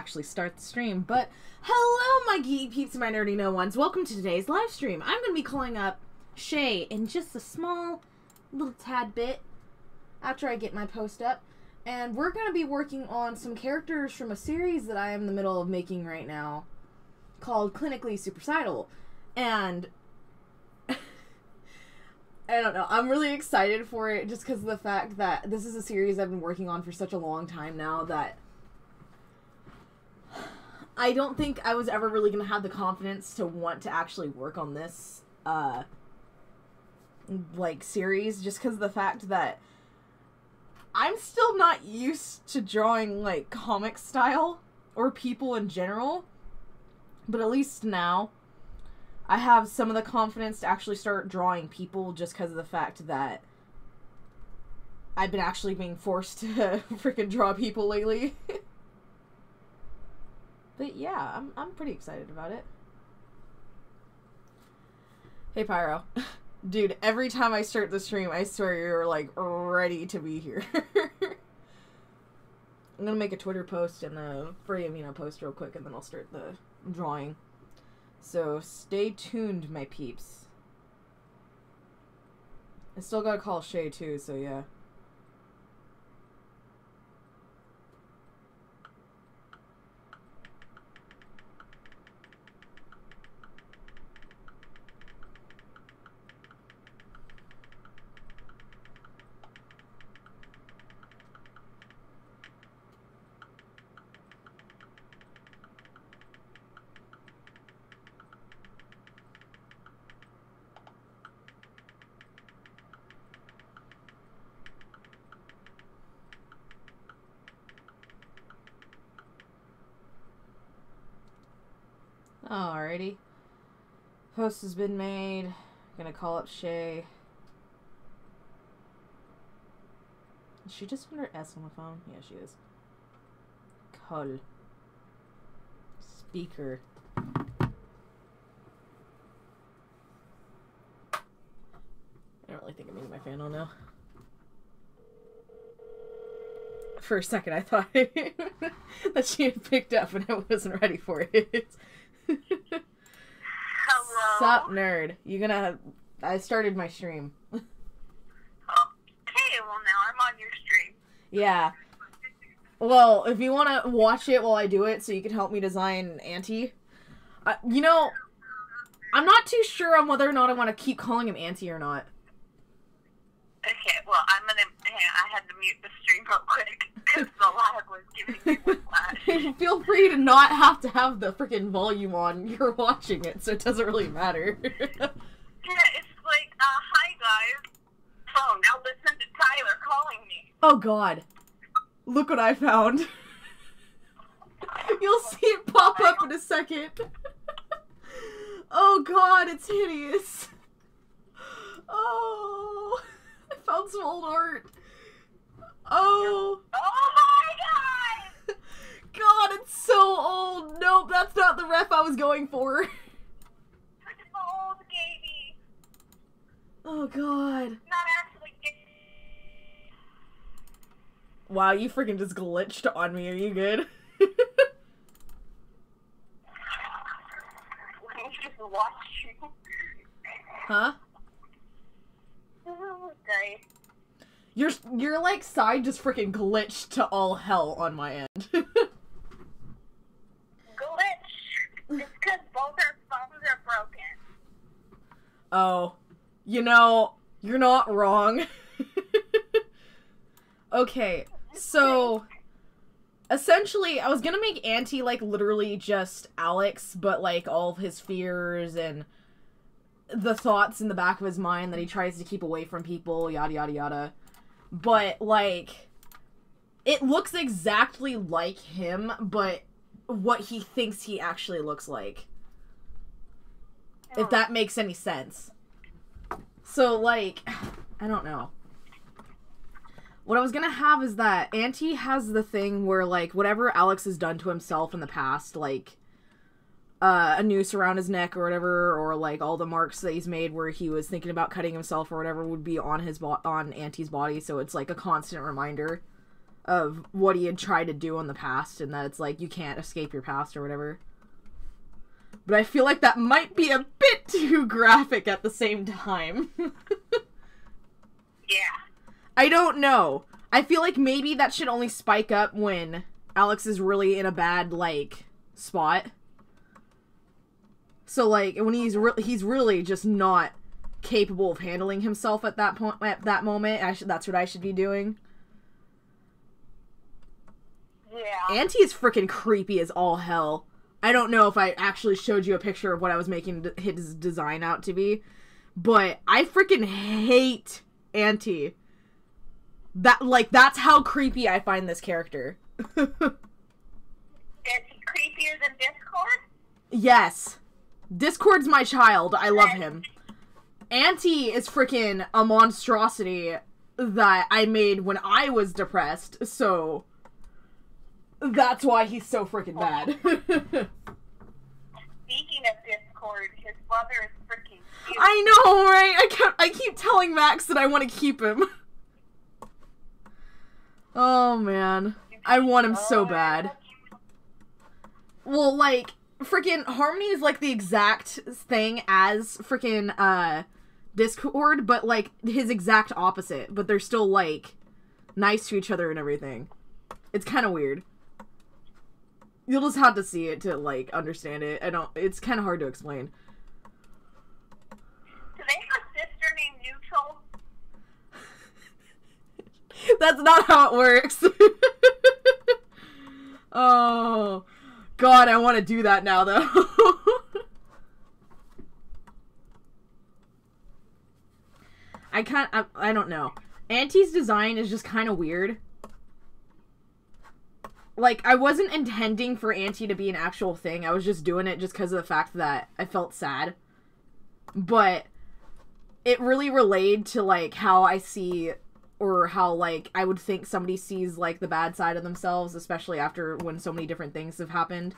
actually start the stream. But hello, my geek peeps and my nerdy no ones. Welcome to today's live stream. I'm going to be calling up Shay in just a small little tad bit after I get my post up. And we're going to be working on some characters from a series that I am in the middle of making right now called Clinically Supersidal. And I don't know, I'm really excited for it just because of the fact that this is a series I've been working on for such a long time now that I don't think I was ever really going to have the confidence to want to actually work on this, series, just because of the fact that I'm still not used to drawing, comic style, or people in general, but at least now, I have some of the confidence to actually start drawing people just because of the fact that I've been actually being forced to freaking draw people lately. But yeah, I'm pretty excited about it. Hey Pyro. Dude, every time I start the stream, I swear you're ready to be here. I'm gonna make a Twitter post and a Free Amino post real quick and then I'll start the drawing. So stay tuned, my peeps. I still gotta call Shay too, so yeah. Alrighty. Post has been made. Gonna call up Shay. Is she just under S on the phone? Yeah, she is. Call. Speaker. I don't really think I'm making my fan on now. For a second, I thought that she had picked up and I wasn't ready for it. Hello? Sup, nerd? I started my stream. Okay, well now I'm on your stream. Yeah. Well, if you want to watch it while I do it so you can help me design Auntie. I'm not too sure on whether or not I want to keep calling him Auntie or not. Okay, well I had to mute the stream real quick because the lag was giving me whiplash. Feel free to not have to have the freaking volume on. You're watching it, so it doesn't really matter. Yeah, it's like, hi guys. Oh, now listen to Tyler calling me. Oh god. Look what I found. You'll see it pop up in a second. Oh god, it's hideous. Oh, I found some old art. Oh. Oh my god! God, it's so old. Nope, that's not the ref I was going for. It's old, baby. Oh god. Not actually Wow, you freaking just glitched on me. Are you good? Let me just watch you. Huh? Okay. Your side just freaking glitched to all hell on my end. Glitch. It's because both our phones are broken. Oh. You're not wrong. Okay, so essentially, I was gonna make Auntie, literally just Alex, but, all of his fears and the thoughts in the back of his mind that he tries to keep away from people, yada yada yada. But, it looks exactly like him, but what he thinks he actually looks like. If that makes any sense. So, I don't know. What I was gonna have is that Auntie has the thing where, whatever Alex has done to himself in the past, a noose around his neck or whatever, or all the marks that he's made where he was thinking about cutting himself or whatever would be on on Auntie's body, so it's a constant reminder of what he had tried to do in the past, and that it's like, you can't escape your past or whatever. But I feel like that might be a bit too graphic at the same time. Yeah. I don't know. I feel like maybe that should only spike up when Alex is really in a bad, like, spot. So, like, when he's really just not capable of handling himself at that point, at that moment, that's what I should be doing. Yeah. Auntie is freaking creepy as all hell. I don't know if I actually showed you a picture of what I was making his design out to be, but I freaking hate Auntie. That's how creepy I find this character. Is he creepier than Discord? Yes. Discord's my child. I love him. Auntie is freaking a monstrosity that I made when I was depressed, so that's why he's so freaking bad. Speaking of Discord, his brother is freaking cute. I know, right? I keep telling Max that I want to keep him. Oh, man. I want him so bad. Well, like, freaking Harmony is, like, the exact thing as freaking, Discord, but, like, his exact opposite. But they're still, like, nice to each other and everything. It's kind of weird. You'll just have to see it to, like, understand it. It's kind of hard to explain. Do they have a sister named Neutral? That's not how it works. Oh, God, I want to do that now, though. I don't know. Auntie's design is just kind of weird. Like, I wasn't intending for Auntie to be an actual thing. I was just doing it just because of the fact that I felt sad. But it really relayed to, like, how I see, or how, like, I would think somebody sees, like, the bad side of themselves, especially after when so many different things have happened.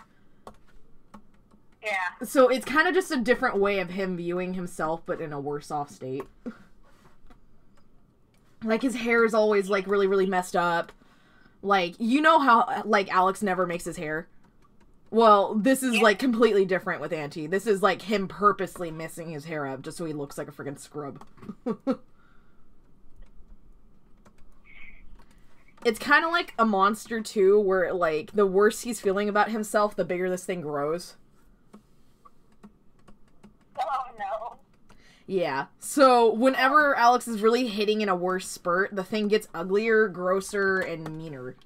Yeah. So it's kind of just a different way of him viewing himself, but in a worse off state. Like, his hair is always, like, really, really messed up. Like, you know how, like, Alex never makes his hair? Well, this is, like, completely different with Auntie. This is, like, him purposely messing his hair up just so he looks like a freaking scrub. It's kind of like a Monster, too, where, like, the worse he's feeling about himself, the bigger this thing grows. Oh, no. Yeah. So, whenever Alex is really hitting in a worse spurt, the thing gets uglier, grosser, and meaner.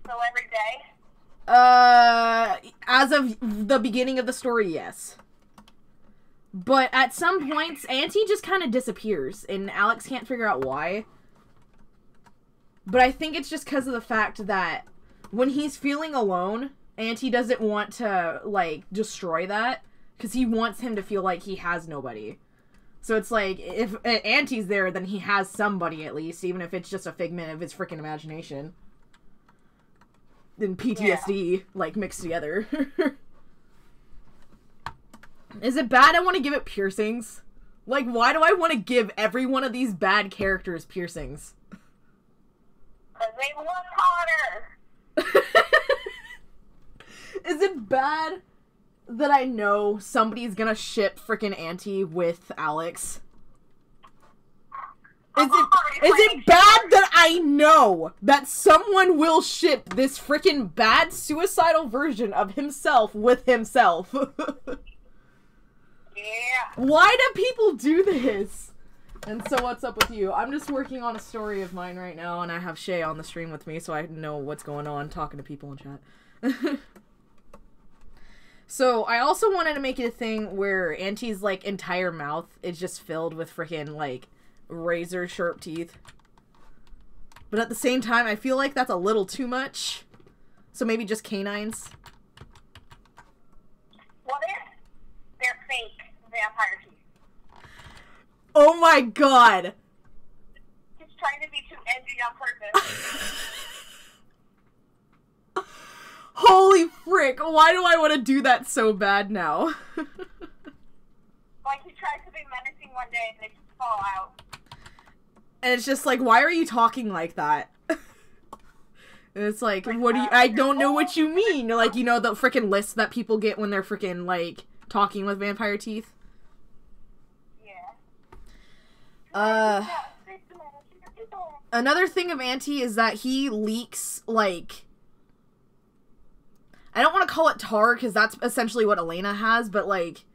So every day? As of the beginning of the story, yes. But at some points, Auntie just kind of disappears, and Alex can't figure out why. But I think it's just because of the fact that when he's feeling alone, Auntie doesn't want to, like, destroy that. Because he wants him to feel like he has nobody. So it's like, if Auntie's there, then he has somebody at least, even if it's just a figment of his freaking imagination. And PTSD, like, mixed together. Is it bad I want to give it piercings? Like, why do I want to give every one of these bad characters piercings? Because they look hotter! Is it bad that I know somebody's gonna ship frickin' Auntie with Alex? Is it bad that I know that someone will ship this frickin' bad suicidal version of himself with himself? Yeah. Why do people do this? And so what's up with you? I'm just working on a story of mine right now, and I have Shay on the stream with me, so I know what's going on, talking to people in chat. So, I also wanted to make it a thing where Auntie's, like, entire mouth is just filled with freaking, like, razor-sharp teeth. But at the same time, I feel like that's a little too much. So maybe just canines. What if they're fake vampire teeth? Oh my god! He's trying to be too edgy on purpose. Holy frick, why do I want to do that so bad now? Like, he tries to be menacing one day and they just fall out. And it's just like, why are you talking like that? And it's like, what do you, I don't know what you mean. Like, you know, the freaking list that people get when they're freaking, like, talking with vampire teeth? Yeah. Another thing of Auntie is that he leaks, like, I don't want to call it tar, because that's essentially what Elena has, but, like,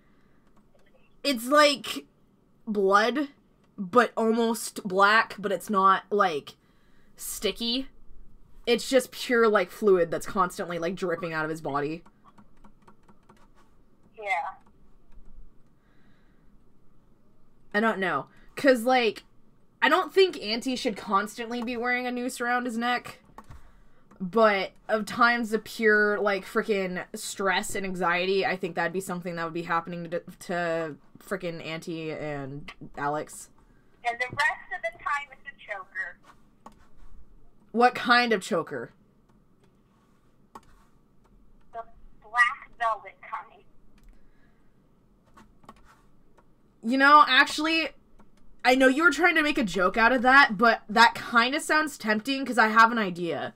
it's like blood, but almost black, but it's not, like, sticky. It's just pure, like, fluid that's constantly, like, dripping out of his body. Yeah. I don't know. Because, like, I don't think Auntie should constantly be wearing a noose around his neck. But of times of pure, like, freaking stress and anxiety, I think that'd be something that would be happening to freaking Auntie and Alex. And the rest of the time it's a choker. What kind of choker? The black velvet kind. You know, actually, I know you were trying to make a joke out of that, but that kind of sounds tempting because I have an idea.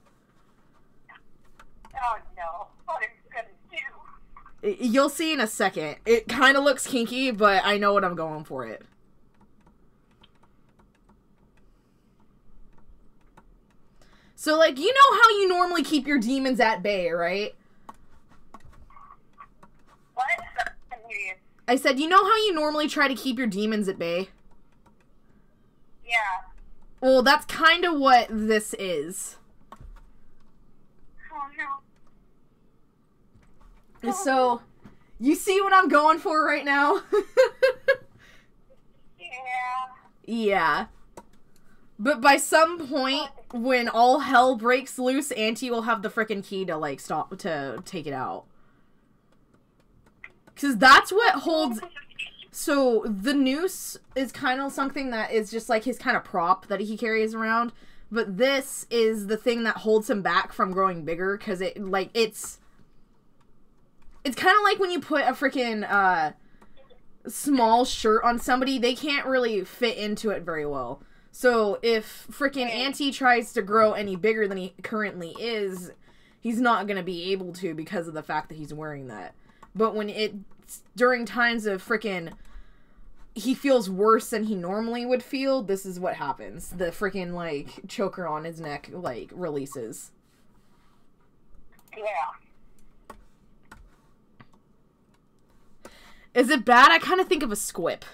Oh no, what are you gonna do? You'll see in a second. It kind of looks kinky, but I know what I'm going for it. So, like, you know how you normally keep your demons at bay, right? What? I can't hear you. I said, you know how you normally try to keep your demons at bay? Yeah. Well, that's kind of what this is. Oh no. So, you see what I'm going for right now? Yeah. Yeah. But by some point, when all hell breaks loose, Auntie will have the frickin' key to, like, stop, to take it out. Because that's what holds... So, the noose is kind of something that is just, like, his kind of prop that he carries around. But this is the thing that holds him back from growing bigger, because it, like, it's kind of like when you put a frickin', small shirt on somebody, they can't really fit into it very well. So, if frickin' Auntie tries to grow any bigger than he currently is, he's not gonna be able to because of the fact that he's wearing that. But when during times of frickin' he feels worse than he normally would feel, this is what happens. The frickin', like, choker on his neck, like, releases. Yeah. Is it bad? I kind of think of a squip.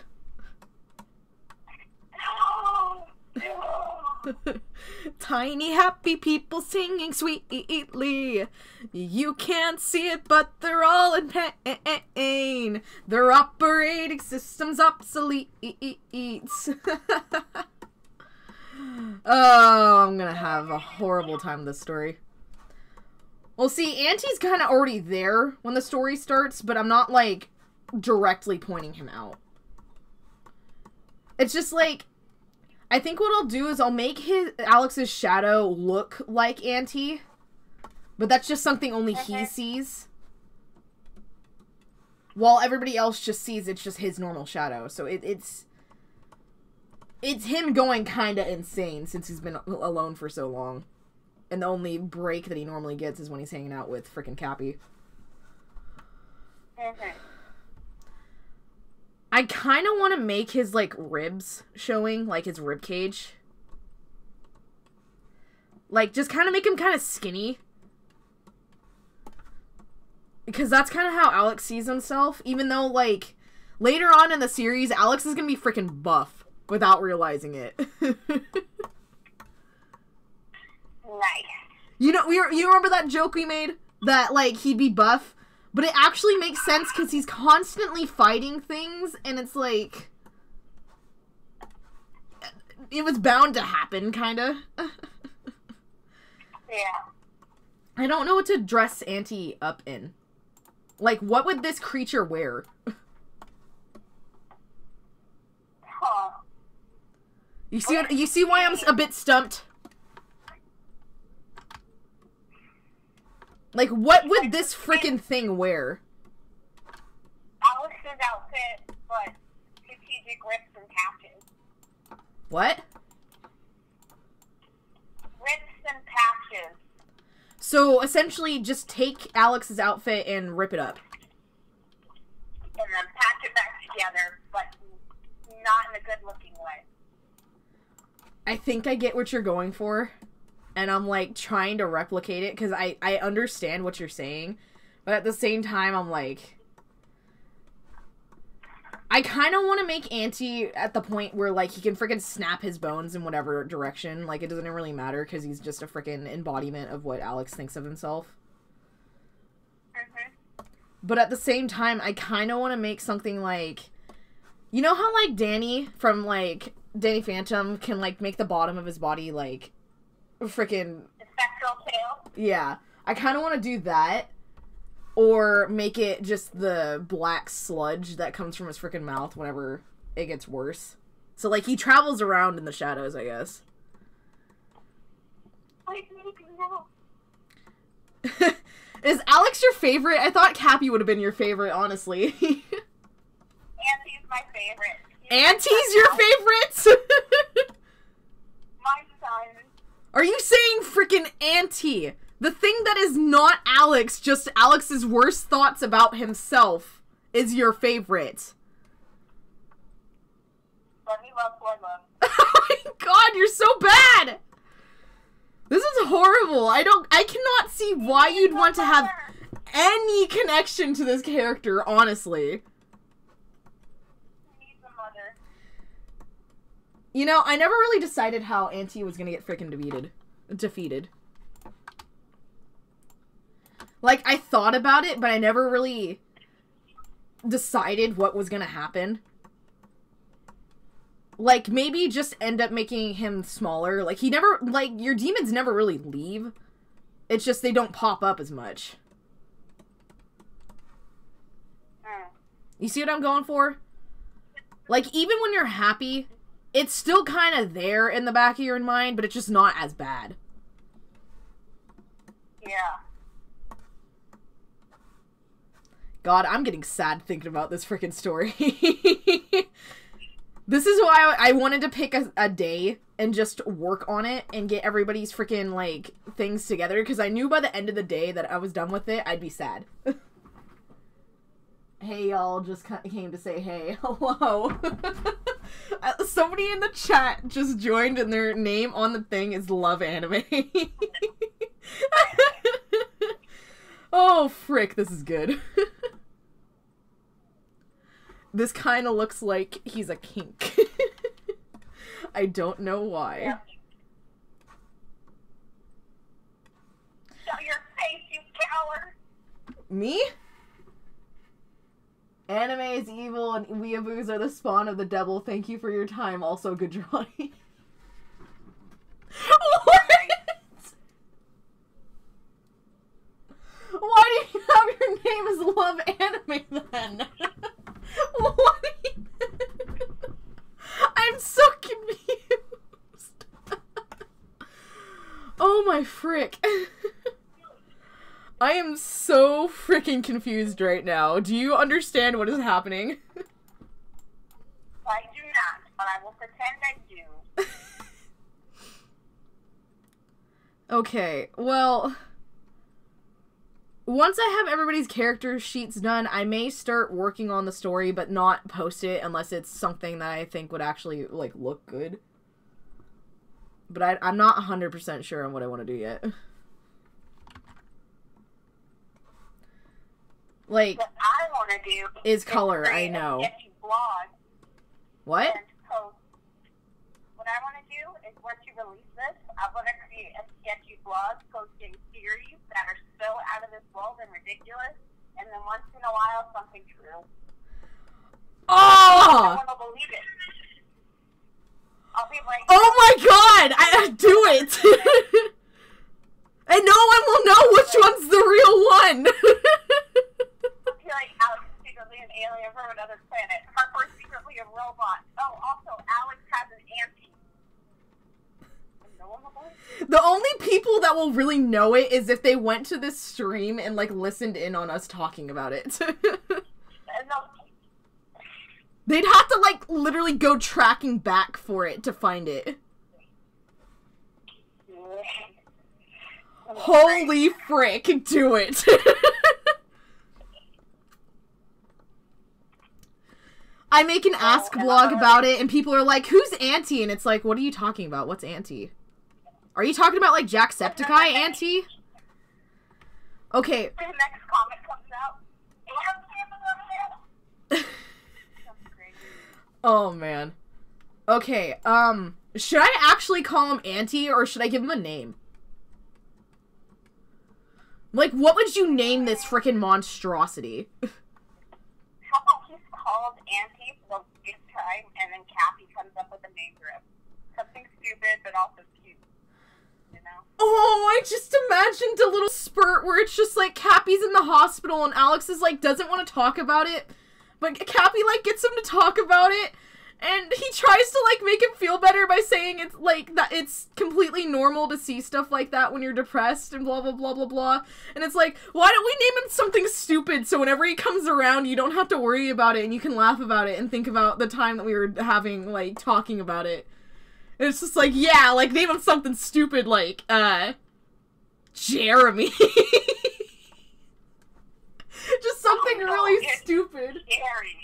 Tiny happy people singing sweetly. You can't see it, but they're all in pain. Their operating system's obsolete. Oh, I'm gonna have a horrible time with this story. Well, see, Auntie's kind of already there when the story starts, but I'm not, like, directly pointing him out. It's just, like, I think what I'll do is I'll make Alex's shadow look like Auntie, but that's just something only he sees. While everybody else just sees it's just his normal shadow. So it's him going kind of insane since he's been alone for so long. And the only break that he normally gets is when he's hanging out with frickin' Cappy. I kind of want to make his, like, ribs showing, like, his rib cage. Like, just kind of make him kind of skinny. Because that's kind of how Alex sees himself, even though, like, later on in the series, Alex is gonna be freaking buff without realizing it. Nice. You know, you remember that joke we made? That, like, he'd be buff? But it actually makes sense because he's constantly fighting things, and it's like... It was bound to happen, kinda. Yeah. I don't know what to dress Auntie up in. Like, what would this creature wear? Huh. You see why I'm a bit stumped? Like, what would this freaking thing wear? Alex's outfit, but strategic rips and patches. What? Rips and patches. So, essentially, just take Alex's outfit and rip it up. And then patch it back together, but not in a good-looking way. I think I get what you're going for. And I'm, like, trying to replicate it, because I understand what you're saying. But at the same time, I'm like... I kind of want to make Auntie at the point where, like, he can freaking snap his bones in whatever direction. Like, it doesn't really matter, because he's just a freaking embodiment of what Alex thinks of himself. But at the same time, I kind of want to make something like... You know how, like, Danny from, like, Danny Phantom can, like, make the bottom of his body, like, freaking... The spectral tail? Yeah. I kind of want to do that. Or make it just the black sludge that comes from his freaking mouth whenever it gets worse. So, like, he travels around in the shadows, I guess. Is Alex your favorite? I thought Cappy would have been your favorite, honestly. Auntie's my favorite. Auntie's your favorite? My son. Are you saying freaking Auntie? The thing that is not Alex, just Alex's worst thoughts about himself, is your favorite. Let me love for love. Oh my god, you're so bad! This is horrible. I cannot see why you'd want to have any connection to this character, honestly. He needs a mother. You know, I never really decided how Auntie was gonna get freaking defeated. Like, I thought about it, but I never really decided what was gonna happen. Like, maybe just end up making him smaller. Like, he never, like, your demons never really leave. It's just they don't pop up as much. You see what I'm going for? Like, even when you're happy, it's still kind of there in the back of your mind, but it's just not as bad. Yeah. God, I'm getting sad thinking about this freaking story. This is why I wanted to pick a day and just work on it and get everybody's freaking, like, things together, because I knew by the end of the day that I was done with it, I'd be sad. Hey, y'all, just came to say hey. Hello. Somebody in the chat just joined and their name on the thing is Love Anime. Oh, frick, this is good. This kind of looks like he's a kink. I don't know why. Yeah. Show your face, you coward! Me? Anime is evil and weeaboos are the spawn of the devil. Thank you for your time. Also, good drawing. What? Why do you have your name as Love Anime then? What? I'm so confused. Oh my frick. I am so freaking confused right now. Do you understand what is happening? I do not, but I will pretend I do. Okay, well... Once I have everybody's character sheets done, I may start working on the story, but not post it unless it's something that I think would actually, like, look good. But I'm not 100% sure on what I want to do yet. Like, what I want to do is color, I know. Blog what? and post. What I want to do is once you release this, I want to create a sketchy blog posting theories that are so out of this world and ridiculous, and then once in a while something true. Oh! No one will believe it. I'll be like, oh my god! I do it! And no one will know which one's the real one! I'll be like, Alex is secretly an alien from another planet. Harper's secretly a robot. Oh, also, Alex has an auntie. The only people that will really know it is if they went to this stream and, like, listened in on us talking about it. They'd have to, like, literally go tracking back for it to find it. Holy frick, do it. I make an Ask blog about it, and people are like, who's Auntie? And it's like, what are you talking about? What's Auntie? Are you talking about, like, Jacksepticeye Auntie? Okay. The next comic comes out. Oh, man. Okay, should I actually call him Auntie, or should I give him a name? Like, what would you name this frickin' monstrosity? How about he's called Auntie for the fifth time, and then Kathy comes up with a name for him? Something stupid, but also cute. You know? Oh, I just imagined a little spurt where it's just like Cappy's in the hospital and Alex is like doesn't want to talk about it, but Cappy like gets him to talk about it, and he tries to like make him feel better by saying it's like that it's completely normal to see stuff like that when you're depressed and blah blah blah blah blah. And it's like, why don't we name him something stupid so whenever he comes around you don't have to worry about it and you can laugh about it and think about the time that we were having like talking about it. And it's just like, yeah, like name him something stupid like Jeremy. Just something really stupid. Scary.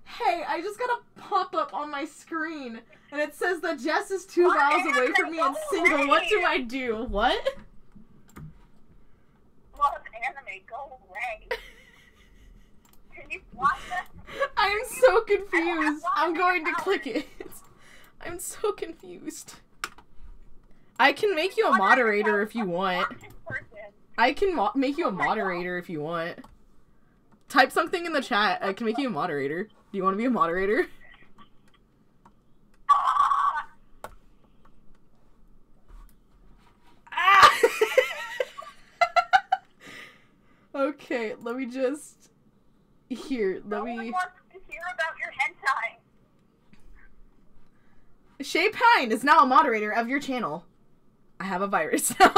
Hey, I just got a pop-up on my screen, and it says that Jess is 2 miles away from me and single. What do I do? What? Love anime, go away. Can you watch that? I am so confused. I'm going to click it. I'm so confused. I can make you a moderator if you want. I can make you a moderator if you want. Type something in the chat. I can make you a moderator. Do you want to be a moderator? Ah! Okay, let me just... Here, let me... No one wants to hear about your hentai. Shay Pine is now a moderator of your channel. I have a virus now.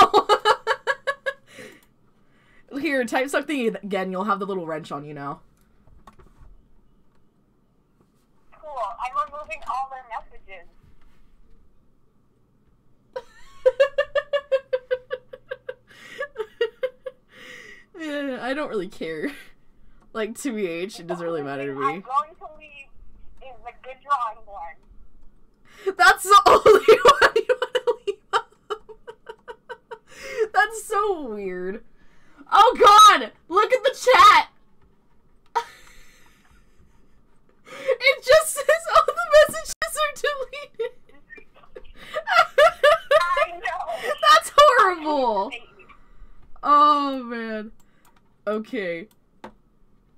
Here, type something again. You'll have the little wrench on you now. Cool. I'm removing all their messages. Yeah, I don't really care. Like, TBH, it doesn't really matter to me. I'm going to leave is the good drawing one. That's the only one you want to leave up. That's so weird. Oh god! Look at the chat! It just says all the messages are deleted. I know. That's horrible! Oh man. Okay.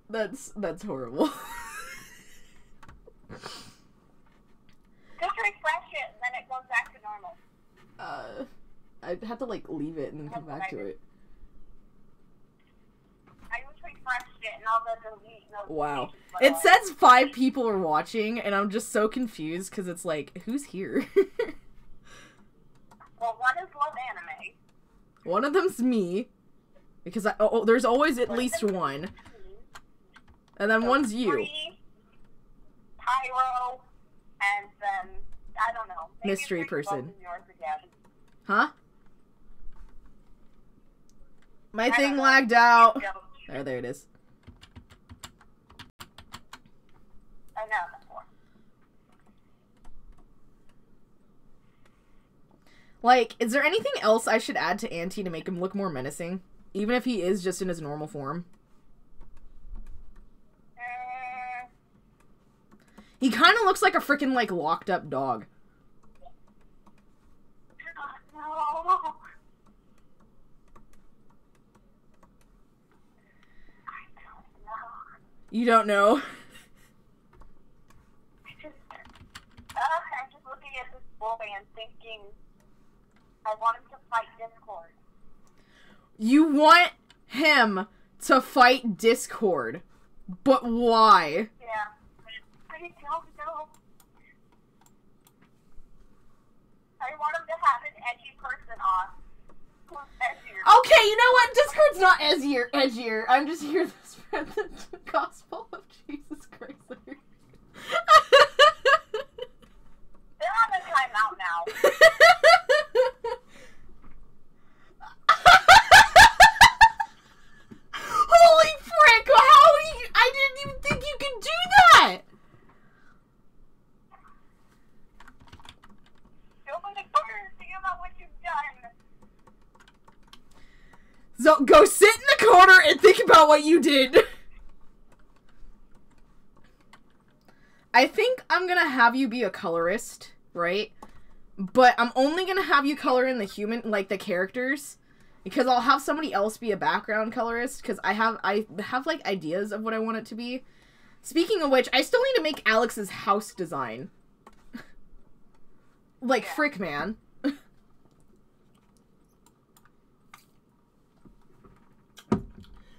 That's horrible. Just refresh it, and then it goes back to normal. I'd have to like leave it and then come back to it. I just refreshed it, and all the delete notifications. Wow. It says 5 people are watching, and I'm just so confused because it's like, who's here? Well, one is Love Anime. One of them's me, because there's always at least one. And then one's you. 3, Pyro, and then, I don't know. Maybe Mystery person. both of yours again. Huh? My I thing don't know. lagged out. Yeah. There it is. I know, that's more. Like, is there anything else I should add to Auntie to make him look more menacing? Even if he is just in his normal form? He kind of looks like a freaking, like, locked up dog. No. I don't know. You don't know? I'm just looking at this boy and thinking, I want him to fight Discord. You want him to fight Discord. But why? Yeah. I don't know. I want him to have an edgy person on. Who's edgier. Okay, you know what? Discord's not edgier. I'm just here to spread the gospel of Jesus Christ. So go sit in the corner and think about what you did. I think I'm gonna have you be a colorist, right? But I'm only gonna have you color in the human, like the characters, because I'll have somebody else be a background colorist, because I have like ideas of what I want it to be. Speaking of which, I still need to make Alex's house design. Like, frick, man.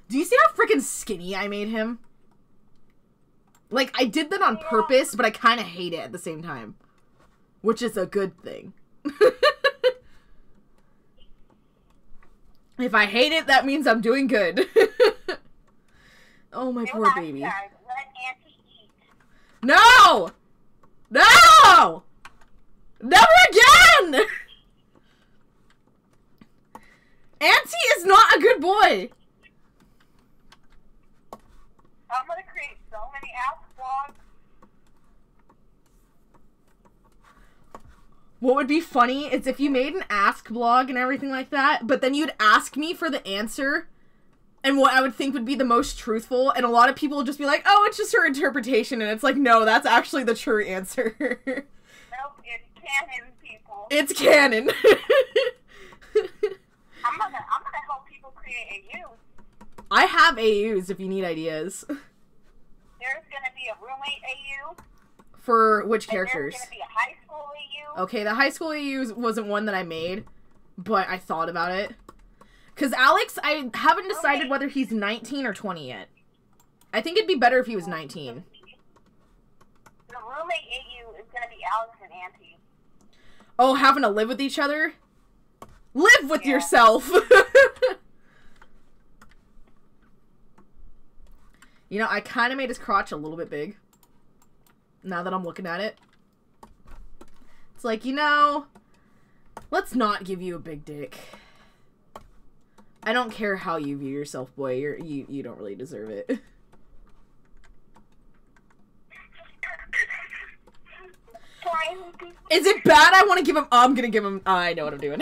Do you see how freaking skinny I made him? Like, I did that on purpose, but I kind of hate it at the same time. Which is a good thing. If I hate it, that means I'm doing good. Oh, my poor baby. Let Auntie eat. No! No! Never again! Auntie is not a good boy. I'm gonna create so many app blogs. What would be funny is if you made an ask blog and everything like that, but then you'd ask me for the answer and what I would think would be the most truthful, and a lot of people would just be like, oh, it's just her interpretation, and it's like, no, that's actually the true answer. Nope, it's canon, people. It's canon. I'm gonna help people create AUs. I have AUs if you need ideas. There's gonna be a roommate AU. For which And characters? there's gonna be a high school AU. Okay, the high school AU wasn't one that I made, but I thought about it. Because Alex, I haven't decided whether he's 19 or 20 yet. I think it'd be better if he was 19. The roommate AU is gonna be Alex and Auntie. Oh, having to live with each other? Live with Yeah. yourself! You know, I kind of made his crotch a little bit big. Now that I'm looking at it. It's like, you know, let's not give you a big dick. I don't care how you view yourself, boy. You don't really deserve it. Is it bad I want to give him... I'm gonna give him... I know what I'm doing.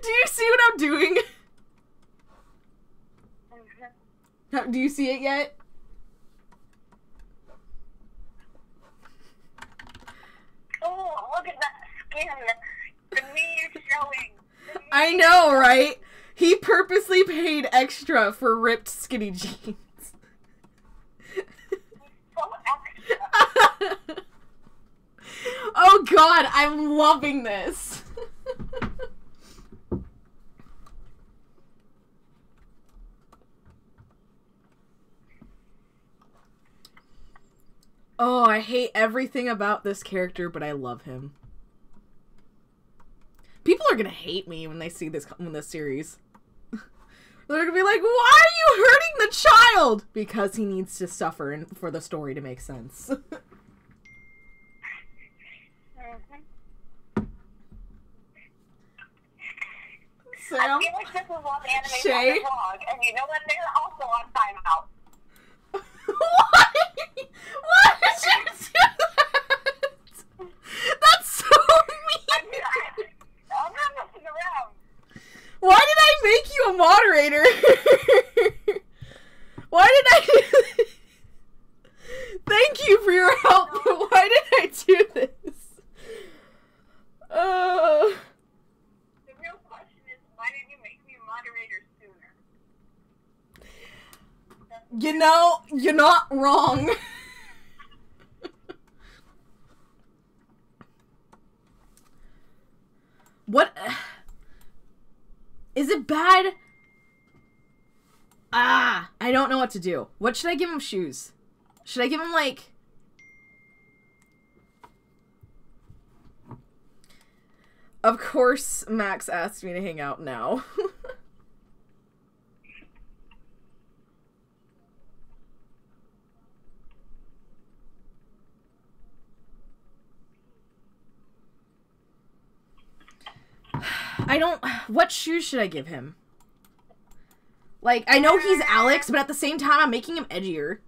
Do you see what I'm doing? Do you see it yet? Oh, look at that skin. The meat is showing. I know, right? He purposely paid extra for ripped skinny jeans. So extra. Oh god, I'm loving this. Oh, I hate everything about this character, but I love him. People are gonna hate me when they see this series. They're gonna be like, why are you hurting the child? Because he needs to suffer and for the story to make sense. Sam? I feel like this is one anime Shay? vlog, and you know what? They're also on timeout. Why? Why did you do that? That's so mean. I'm not messing around. Why did I make you a moderator? Why did I... Thank you for your help, but why did I do this? The real question is, why didn't you make me a moderator sooner? You know, you're not wrong. What? Is it bad? Ah, I don't know what to do. What should I give him shoes? Should I give him, like... Of course, Max asked me to hang out now. I don't... What shoes should I give him? Like, I know he's Alex, but at the same time, I'm making him edgier.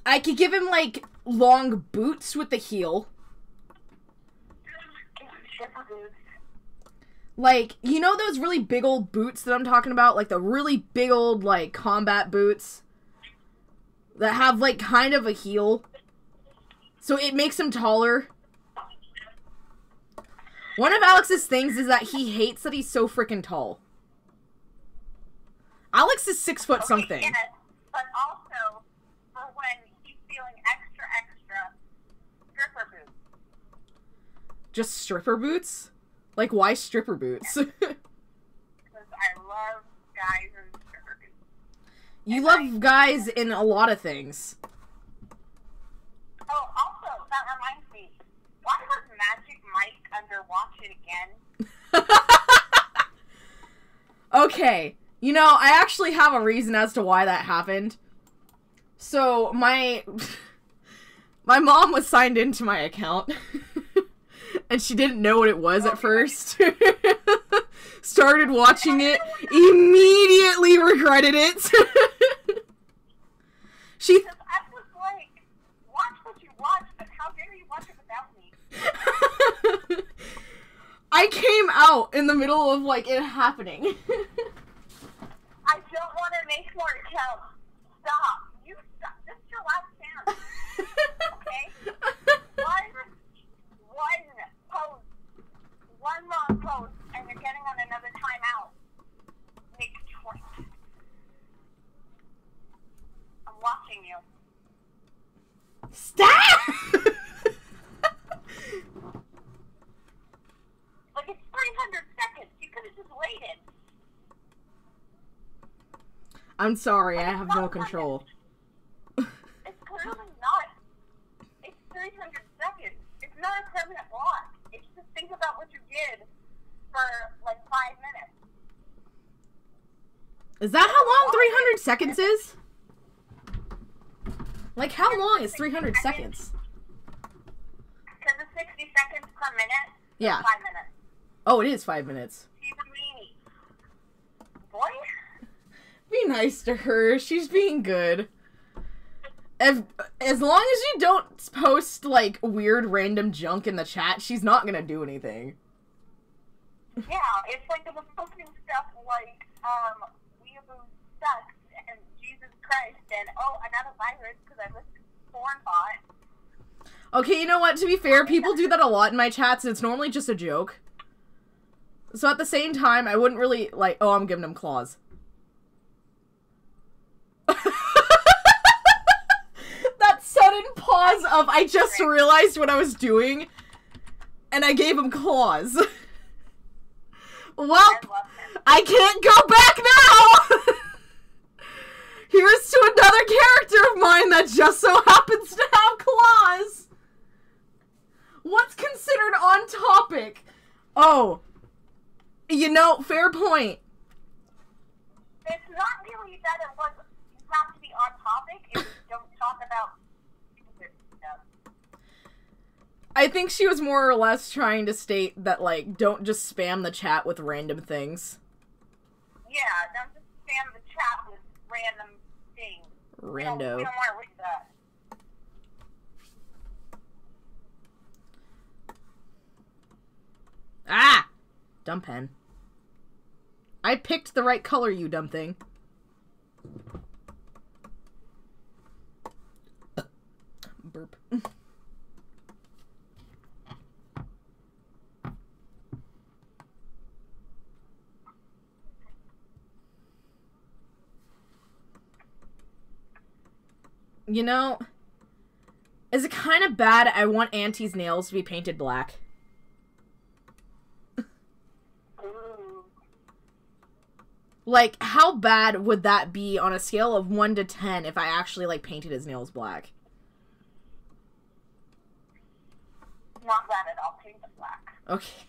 I could give him, like, long boots with the heel. Stripper boots. Like, you know those really big old boots that I'm talking about? Like, the really big old, like, combat boots? That have, like, kind of a heel. So it makes him taller. One of Alex's things is that he hates that he's so freaking tall. Alex is 6 foot something. Yes, but also, for when he's feeling extra, stripper boots. Just stripper boots? Like, why stripper boots? Because I love guys in stripper boots. You love guys in a lot of things. Oh, also, that reminds me, why was Magic Mike under Watch It Again? Okay, you know, I actually have a reason as to why that happened. So, my mom was signed into my account, and she didn't know what it was at first. Started watching it, immediately regretted it. She... Because I was like, watch what you watch, but how dare you watch it without me? I came out in the middle of, like, it happening. I don't want to make more accounts. Stop. You stop. This is your last chance. Okay? One post. One long post, and you're getting on another timeout. Make a choice. I'm watching you. Stop! Like, it's 300 seconds. You could have just waited. I'm sorry, I have no control. It's clearly not. It's 300 seconds. It's not a permanent block. It's just think about what you did for, like, 5 minutes. Is that how long 300 seconds is? Like, how long is 300 seconds? Because it's 60 seconds per minute. Yeah. 5 minutes. Oh, it is 5 minutes. She's a meanie. Boy? Be nice to her. She's being good. As long as you don't post, like, weird random junk in the chat, she's not gonna do anything. Yeah, it's like the posting stuff like, Weeaboo sucks, and Jesus Christ, and, oh, I got a virus because I listened to porn bot. Okay, you know what? To be fair, people do that a lot in my chats, and it's normally just a joke. So at the same time, I wouldn't really, like, oh, I'm giving him claws. That sudden pause of, I just realized what I was doing, and I gave him claws. Well, I can't go back now! Here's to another character of mine that just so happens to have claws! What's considered on topic? Oh. You know, fair point. It's not really that it was not to be on topic, if we don't talk about stupid stuff. I think she was more or less trying to state that, like, don't just spam the chat with random things. Yeah, don't just spam the chat with random things. Rando. We don't want to read that. Ah! Dumb pen. I picked the right color, you dumb thing. Burp. You know, is it kind of bad I want Auntie's nails to be painted black? Like, how bad would that be on a scale of 1 to 10 if I actually, like, painted his nails black? Not bad at all. Paint it black. Okay.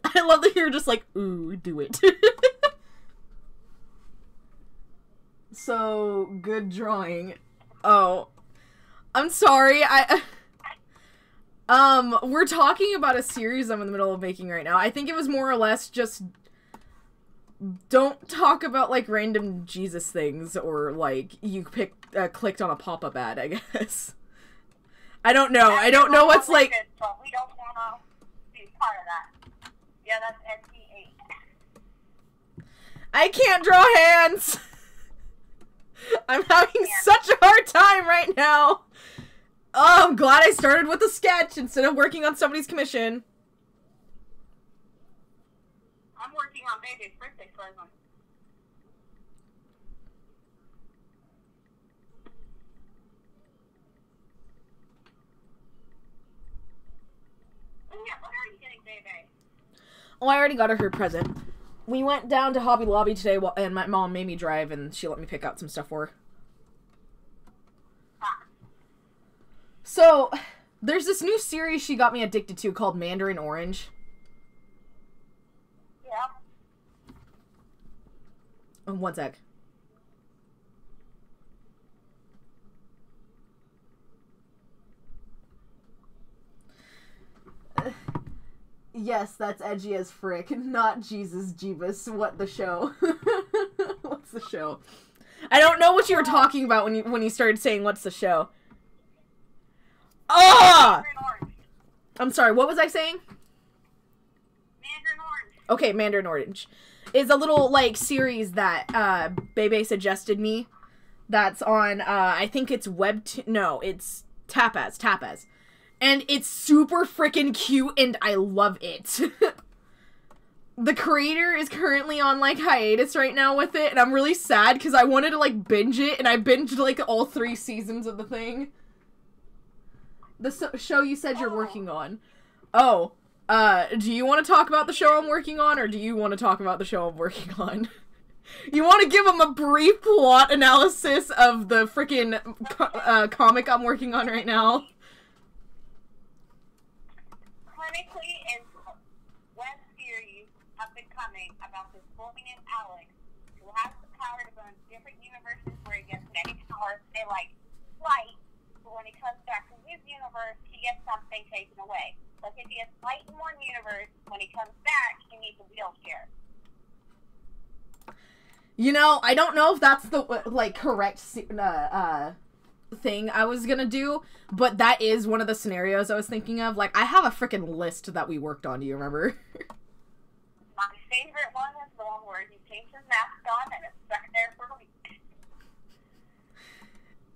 I love that you're just like, ooh, do it. So, good drawing. Oh. I'm sorry, we're talking about a series I'm in the middle of making right now. I think it was more or less just Don't talk about, like, random Jesus things, or, like, you clicked on a pop-up ad, I guess. I don't know. I don't know what's, like... But we don't want to be part of that. Yeah, that's NC8. I can't draw hands! I'm having such a hard time right now! Oh, I'm glad I started with a sketch instead of working on somebody's commission. I'm working on baby's birthday present. Oh yeah, what are you getting, baby? Oh, I already got her present. We went down to Hobby Lobby today, and my mom made me drive, and she let me pick out some stuff for her. So, there's this new series she got me addicted to called Mandarin Orange. Yeah. Oh, one sec. Yes, that's edgy as frick. Not Jesus Jeebus. What the show? What's the show? I don't know what you were talking about when you started saying what's the show. Ah! I'm sorry, what was I saying? Mandarin Orange. Okay, Mandarin Orange. Is a little, like, series that, Bebe suggested me. That's on, I think it's no, it's Tapaz. And it's super freaking cute, and I love it. The creator is currently on, like, hiatus right now with it, and I'm really sad, because I wanted to, like, binge it, and I binged, like, all 3 seasons of the thing. The show you said you're working on. Oh, do you want to talk about the show I'm working on, or do you want to talk about the show I'm working on? You want to give them a brief plot analysis of the freaking comic I'm working on right now? Clinically is web series up and coming about this boy named Alex who has the power to go in different universes where he gets many powers. They like flight, but when he comes back to his universe, he gets something taken away. Like if he has flight in one universe, when he comes back, he needs a wheelchair. You know, I don't know if that's the, like, correct thing I was gonna do, but that is one of the scenarios I was thinking of. Like, I have a freaking list that we worked on, do you remember? My favorite one is the one where he takes his mask on and it's stuck there for a week.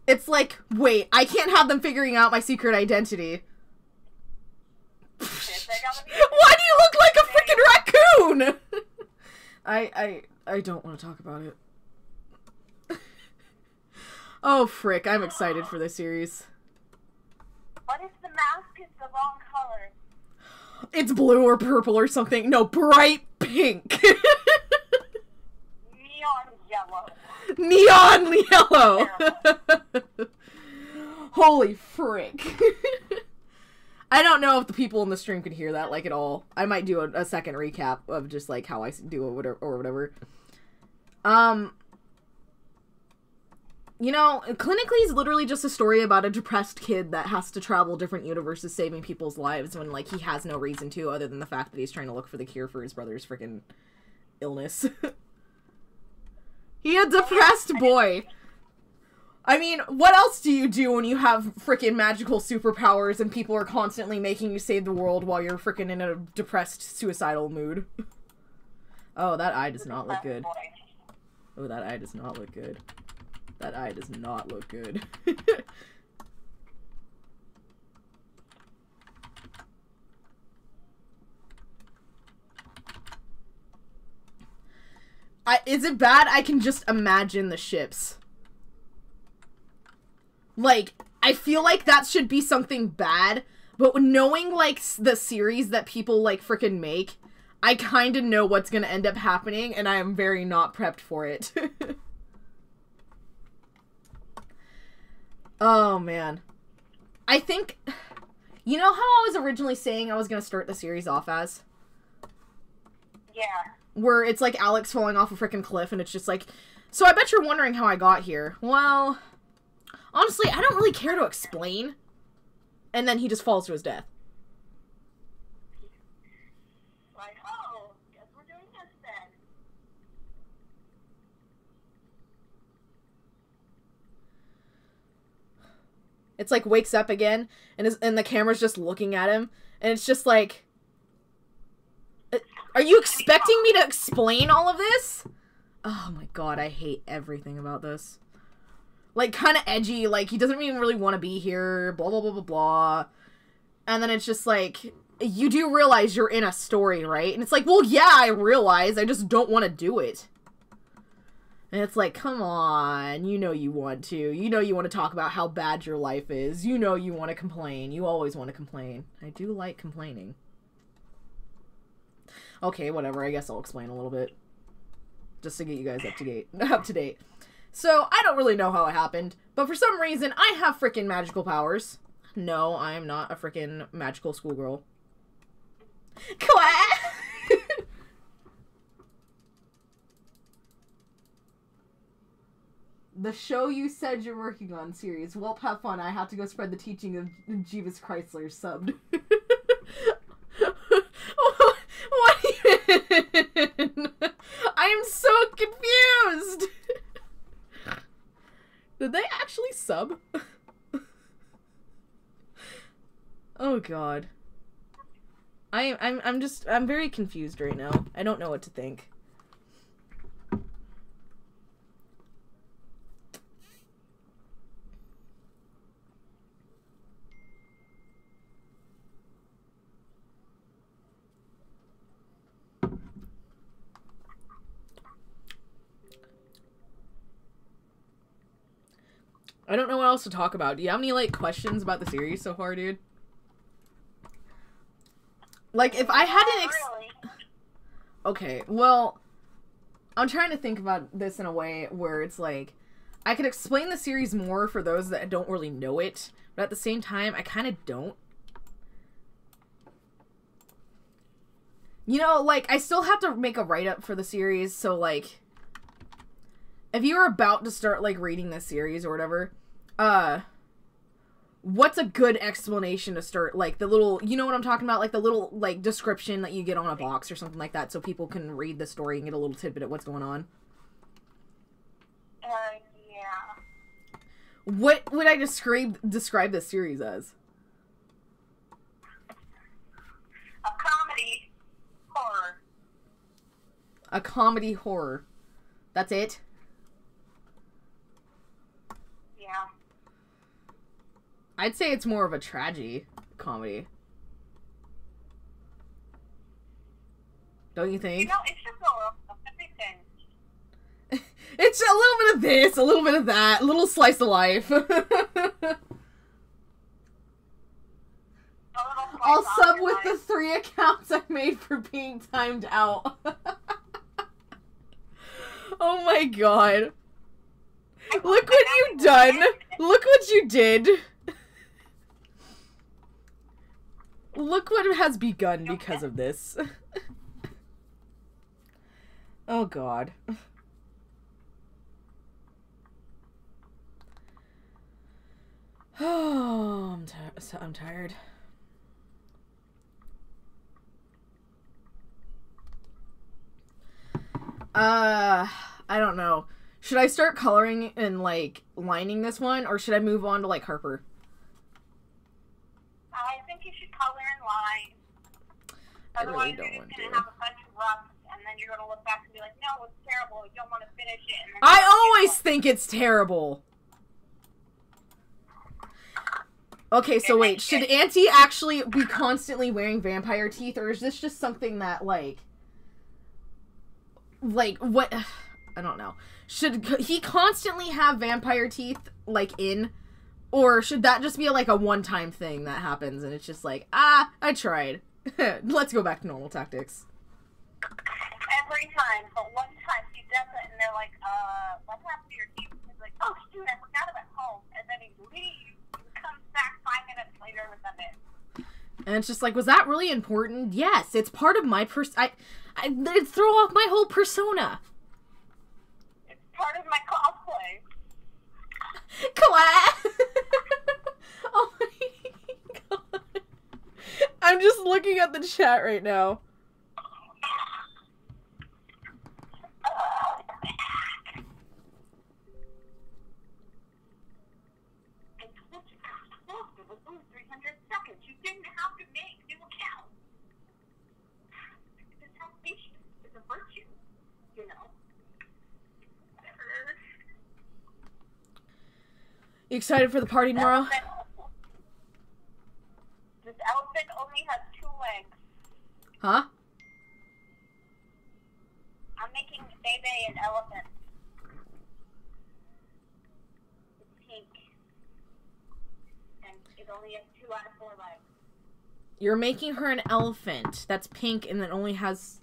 It's like, wait, I can't have them figuring out my secret identity. Why do you look like a freaking raccoon? I don't want to talk about it. Oh, frick, I'm excited for this series. What if the mask is the wrong color? It's blue or purple or something. No, bright pink. Neon yellow. Neon yellow. Holy frick. I don't know if the people in the stream could hear that, like, at all. I might do a second recap of just, like, how I do it or whatever. You know, Clinically is literally just a story about a depressed kid that has to travel different universes saving people's lives when, like, he has no reason to other than the fact that he's trying to look for the cure for his brother's freaking illness. He a depressed boy. I mean, what else do you do when you have frickin' magical superpowers and people are constantly making you save the world while you're frickin' in a depressed, suicidal mood? Oh, that eye does not look good. Oh, that eye does not look good. That eye does not look good. Is it bad? I can just imagine the ships. Like, I feel like that should be something bad, but knowing, like, the series that people, like, frickin' make, I kinda know what's gonna end up happening, and I am very not prepped for it. Oh, man. I think... You know how I was originally saying I was gonna start the series off as? Yeah. Where it's, like, Alex falling off a frickin' cliff, and it's just like... So I bet you're wondering how I got here. Well... Honestly, I don't really care to explain. And then he just falls to his death. Like, oh, guess we're doing this then. It's like wakes up again, and the camera's just looking at him, and it's just like, are you expecting me to explain all of this? Oh my god, I hate everything about this. Like, kind of edgy, like, he doesn't even really want to be here, blah, blah, blah, blah, blah. And then it's just like, you do realize you're in a story, right? And it's like, well, yeah, I realize, I just don't want to do it. And it's like, come on, you know you want to. You know you want to talk about how bad your life is. You know you want to complain. You always want to complain. I do like complaining. Okay, whatever, I guess I'll explain a little bit. Just to get you guys up to date. So, I don't really know how it happened, but for some reason, I have freaking magical powers. No, I'm not a freaking magical schoolgirl. The show you said you're working on series. Well, have fun. I have to go spread the teaching of Jeeves Chrysler subbed. What even? I am so confused. Did they actually sub? Oh god. I'm very confused right now. I don't know what to think. I don't know what else to talk about. Do you have any, like, questions about the series so far, dude? Like, if I hadn't Okay, well, I'm trying to think about this in a way where it's like, I could explain the series more for those that don't really know it, but at the same time, I kind of don't. You know, like, I still have to make a write-up for the series, so, like, if you were about to start, like, reading this series or whatever, what's a good explanation to start, like, the little, you know what I'm talking about? Like, the little, like, description that you get on a box or something like that so people can read the story and get a little tidbit of what's going on. Yeah. What would I describe this series as? A comedy horror. A comedy horror. That's it? Yeah. I'd say it's more of a tragedy comedy. Don't you think? You know, it's just a little of everything. It's a little bit of this, a little bit of that, a little slice of life. I'll sub with the 3 accounts I made for being timed out. Oh my god. Look what you've done. Look what you did. Look what has begun because of this. Oh god. Oh, I'm tired. I don't know. Should I start coloring and, like, lining this one, or should I move on to, like, Harper? I think you should color and line. I really Otherwise, don't you're want just to. going to have a bunch of rough, and then you're going to look back and be like, no, it's terrible. You don't want to finish it. And then I always think it's terrible. Okay, so wait, should Auntie actually be constantly wearing vampire teeth, or is this just something that, like, what, I don't know. Should he constantly have vampire teeth, like, in, or should that just be, like, a one-time thing that happens, and it's just like, I tried. Let's go back to normal tactics. Every time, but one time he does it, and they're like, what happened to your teeth? He's like, oh, shoot, I forgot them at home, and then he leaves. Comes back 5 minutes later with them in. And it's just like, was that really important? Yes, it's part of my it'd throw off my whole persona. It's part of my cosplay. Class. Oh my god. I'm just looking at the chat right now. You excited for the party tomorrow? This elephant only has 2 legs. Huh? I'm making Bebe an elephant. It's pink. And it only has 2 out of 4 legs. You're making her an elephant that's pink and that only has...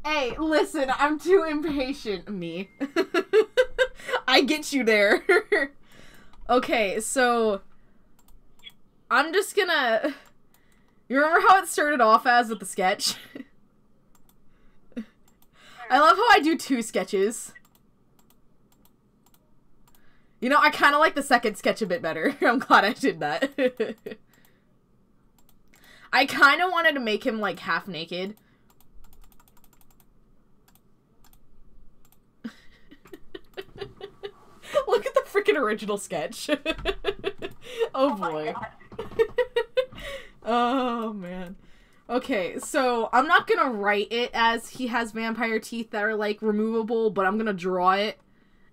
Hey, listen, I'm too impatient. Me. I get you there. Okay, so... I'm just gonna... You remember how it started off as with the sketch? I love how I do 2 sketches. You know, I kind of like the second sketch a bit better. I'm glad I did that. I kind of wanted to make him, like, half naked. Look at the freaking original sketch. Oh, boy. Oh, man. Okay, so I'm not gonna write it as he has vampire teeth that are, like, removable, but I'm gonna draw it.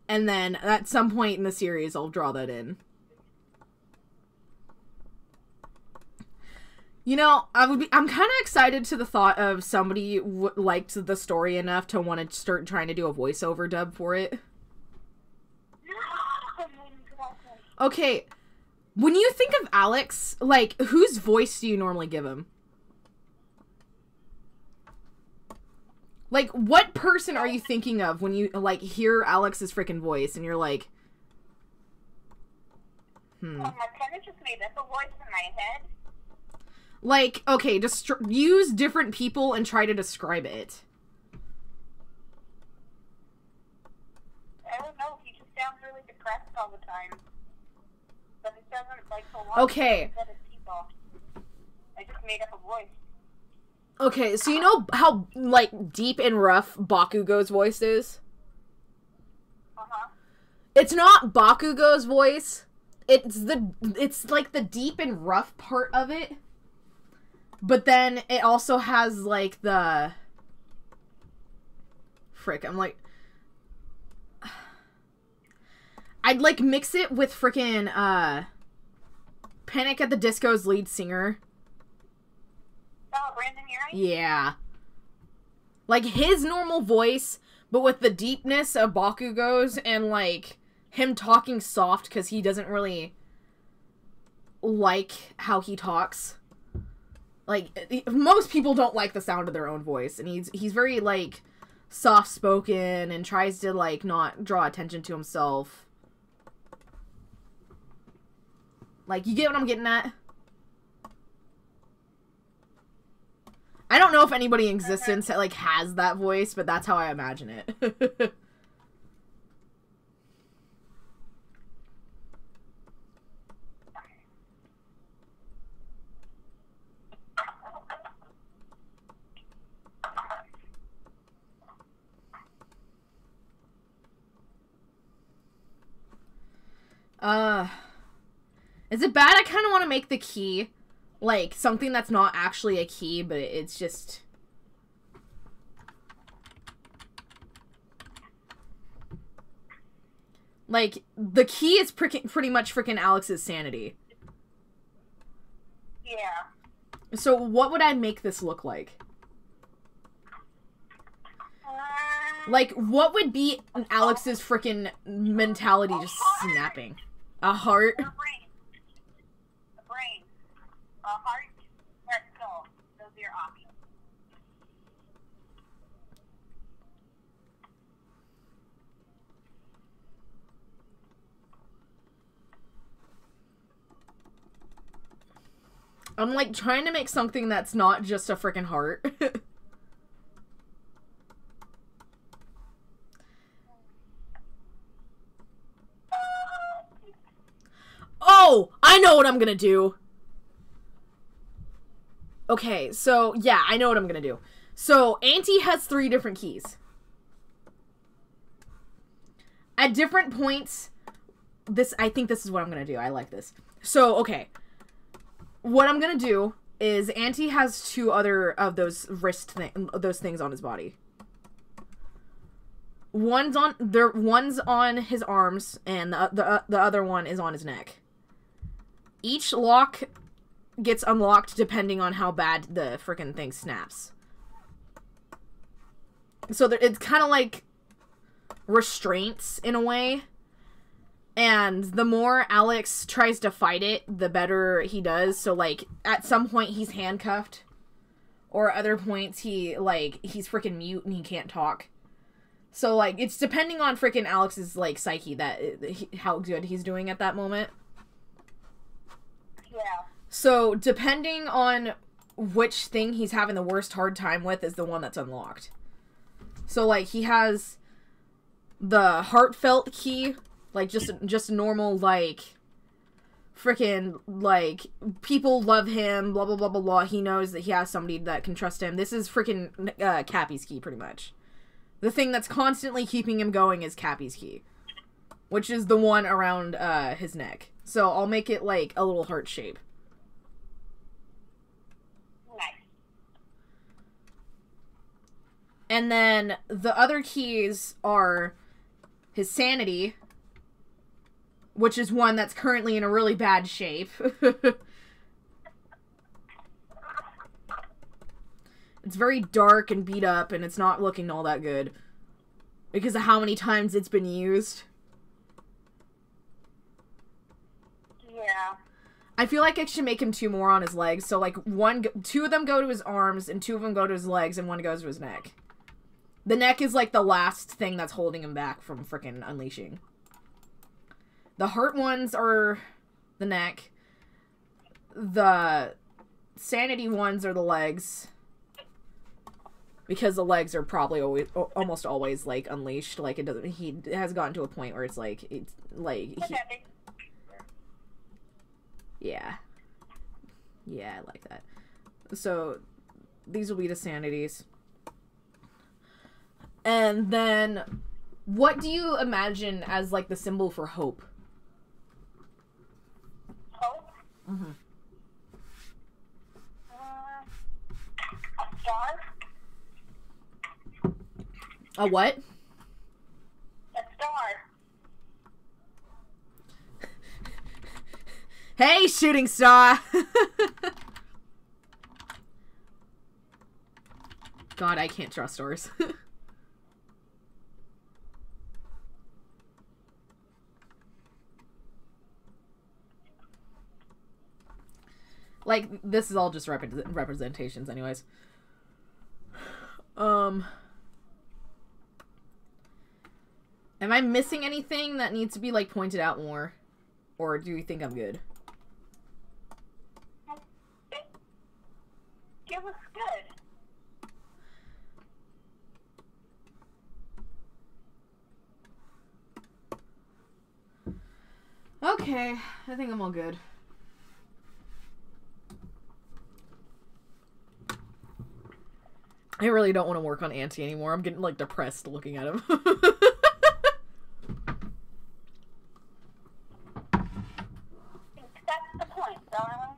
And then at some point in the series, I'll draw that in. You know, I'm kind of excited to the thought of somebody liked the story enough to want to start trying to do a voiceover dub for it. Okay, when you think of Alex, like, whose voice do you normally give him? Like, what person are you thinking of when you, like, hear Alex's freaking voice and you're like, I kind of just made up a voice in my head. Like, okay, just use different people and try to describe it. I don't know, he just sounds really depressed all the time. But it doesn't, like, so long. Okay. I just made up a voice. Okay, so you know how, like, deep and rough Bakugo's voice is? Uh-huh. It's not Bakugo's voice. It's like the deep and rough part of it. But then it also has, like, the... Frick, I'm like... I'd, like, mix it with frickin', Panic at the Disco's lead singer. Oh, Brandon Urie? Yeah. Like, his normal voice, but with the deepness of Bakugo's and, like, him talking soft because he doesn't really like how he talks. Like, most people don't like the sound of their own voice, and he's very, like, soft-spoken and tries to, like, not draw attention to himself. Like, you get what I'm getting at? I don't know if anybody in existence that, like, has that voice, but that's how I imagine it. Is it bad? I kind of want to make the key, like, something that's not actually a key, but it's just... Like, the key is pretty much freaking Alex's sanity. Yeah. So what would I make this look like? Like, what would be Alex's freaking mentality just snapping? A heart? A brain. A brain. A heart. Or soul. Those are your options. I'm, like, trying to make something that's not just a freaking heart. Oh! I know what I'm gonna do! Okay, so, yeah, I know what I'm gonna do. So, Auntie has 3 different keys. At different points, I think this is what I'm gonna do. I like this. So, okay. What I'm gonna do is Auntie has 2 other of those those things on his body. one's on his arms, and the other one is on his neck. Each lock gets unlocked depending on how bad the frickin' thing snaps. So it's kind of like restraints in a way. And the more Alex tries to fight it, the better he does. So, like, at some point he's handcuffed. Or at other points he's freaking mute and he can't talk. So, like, it's depending on freaking Alex's, like, psyche how good he's doing at that moment. Yeah. So, depending on which thing he's having the worst hard time with is the one that's unlocked. So, like, he has the heartfelt key, like, just normal, like, freaking, like, people love him, blah, blah, blah, blah, blah. He knows that he has somebody that can trust him. This is freaking Cappy's key, pretty much. The thing that's constantly keeping him going is Cappy's key, which is the one around his neck. So I'll make it, like, a little heart shape. Nice. And then the other keys are his sanity, which is one that's currently in a really bad shape. It's very dark and beat up, and it's not looking all that good. Because of how many times it's been used. Yeah. I feel like I should make him 2 more on his legs. So, like, 2 of them go to his arms, and 2 of them go to his legs, and 1 goes to his neck. The neck is, like, the last thing that's holding him back from frickin' unleashing. The heart ones are the neck. The sanity ones are the legs. Because the legs are probably almost always, like, unleashed. Like, he has gotten to a point where it's like, yeah. Yeah, I like that. So, these will be the sanities. And then, what do you imagine as, like, the symbol for hope? Hope? Mm-hmm. A star? A what? A star. Hey, shooting star! God, I can't draw stars. Like, this is all just representations anyways. Am I missing anything that needs to be, like, pointed out more? Or do you think I'm good? It was good. Okay, I think I'm all good. I really don't want to work on Auntie anymore. I'm getting, like, depressed looking at him. That's the point, darling.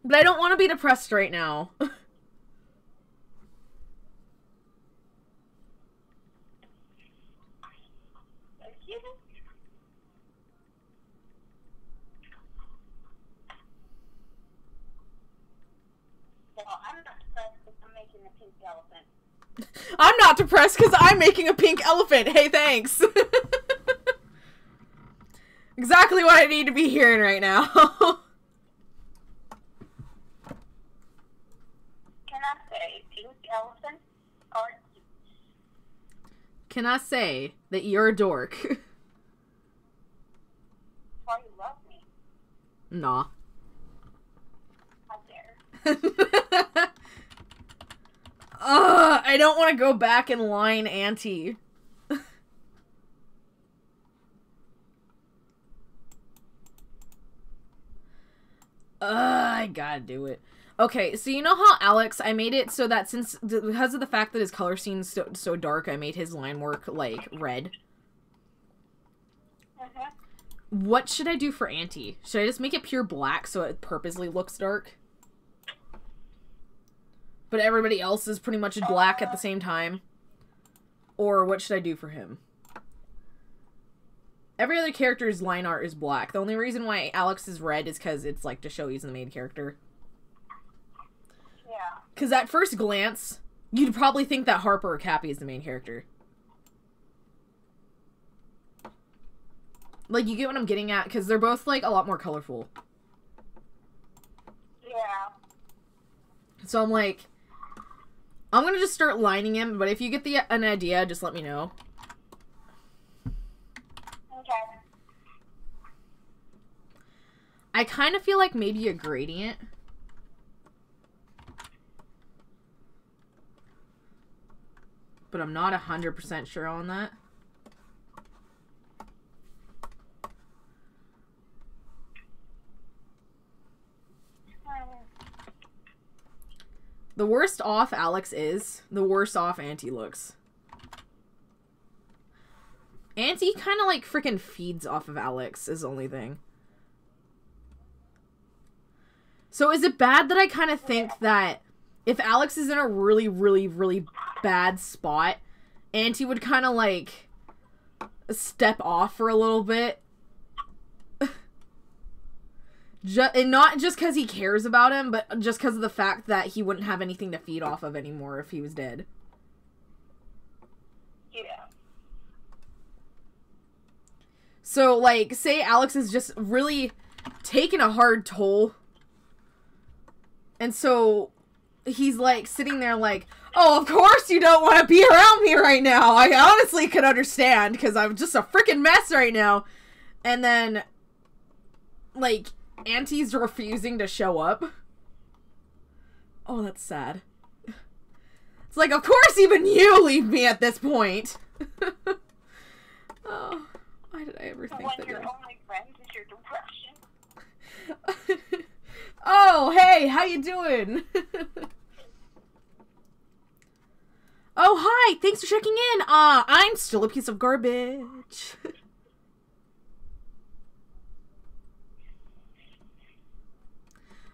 But I don't want to be depressed right now. Excuse me? Well, I'm not depressed because I'm making a pink elephant. I'm not depressed because I'm making a pink elephant. Hey, thanks. Exactly what I need to be hearing right now. Can I say pink elephant or Can I say that you're a dork? why you love me? Nah. How dare. I don't want to go back and line Auntie. I gotta do it. Okay, so you know how Alex, I made it so that because of the fact that his color scene's so dark, I made his line work, like, red. Mm-hmm. What should I do for Auntie? Should I just make it pure black so it purposely looks dark? But everybody else is pretty much in black at the same time? Or what should I do for him? Every other character's line art is black. The only reason why Alex is red is because it's, like, to show he's the main character. Yeah. Because at first glance, you'd probably think that Harper or Cappy is the main character. Like, you get what I'm getting at? Because they're both, like, a lot more colorful. Yeah. So I'm like, I'm gonna just start lining him, but if you get an idea, just let me know. Okay. I kind of feel like maybe a gradient. But I'm not 100% sure on that. The worse off Alex is, the worse off Auntie looks. Auntie kind of like freaking feeds off of Alex is the only thing. So is it bad that I kind of think that if Alex is in a really, really, really bad spot, Auntie would kind of like step off for a little bit? And not just because he cares about him, but just because of the fact that he wouldn't have anything to feed off of anymore if he was dead. Yeah. So, like, say Alex is just really taking a hard toll. And so he's, like, sitting there like, oh, of course you don't want to be around me right now. I honestly could understand because I'm just a freaking mess right now. And then, like, Auntie's refusing to show up. Oh, that's sad. It's like, of course even you leave me at this point. Oh, why did I ever think that? When your only friend is your depression. Oh, hey, how you doing? Oh, hi, thanks for checking in. I'm still a piece of garbage.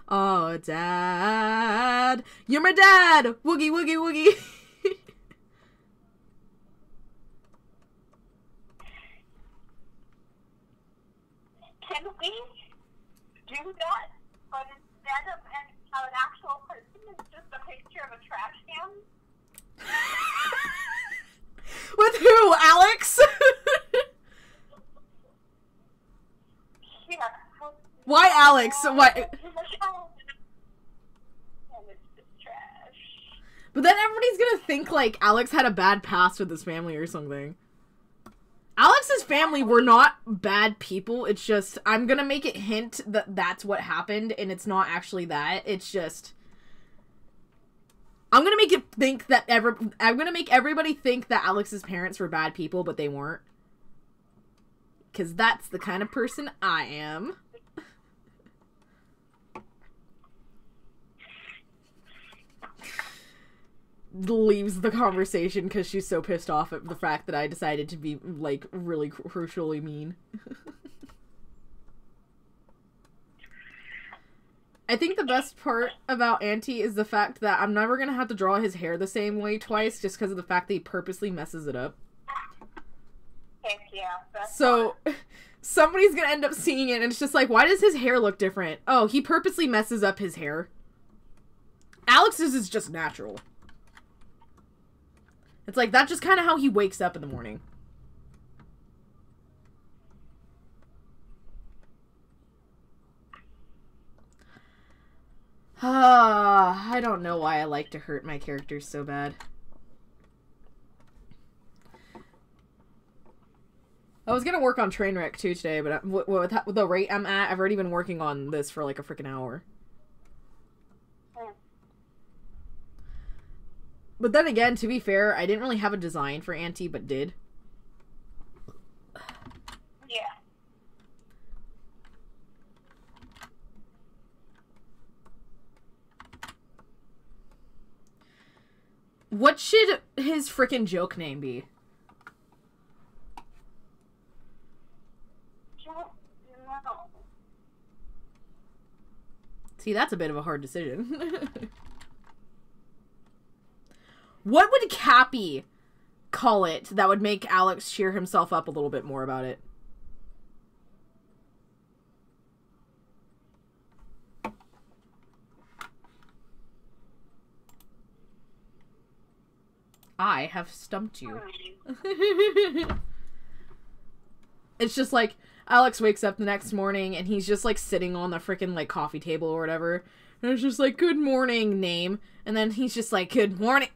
Oh, Dad. You're my dad. Woogie, woogie, woogie. Can we do that? But instead of an actual person, it's just a picture of a trash can? With who, Alex? Yeah. Why Alex? Why? But then everybody's gonna think, like, Alex had a bad past with his family or something. Alex's family were not bad people. It's just, I'm gonna make it hint that that's what happened, and it's not actually that. It's just, I'm gonna make it think that I'm gonna make everybody think that Alex's parents were bad people, but they weren't. Because that's the kind of person I am. Leaves the conversation because she's so pissed off at the fact that I decided to be, like, really crucially mean. I think the best part about Auntie is the fact that I'm never gonna have to draw his hair the same way twice just because of the fact that he purposely messes it up. Heck yeah. So, somebody's gonna end up seeing it and it's just like, why does his hair look different? Oh, he purposely messes up his hair. Alex's is just natural. It's like, that's just kind of how he wakes up in the morning. I don't know why I like to hurt my characters so bad. I was gonna work on Trainwreck too today, but with the rate I'm at, I've already been working on this for like a freaking hour. But then again, to be fair, I didn't really have a design for Auntie, but did. Yeah. What should his frickin' joke name be? See, that's a bit of a hard decision. What would Cappy call it that would make Alex cheer himself up a little bit more about it? I have stumped you. It's just like, Alex wakes up the next morning and he's just like sitting on the freaking like coffee table or whatever. And it's just like, good morning, name. And then he's just like, good morning.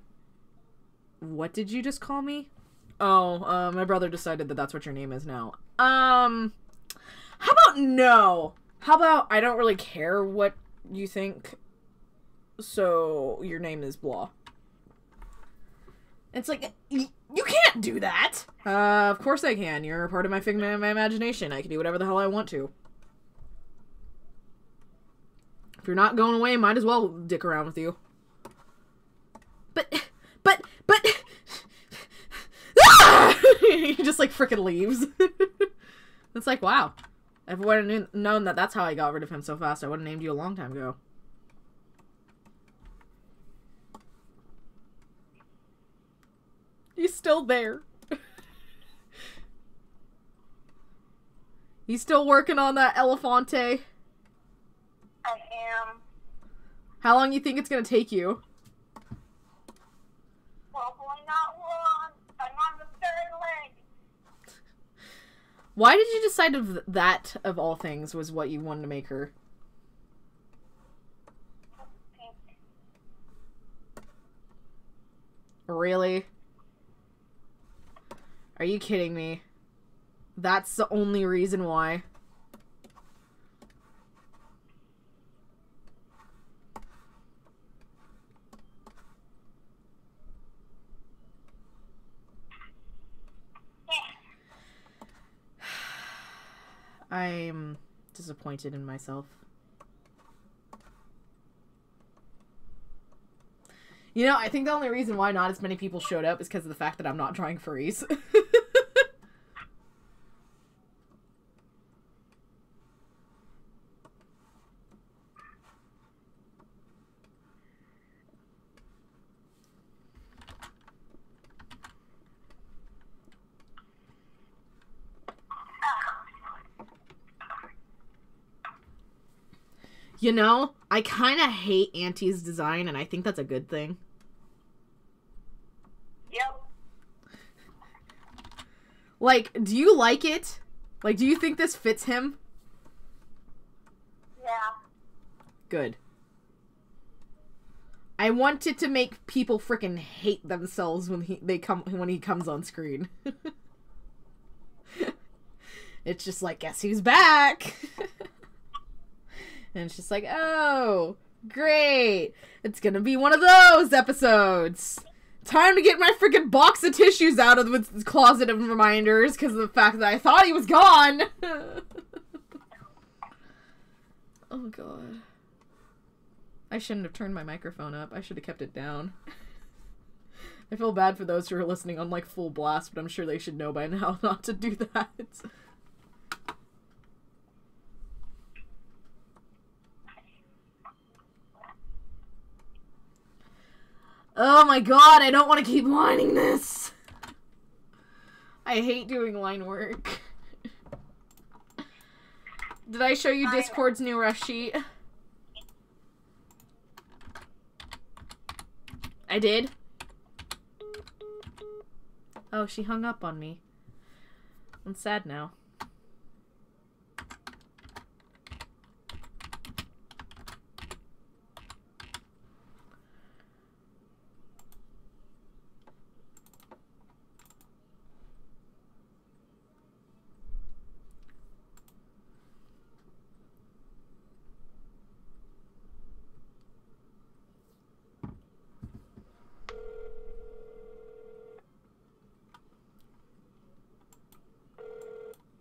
What did you just call me? Oh, my brother decided that that's what your name is now. How about no? How about I don't really care what you think, so your name is blah. It's like, you can't do that! Of course I can. You're a part of my figment of my imagination. I can do whatever the hell I want to. If you're not going away, might as well dick around with you. But... He just, like, frickin' leaves. It's like, wow. If I would have known that that's how I got rid of him so fast, I would have named you a long time ago. He's still there. He's still working on that Elefante. I am. How long do you think it's gonna take you? Hopefully not long. I'm on the third leg. Why did you decide that, of all things, was what you wanted to make her? Really? Are you kidding me? That's the only reason why. I'm disappointed in myself. You know, I think the only reason why not as many people showed up is because of the fact that I'm not drawing furries. You know, I kind of hate Auntie's design, and I think that's a good thing. Yep. Like, do you like it? Like, do you think this fits him? Yeah. Good. I want it to make people freaking hate themselves when he comes on screen. It's just like, guess who's back? And it's just like, oh, great. It's gonna be one of those episodes. Time to get my freaking box of tissues out of the closet of reminders because of the fact that I thought he was gone. Oh, God. I shouldn't have turned my microphone up. I should have kept it down. I feel bad for those who are listening on, like, full blast, but I'm sure they should know by now not to do that. Oh my god, I don't want to keep lining this. I hate doing line work. Did I show you Discord's new rush sheet? I did? Oh, she hung up on me. I'm sad now.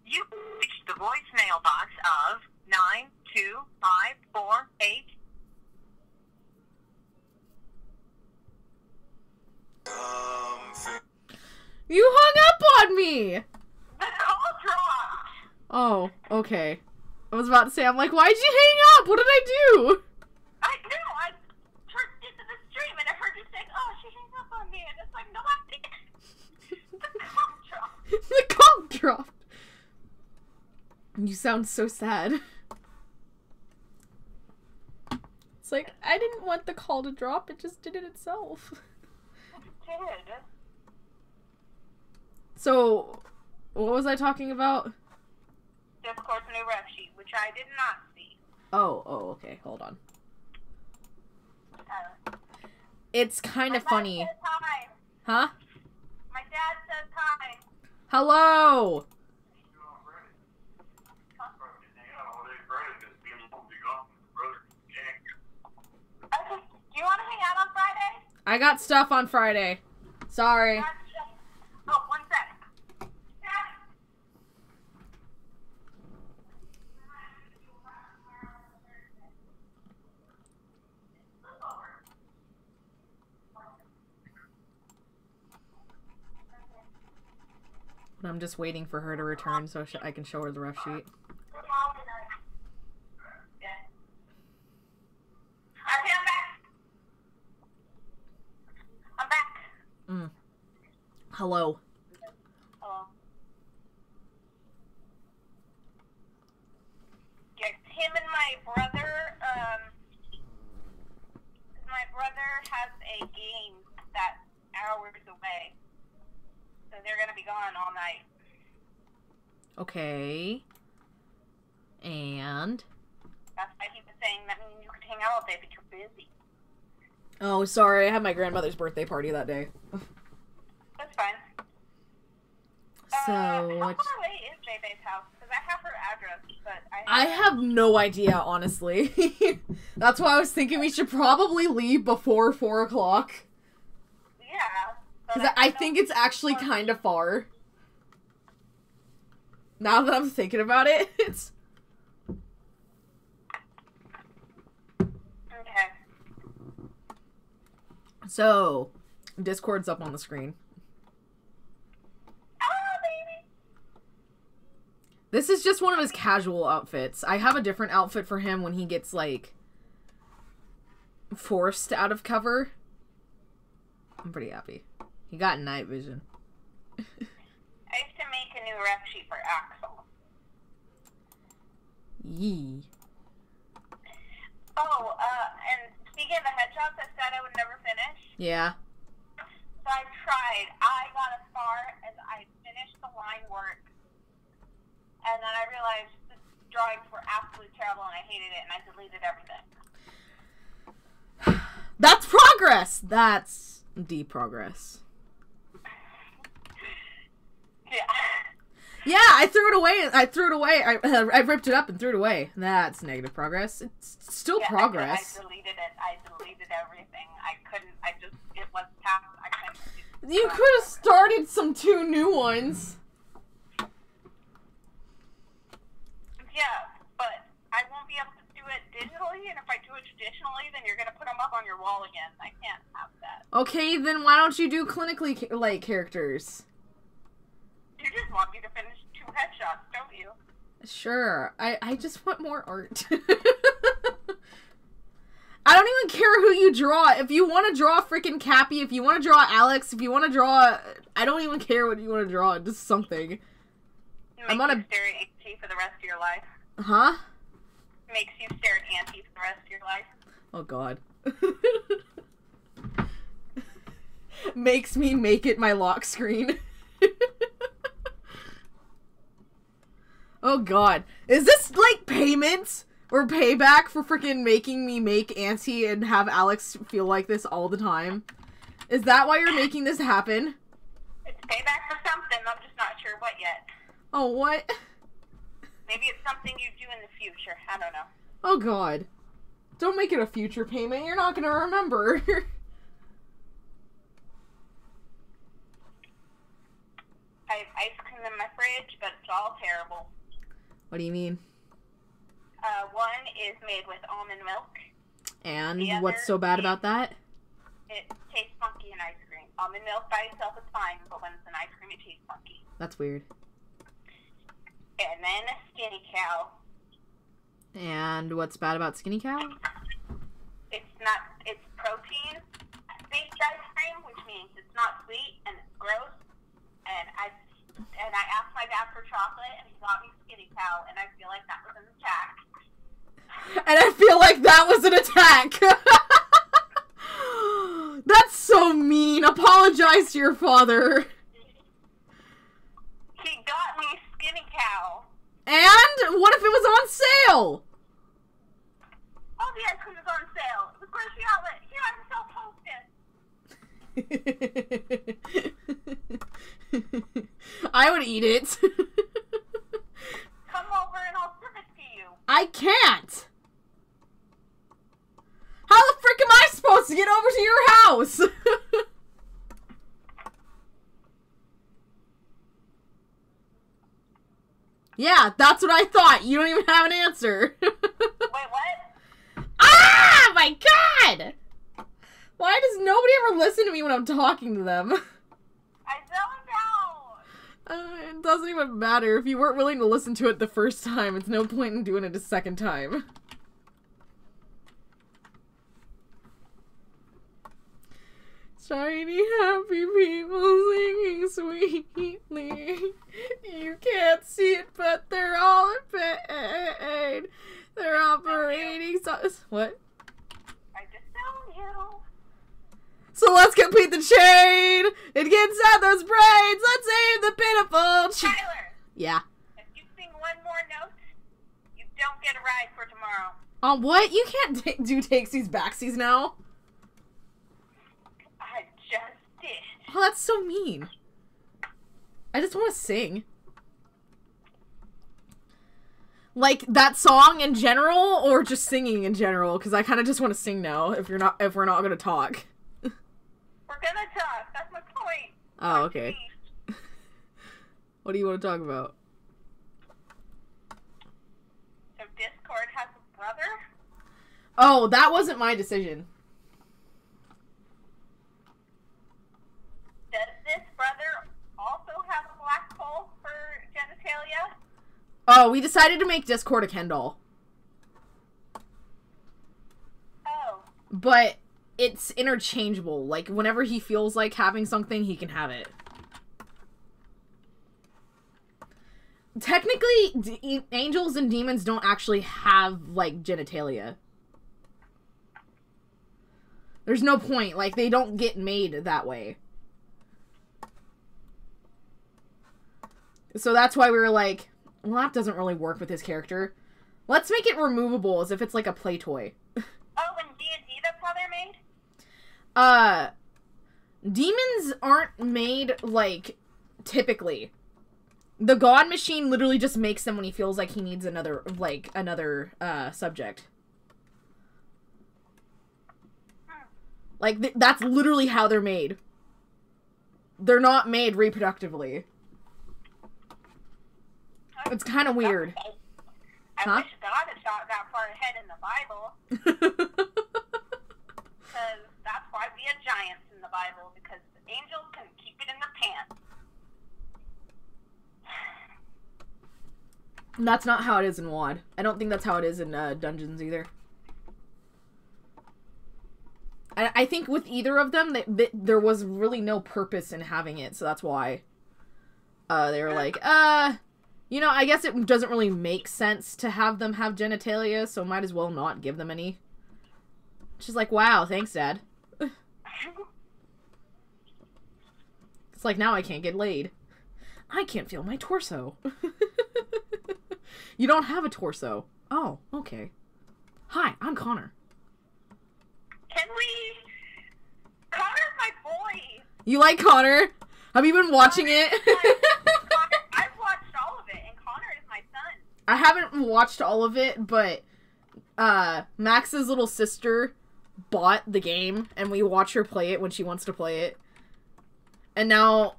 You reached the voicemail box of 92548. You hung up on me! The call dropped. Oh, okay. I was about to say, I'm like, why'd you hang up? What did I do? I know. I turned into the stream and I heard you saying, "Oh, she hung up on me," and it's like, no, I didn't. You sound so sad. It's like, I didn't want the call to drop, it just did it itself. It did. So, what was I talking about? Discord's new ref sheet, which I did not see. Oh, okay, hold on. Uh, It's kind of funny. My dad says hi. Huh? My dad says hi. Hello! Okay, do you want to hang out on Friday? I got stuff on Friday. Sorry. Oh, one sec. I'm just waiting for her to return so I can show her the ref sheet. Okay, I'm back. I'm back. Hello. Hello. Yeah, him and my brother, my brother has a game that's hours away. So they're gonna be gone all night. Okay. And? That's why he was saying that you could hang out all day, but you're busy. Oh, sorry. I had my grandmother's birthday party that day. That's fine. So, How far what? away is Bebe's house? Because I have her address, but I have no idea, honestly. That's why I was thinking we should probably leave before 4 o'clock. Yeah. Because I think it's actually kind of far. Now that I'm thinking about it, it's... Okay. So, Discord's up on the screen. Oh, baby. This is just one of his casual outfits. I have a different outfit for him when he gets, like, forced out of cover. I'm pretty happy. He got night vision. I used to make a new rep sheet for Axel. Yee. Oh, and speaking of the headshots, I said I would never finish. Yeah. So I tried. I got as far as I finished the line work. And then I realized the drawings were absolutely terrible and I hated it and I deleted everything. That's progress! That's deep progress. Yeah. Yeah, I threw it away. I ripped it up and threw it away. That's negative progress. It's still progress. I deleted it. I deleted everything. It was past. I couldn't. You could have started some 2 new ones. Yeah, but I won't be able to do it digitally, and if I do it traditionally, then you're going to put them up on your wall again. I can't have that. Okay, then why don't you do clinically like characters? You just want me to finish 2 headshots, don't you? Sure. I just want more art. I don't even care who you draw. If you want to draw freaking Cappy, if you want to draw Alex, if you want to draw... I don't even care what you want to draw. Just something. I'm on a... stare at Auntie for the rest of your life. Huh? Makes you stare at Auntie for the rest of your life. Oh, God. Makes me make it my lock screen. Oh, God. Is this, like, payment or payback for freaking making me make Auntie and have Alex feel like this all the time? Is that why you're making this happen? It's payback for something. I'm just not sure what yet. Oh, what? Maybe it's something you do in the future. I don't know. Oh, God. Don't make it a future payment. You're not going to remember. I have ice cream in my fridge, but it's all terrible. What do you mean? One is made with almond milk. And The what's other so bad about that? It tastes funky in ice cream. Almond milk by itself is fine, but when it's in ice cream, it tastes funky. That's weird. And then Skinny Cow. And what's bad about Skinny Cow? It's protein-based ice cream, which means it's not sweet and it's gross. And I asked my dad for chocolate, and he got me Skinny Cow, and I feel apologize to your father. He got me Skinny Cow. And what if it was on sale? Oh, yes, because it was on sale. It was grocery outlet. Here, I'm so toasted. I would eat it. Come over and I'll serve it to you. I can't. How the frick am I supposed to get over to your house? Yeah, that's what I thought. You don't even have an answer. Wait, what? Ah, my God! Why does nobody ever listen to me when I'm talking to them? I don't know. It doesn't even matter. If you weren't willing to listen to it the first time, it's no point in doing it a second time. Shiny, happy people singing sweetly. You can't see it, but they're all in pain. They're operating what? I just found you. So let's complete the chain. It gets at those brains. Let's aim the pitiful. Tyler. Yeah. If you sing one more note, you don't get a ride for tomorrow. What? You can't do takesies backsies now. I just did. Oh, that's so mean. I just want to sing. Like that song in general, or just singing in general? Because I kind of just want to sing now. If we're not gonna talk. We're gonna talk. That's my point. Oh, okay. What do you want to talk about? So Discord has a brother? Oh, that wasn't my decision. Does this brother also have a black hole for genitalia? Oh, we decided to make Discord a Ken doll. Oh. But it's interchangeable. Like, whenever he feels like having something, he can have it. Technically, angels and demons don't actually have, like, genitalia. There's no point. Like, they don't get made that way. So that's why we were like, well, that doesn't really work with his character. Let's make it removable as if it's like a play toy. Oh, and D&D, that's how they're made? Demons aren't made, like, typically. The God Machine literally just makes them when he feels like he needs another subject. Like, that's literally how they're made. They're not made reproductively. It's kind of weird. I wish God had thought that far ahead in the Bible. Because that's why we had giants in the Bible, because the angels can keep it in their pants. That's not how it is in WoD. I don't think that's how it is in Dungeons either. I think with either of them, there was really no purpose in having it, so that's why they were like, you know, I guess it doesn't really make sense to have them have genitalia, so might as well not give them any. She's like, wow, thanks, Dad. It's like, now I can't get laid. I can't feel my torso. You don't have a torso. Oh, okay. Hi, I'm Connor. Can we... Connor's my boy! You like Connor? Have you been watching it? I've watched all of it, and Connor is my son. I haven't watched all of it, but Max's little sister bought the game, and we watch her play it when she wants to play it. And now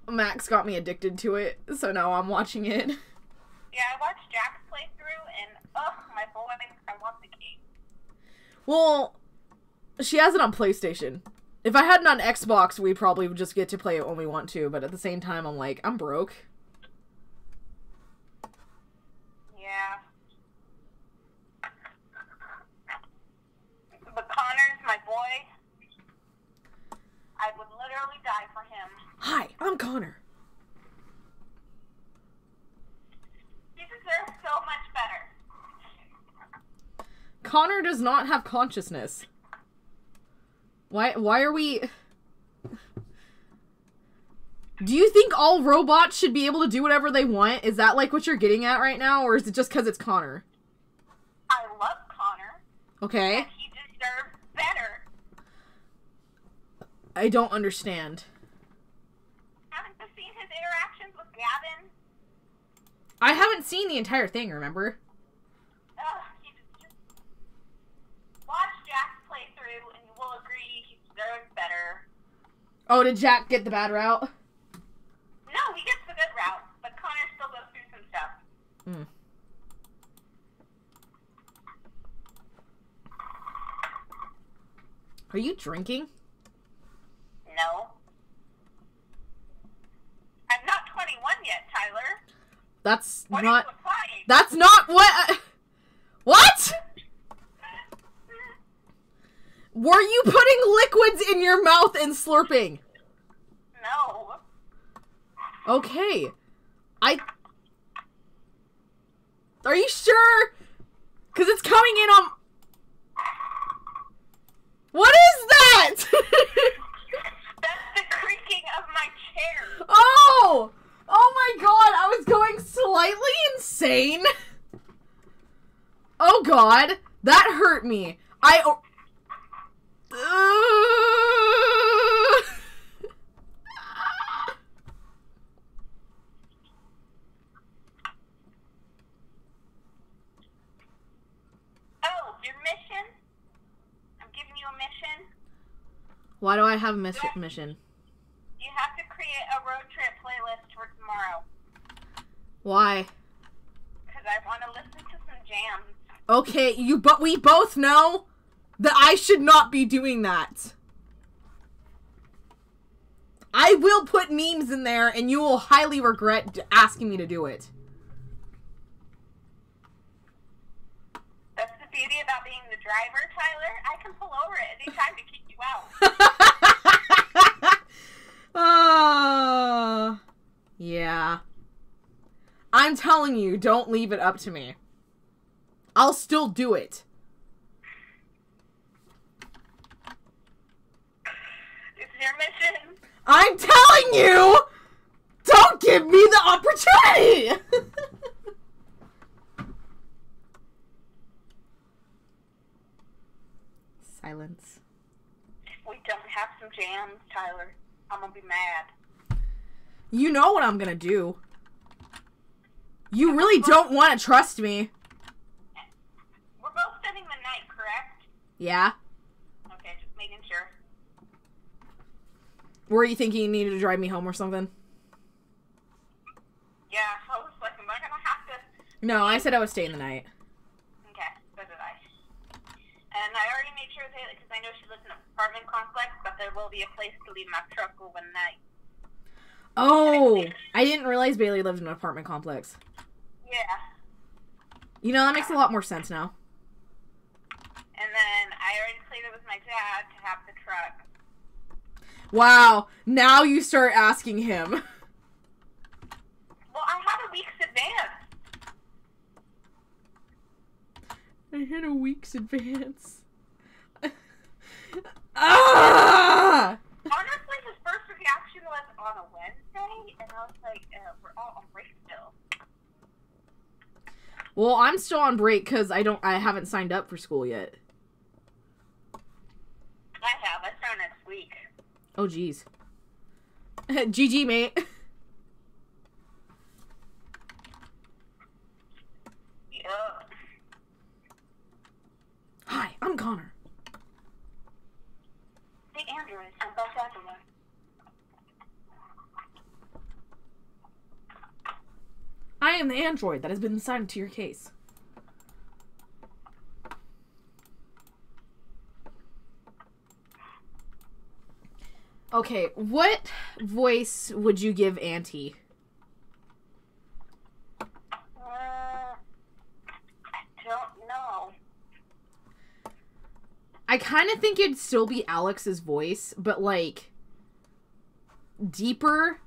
Max got me addicted to it, so now I'm watching it. Yeah, I watched Jack's playthrough, and my boy, I want the game. Well, she has it on PlayStation. If I had it on Xbox, we'd probably just get to play it when we want to, but at the same time, I'm like, I'm broke. Yeah. But Connor's my boy. I would literally die for him. Hi, I'm Connor. He deserves so much better. Connor does not have consciousness. Why are we... Do you think all robots should be able to do whatever they want? Is that like what you're getting at right now, or is it just because it's Connor? I love Connor. Okay. And he deserves better. I don't understand. Haven't you seen his interactions with Gavin? I haven't seen the entire thing, remember? He just watch Jack's playthrough and you will agree he deserves better. Oh, did Jack get the bad route? No, he gets the good route, but Connor still goes through some stuff. Hmm. Are you drinking? No. I'm not 21 yet, Tyler. That's What not... are you applying? That's not what... What? Were you putting liquids in your mouth and slurping? No. Okay. Are you sure? Because it's coming in on... What is that? That's the creaking of my chair. Oh! Oh my god, I was going slightly insane. Oh god, that hurt me. Oh, your mission? I'm giving you a mission. Why do I have a mission? You have to create a road trip playlist for tomorrow. Why? Because I want to listen to some jams. Okay, but we both know that I should not be doing that. I will put memes in there and you will highly regret asking me to do it. That's the beauty about being the driver, Tyler. I can pull over at any time to kick you out. Yeah. I'm telling you, don't leave it up to me. I'll still do it. It's your mission. I'm telling you! Don't give me the opportunity! Silence. If we don't have some jams, Tyler, I'm gonna be mad. You know what I'm gonna do. You really don't want to trust me. We're both spending the night, correct? Yeah? Okay, just making sure. Were you thinking you needed to drive me home or something? Yeah, I was like, am I gonna have to... No, I said I would stay in the night. Okay, so did I. And I already made sure that, because I know she lives in an apartment complex, but there will be a place to leave my truck overnight. Oh! I didn't realize Bailey lived in an apartment complex. Yeah. You know, that makes a lot more sense now. And then I already pleaded with my dad to have the truck. Wow, now you start asking him. Well, I had a week's advance. I had a week's advance. Ah! Honestly, his first reaction was on a Wednesday, and I was like, we're all on break still. Well, I'm still on break because I haven't signed up for school yet. I start next week. Oh, jeez. GG, mate. Yeah. Hi, I'm Connor. Hey, Andrew, I'm back everywhere. I am the android that has been assigned to your case. Okay, what voice would you give Auntie? I don't know. I kind of think it'd still be Alex's voice, but like deeper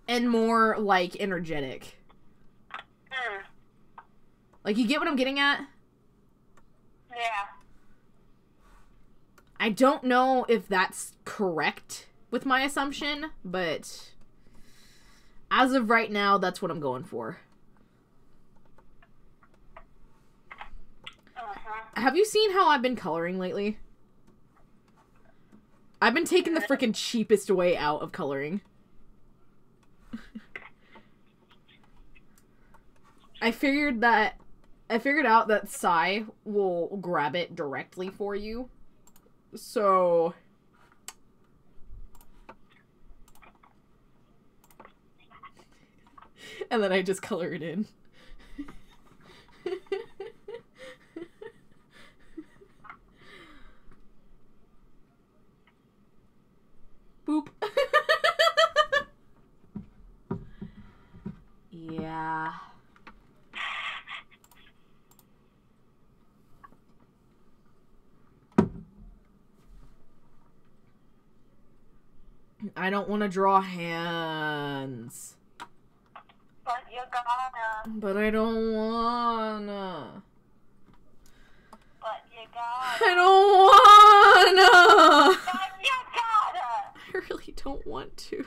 and more like energetic. Like, you get what I'm getting at? Yeah. I don't know if that's correct with my assumption, but as of right now, that's what I'm going for. Have you seen how I've been coloring lately? I've been taking the freaking cheapest way out of coloring. I figured out that Sai will grab it directly for you. So and then I just color it in. Boop. Yeah. I don't want to draw hands. But you gotta. But I don't wanna. But you gotta. I don't wanna. But you gotta. I really don't want to.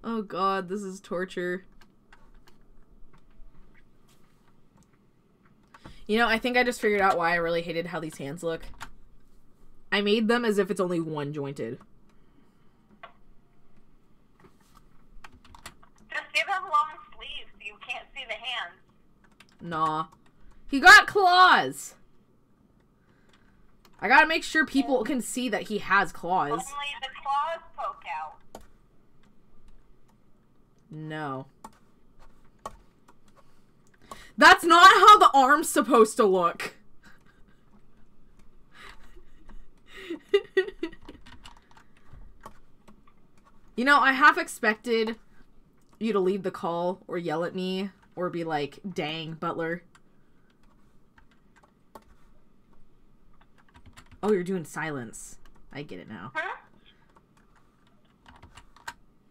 Oh god, this is torture. You know, I think I just figured out why I really hated how these hands look. I made them as if it's only one jointed. Just give him long sleeves so you can't see the hands. Nah. He got claws! I gotta make sure people can see that he has claws. Only the claws poke out. No. That's not how the arm's supposed to look. You know, I half expected you to leave the call or yell at me or be like, dang, Butler. Oh, you're doing silence. I get it now. Huh?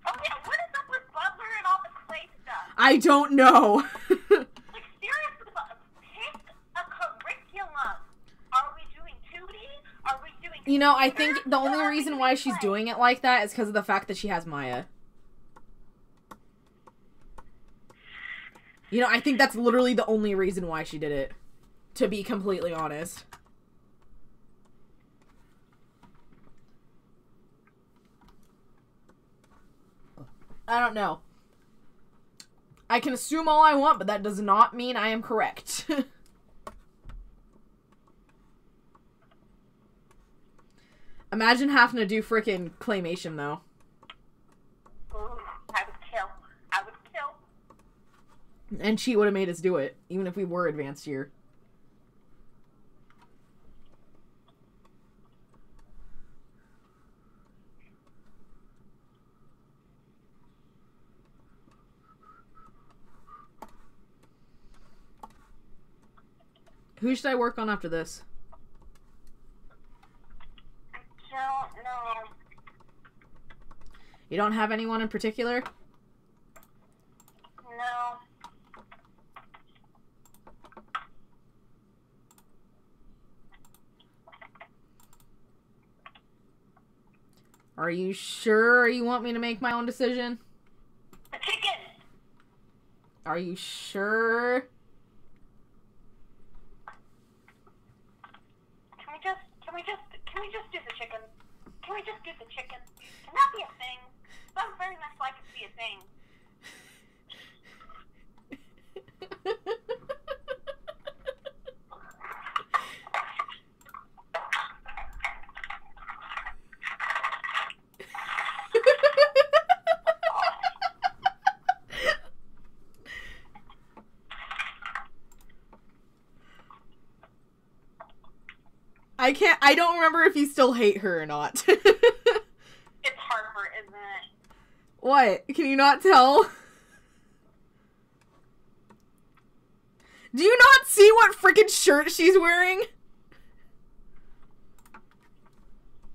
Oh yeah, what is up with Butler and all the clay stuff? I don't know. Like, seriously, pick a curriculum. Are we doing 2D? Are we doing... You know, I think the only reason why she's doing it like that is because of the fact that she has Maya. You know, I think that's literally the only reason why she did it. To be completely honest. I don't know. I can assume all I want, but that does not mean I am correct. Imagine having to do frickin' claymation, though. Ooh, I would kill. I would kill. And she would have made us do it, even if we were advanced year. Who should I work on after this? I don't know. You don't have anyone in particular? No. Are you sure you want me to make my own decision? The chicken! Are you sure? Can we just do the chicken? Can we just do the chicken? Can that be a thing? Sounds very much like it to be a thing. I don't remember if you still hate her or not. It's Harper, isn't it? What? Can you not tell? Do you not see what freaking shirt she's wearing?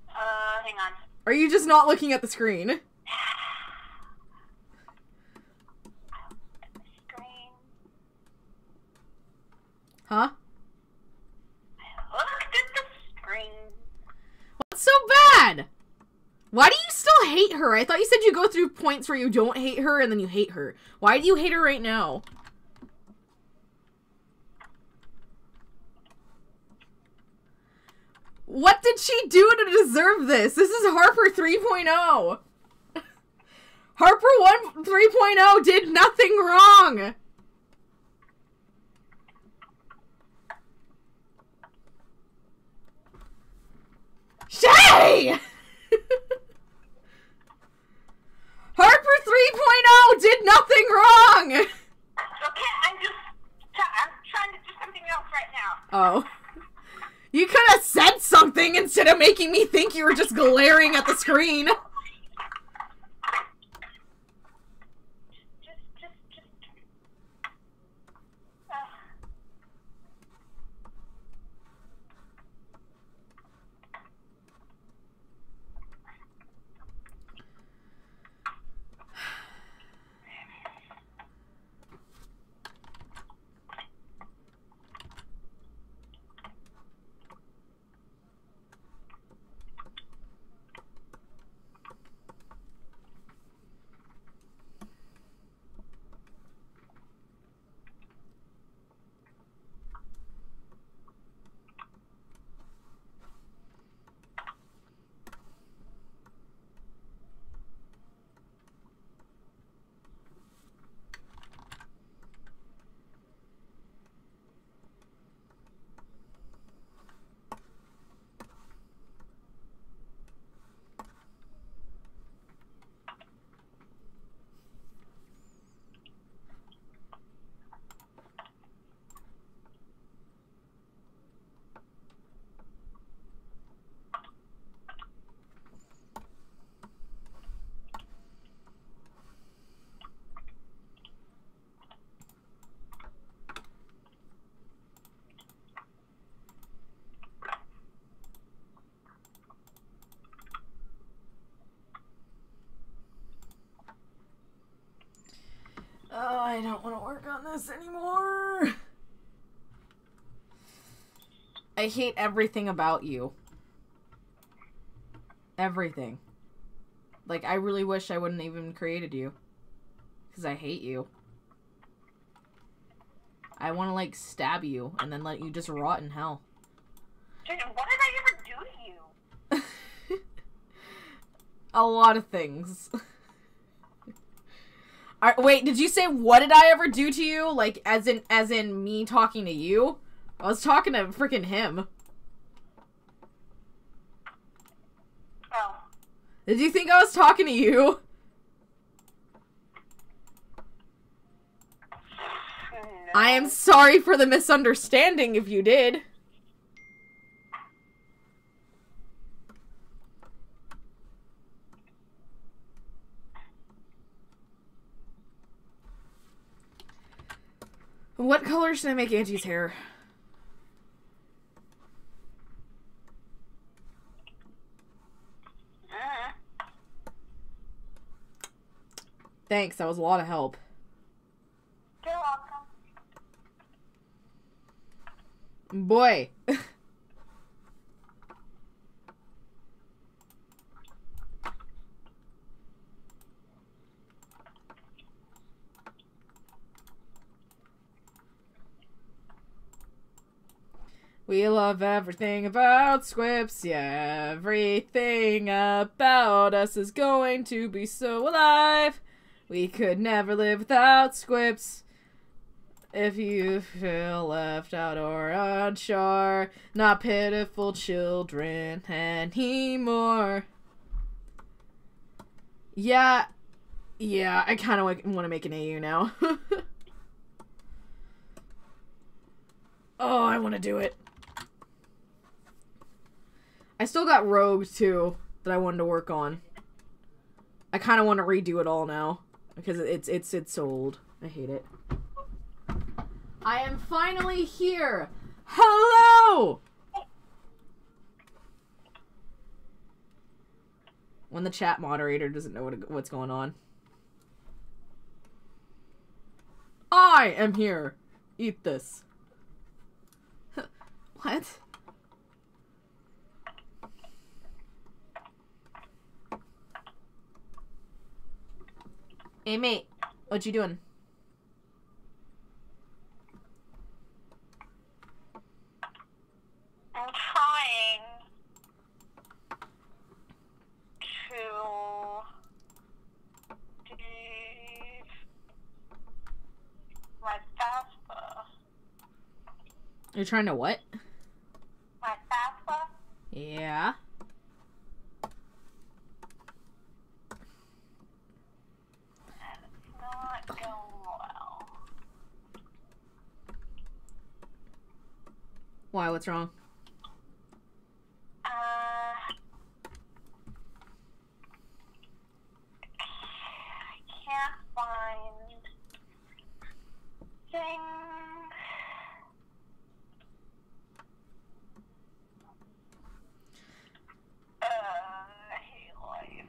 Hang on. Are you just not looking at the screen? Screen. Huh? Look at the screen. What's so bad? Why do you still hate her? I thought you said you go through points where you don't hate her and then you hate her. Why do you hate her right now? What did she do to deserve this? This is Harper 3.0. Harper 3.0 did nothing wrong. Shay! Harper 3.0 did nothing wrong! Okay, I'm trying to do something else right now. Oh. You could have said something instead of making me think you were just glaring at the screen. Oh, I don't want to work on this anymore. I hate everything about you. Everything. Like, I really wish I wouldn't even created you. Because I hate you. I want to, like, stab you and then let you just rot in hell. Dude, what did I ever do to you? A lot of things. Wait, did you say what did I ever do to you? Like, as in me talking to you? I was talking to freaking him. Oh. Did you think I was talking to you? No. I am sorry for the misunderstanding if you did. What color should I make Angie's hair? Thanks, that was a lot of help. You're welcome. Boy. We love everything about Squips, yeah, everything about us is going to be so alive. We could never live without Squips. If you feel left out or unsure, not pitiful children anymore. Yeah, I kind of want to make an AU now. Oh, I want to do it. I still got Rogue, too, that I wanted to work on. I kind of want to redo it all now. Because it's so old. I hate it. I am finally here! Hello! When the chat moderator doesn't know what's going on. I am here! Eat this. What? Hey, mate. What you doing? I'm trying to do my FAFSA. You're trying to what? My FAFSA? Yeah. And it's not going well. Why? What's wrong? I can't find things. I hate life.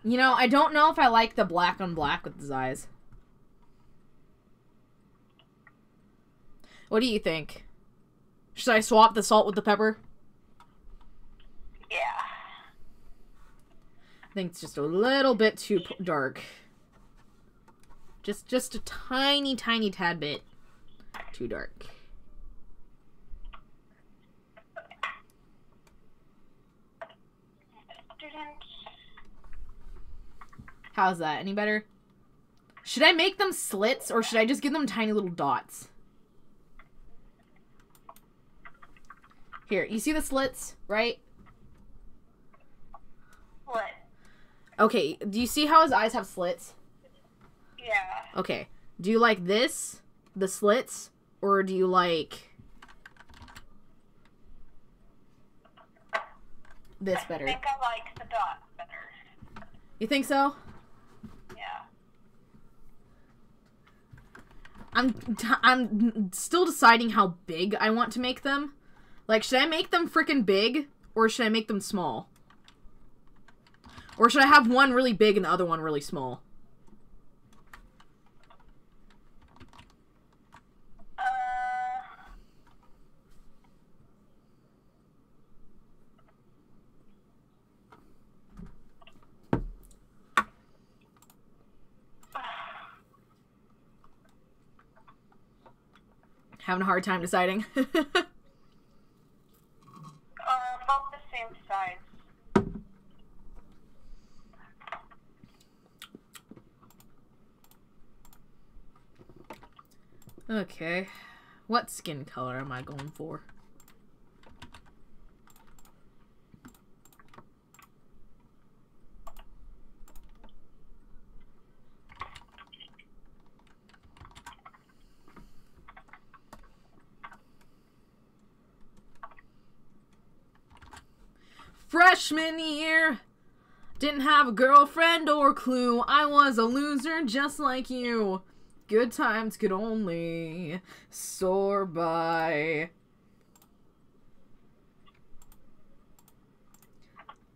You know, I don't know if I like the black on black with his eyes. What do you think? Should I swap the salt with the pepper? Yeah. I think it's just a little bit too dark. Just a tiny tad bit too dark. How's that? Any better? Should I make them slits or should I just give them tiny little dots? Here, you see the slits, right? What? Okay, do you see how his eyes have slits? Yeah. Okay, do you like this, the slits, or do you like this better? I think I like the dots better. You think so? Yeah. I'm still deciding how big I want to make them. Like, should I make them freaking big, or should I make them small? Or should I have one really big and the other one really small? Having a hard time deciding. Both the same size. Okay. What skin color am I going for? Freshman year, didn't have a girlfriend or clue. I was a loser just like you. Good times could only soar by.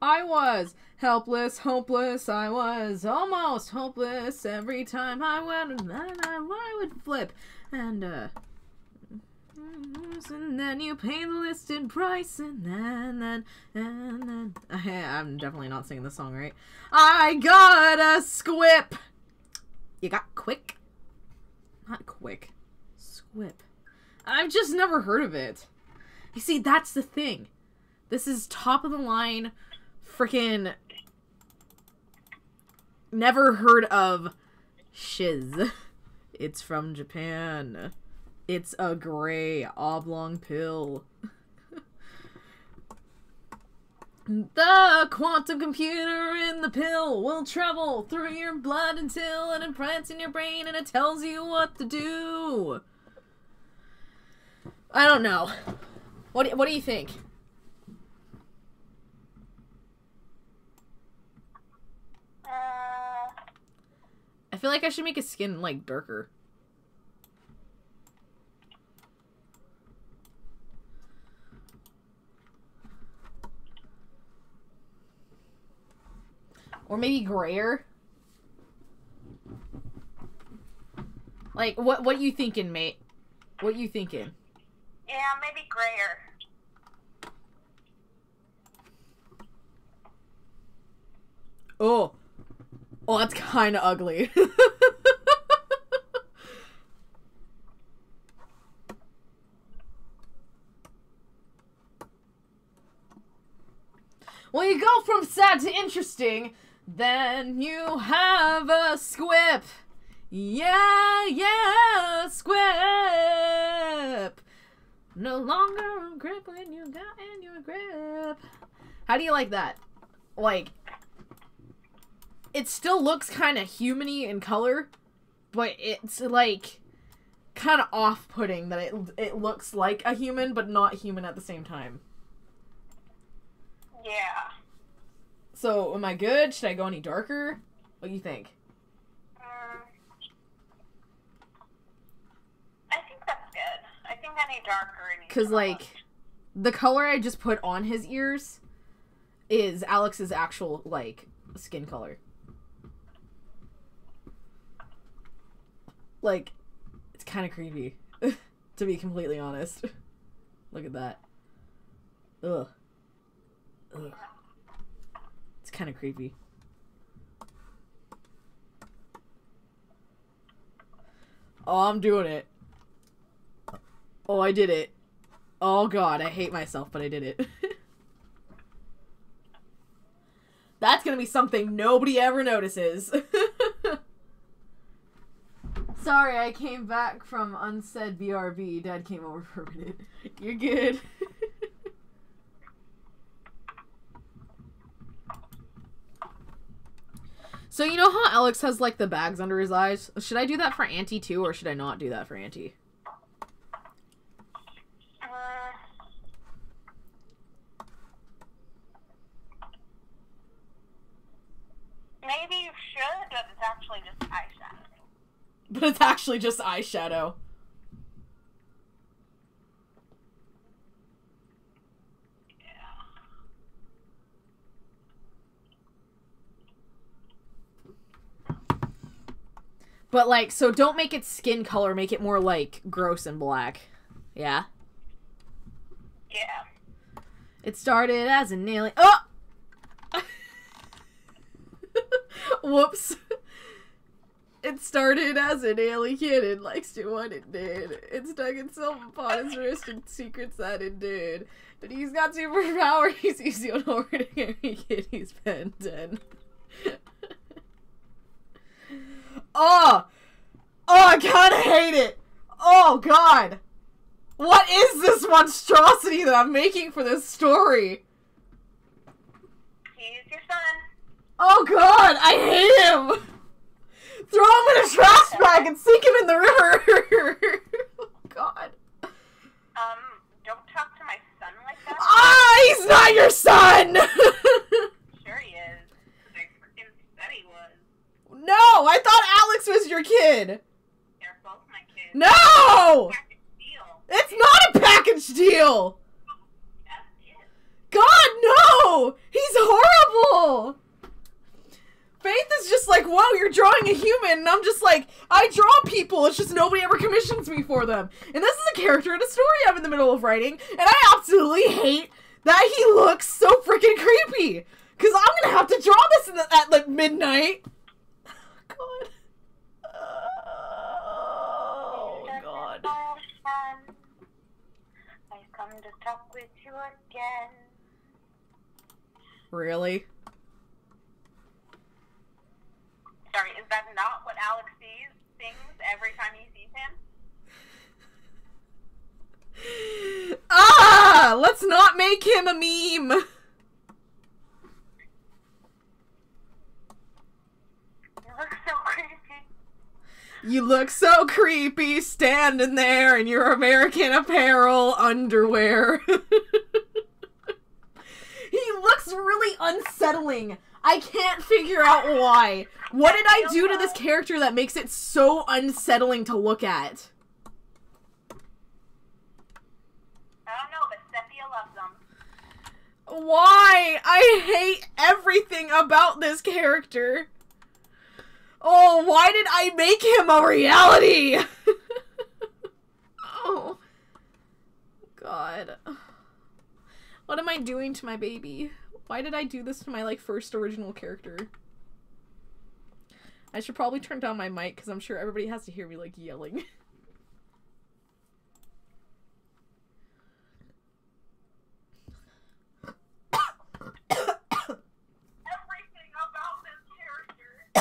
I was helpless, hopeless. I was almost hopeless. Every time I went, I would flip. And then you pay the listed price, and then I'm definitely not singing the song right. I got a squip. You got quick? Not quick. Squip. I've just never heard of it. You see, that's the thing. This is top of the line, frickin' never heard of shiz. It's from Japan. It's a gray oblong pill. The quantum computer in the pill will travel through your blood until it implants in your brain and it tells you what to do. I don't know. What do you think? I feel like I should make his skin, like, darker. Or maybe grayer. Like, what you thinking, mate? What you thinking? Yeah, maybe grayer. Oh. Oh, that's kind of ugly. from sad to interesting, then you have a squip. Yeah, yeah, squip. No longer a grip when you got in your grip. How do you like that? Like, it still looks kind of human-y in color, but it's, like, kind of off-putting that it looks like a human, but not human at the same time. Yeah. So, am I good? Should I go any darker? What do you think? I think that's good. I think any darker. Because, like, the color I just put on his ears is Alex's actual, like, skin color. Like, it's kind of creepy, to be completely honest. Look at that. Ugh. Ugh. It's kind of creepy. Oh, I'm doing it. Oh, I did it. Oh god, I hate myself, but I did it. That's gonna be something nobody ever notices. Sorry, I came back from unsaid BRB. Dad came over for a minute. You're good. So you know how Alex has, like, the bags under his eyes? Should I do that for Auntie, too, or should I not do that for Auntie? Maybe you should, but it's actually just eyeshadow. But it's actually just eyeshadow. But, like, so don't make it skin color. Make it more, like, gross and black. Yeah? Yeah. It started as an alien. Oh! Whoops. It started as an alien and likes to what it did. It stuck itself upon his wrist and secrets that it did. But he's got superpower. He's easy on ordinary kid. He's Ben 10. Oh! Oh, I kinda hate it! Oh, God! What is this monstrosity that I'm making for this story? He's your son. Oh, God! I hate him! Throw him in a trash bag and sink him in the river! Oh, God. Don't talk to my son like that. Ah! He's not your son! Sure he is. I freaking said he was. No! I thought Alex was your kid! They're both my kids. No! Package deal. It's not a package deal! Yes, it is. God, no! He's horrible! Faith is just like, whoa, you're drawing a human, and I'm just like, I draw people, it's just nobody ever commissions me for them. And this is a character in a story I'm in the middle of writing, and I absolutely hate that he looks so freaking creepy. Because I'm gonna have to draw this at like midnight. God. Oh, God. I've come to talk with you again. Really? Sorry, is that not what Alex sings every time he sees him? Ah! Let's not make him a meme! You look so creepy. You look so creepy standing there in your American Apparel underwear. He looks really unsettling. I can't figure out why. What did I do to this character that makes it so unsettling to look at? I don't know, but Sepia loves them. Why? I hate everything about this character. Oh, why did I make him a reality? Oh. God. What am I doing to my baby? Why did I do this to my, like, first original character? I should probably turn down my mic, because I'm sure everybody has to hear me, like, yelling.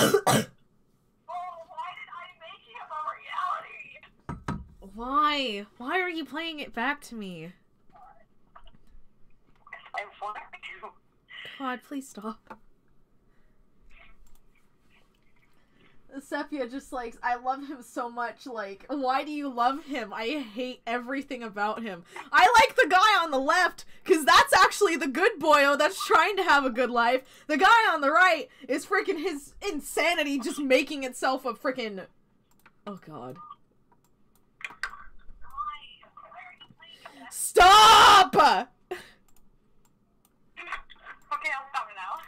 why did I make him a reality? Why? Why are you playing it back to me? I want to. God, please stop. Sepia just like, I love him so much, like, why do you love him? I hate everything about him. I like the guy on the left, because that's actually the good boyo that's trying to have a good life. The guy on the right is freaking his insanity just making itself a freaking... Oh, God. Stop! Okay, I'll stop it now.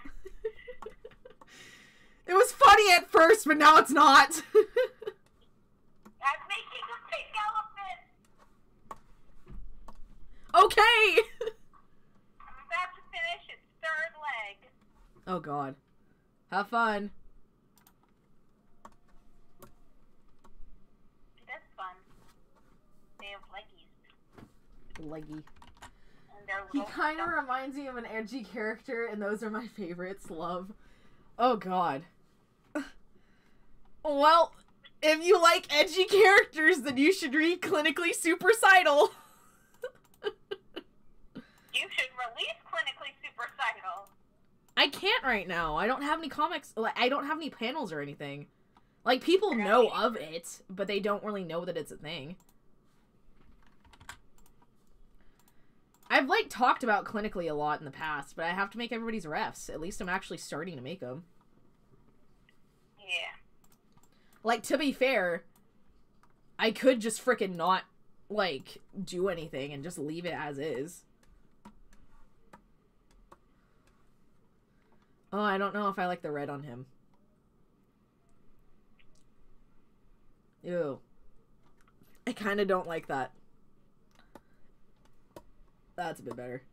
It was funny at first, but now it's not. I'm making a pink elephant! Okay! I'm about to finish its third leg. Oh, God. Have fun. It is fun. They have leggies. Leggy. And they're He little kind of stuff. reminds me of an edgy character, and those are my favorites, love. Oh, God. Well, if you like edgy characters, then you should read Clinically Supercidal. You should release Clinically Supercidal. I can't right now. I don't have any comics. Like, I don't have any panels or anything. Like, people know of it, but they don't really know that it's a thing. I've, like, talked about Clinically a lot in the past, but I have to make everybody's refs. At least I'm actually starting to make them. Yeah. Like, to be fair, I could just frickin' not, like, do anything and just leave it as is. Oh, I don't know if I like the red on him. Ew. I kinda don't like that. That's a bit better.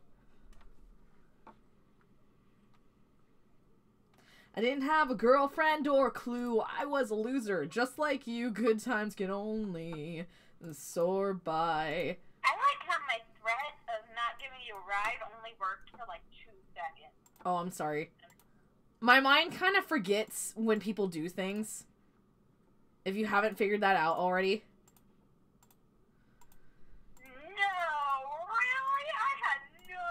I didn't have a girlfriend or a clue. I was a loser. Just like you, good times can only soar by. I like how my threat of not giving you a ride only worked for like 2 seconds. Oh, I'm sorry. My mind kind of forgets when people do things. If you haven't figured that out already. No, really? I had no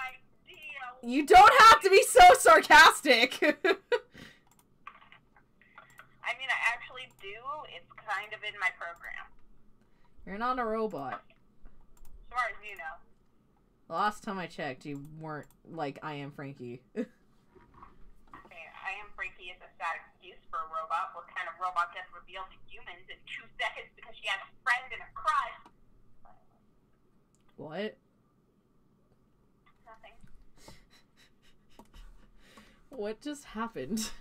idea. You don't have to be so sarcastic. I mean, I actually do. It's kind of in my program. You're not a robot. As far as you know. The last time I checked, you weren't like I Am Frankie. Okay, I Am Frankie is a sad excuse for a robot. What kind of robot gets revealed to humans in 2 seconds because she has a friend and a crush? What? Nothing. What just happened?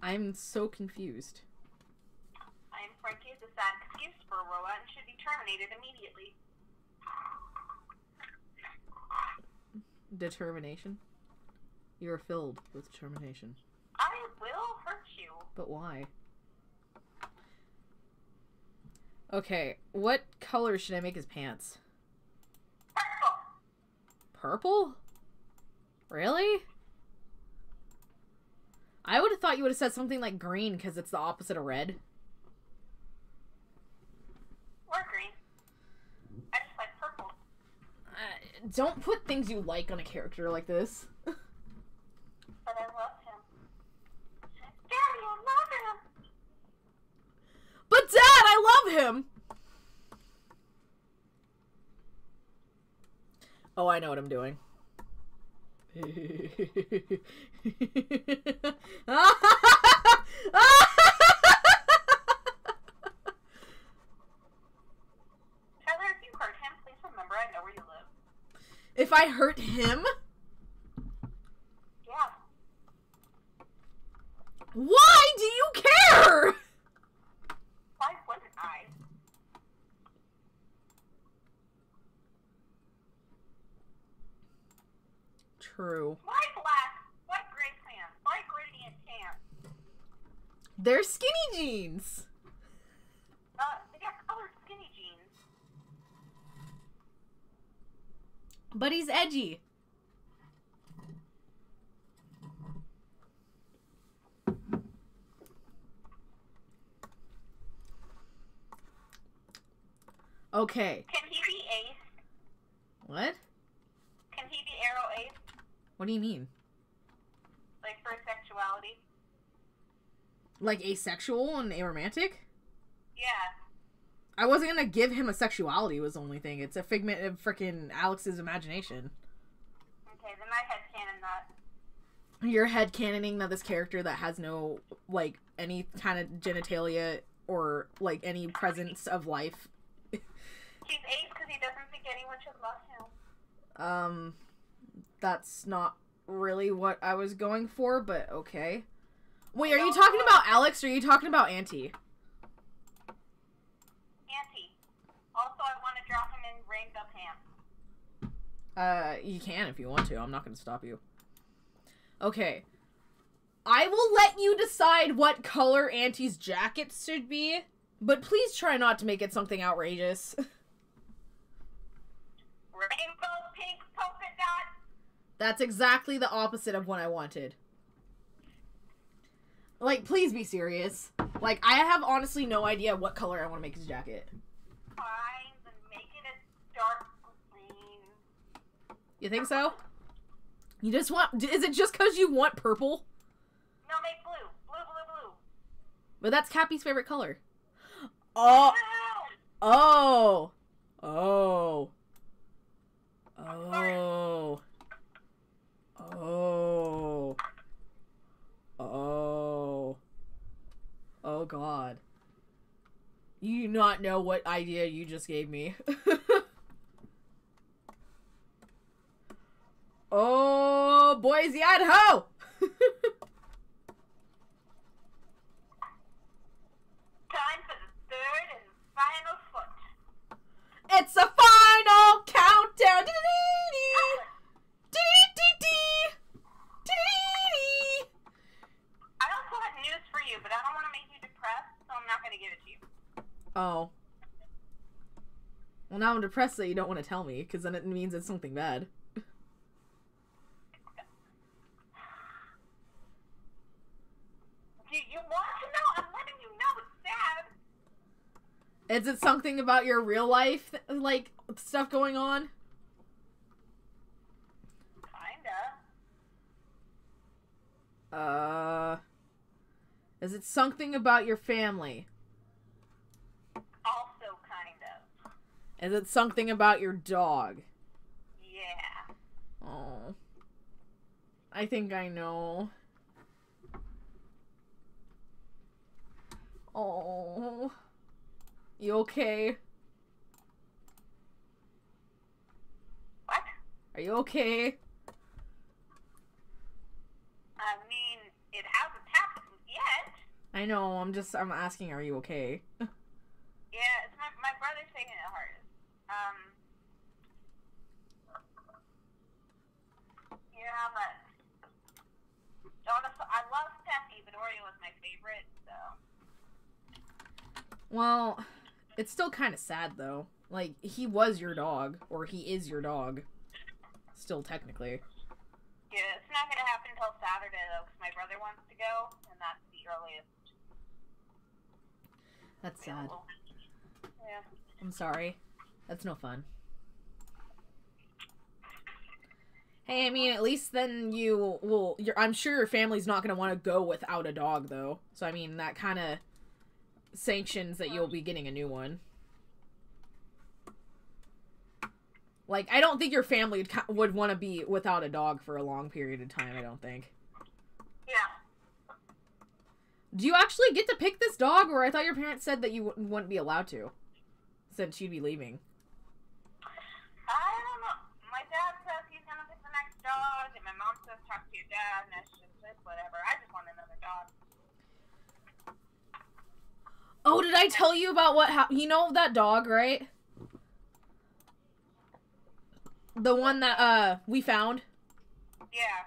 I'm so confused. I Am Frankie is a sad excuse for a robot and should be terminated immediately. Determination? You are filled with determination. I will hurt you. But why? Okay, what color should I make his pants? Purple. Purple? Really? I would have thought you would have said something like green because it's the opposite of red. Or green. I just like purple. Don't put things you like on a character like this. But I love him. Daddy, I love him. But Dad, I love him! Oh, I know what I'm doing. Tyler, if you hurt him, please remember I know where you live. If I hurt him? Yeah. Why do you care? Why wouldn't I? True. Why black? Why gray pants? Why gradient pants? They're skinny jeans. They got colored skinny jeans. But he's edgy. Okay. Can he be Ace? What? Can he be Arrow Ace? What do you mean? Like, for sexuality? Like asexual and aromantic? Yeah. I wasn't gonna give him a sexuality was the only thing. It's a figment of frickin' Alex's imagination. Okay, then I headcanon that. You're headcanoning that this character that has no, like, any kind of genitalia or, like, any presence of life. He's Ace because he doesn't think anyone should love him. That's not really what I was going for, but okay. Wait, are you talking about Alex or are you talking about Auntie? Auntie. Also, I want to drop him in rained up ham. You can if you want to. I'm not gonna stop you. Okay. I will let you decide what color Auntie's jacket should be, but please try not to make it something outrageous. Rainbow pink polka dot. That's exactly the opposite of what I wanted. Like, please be serious. Like, I have honestly no idea what color I want to make his jacket. Fine, then make it a dark green. You think so? You just want... Is it just because you want purple? No, make blue. Blue, blue, blue. But that's Cappy's favorite color. Oh! Oh! Oh! Oh! Oh! Oh! Oh God. You do not know what idea you just gave me. Oh, Boise, Idaho! Time for the third and final foot. It's a final countdown! Dee-dee-dee-dee! Dee-dee-dee! I also have news for you, but I don't want to make you depressed, so I'm not going to give it to you. Oh. Well, now I'm depressed that you don't want to tell me, because then it means it's something bad. Do you want to know? I'm letting you know it's sad. Is it something about your real life, like, stuff going on? Kinda. Is it something about your family? Also kind of. Is it something about your dog? Yeah. Oh. I think I know. Oh. You okay? What? Are you okay? I mean, it hasn't happened yet. I know, I'm asking, are you okay? Yeah, it's my brother's taking it hard. Yeah, but honestly, I love Steffi, but Oreo was my favorite, so. Well, it's still kind of sad, though. Like, he was your dog, or he is your dog. Still, technically. Yeah, it's not gonna happen until Saturday, though, because my brother wants to go, and that's the earliest. That's sad. Yeah. I'm sorry. That's no fun. Hey, I mean, at least then you will... I'm sure your family's not going to want to go without a dog, though. So, I mean, that kind of sanctions that you'll be getting a new one. Like, I don't think your family would want to be without a dog for a long period of time, I don't think. Yeah. Do you actually get to pick this dog, or I thought your parents said that you wouldn't be allowed to, since you'd be leaving? I don't know. My dad says he's gonna pick the next dog, and my mom says talk to your dad, and it's just whatever. I just want another dog. Oh, did I tell you about what happened? You know that dog, right? The one that, we found? Yeah.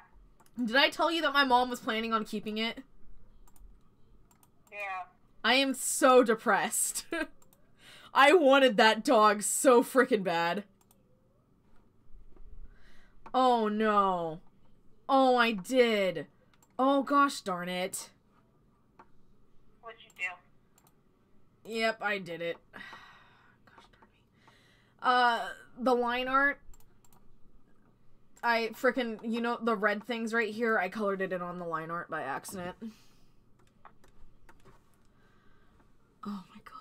Did I tell you that my mom was planning on keeping it? Yeah. I am so depressed. I wanted that dog so freaking bad. Oh no. Oh, I did. Oh gosh darn it. What'd you do? Yep, I did it. Gosh darn me. The line art, I frickin', you know, the red things right here, I colored it in on the line art by accident. Oh my god.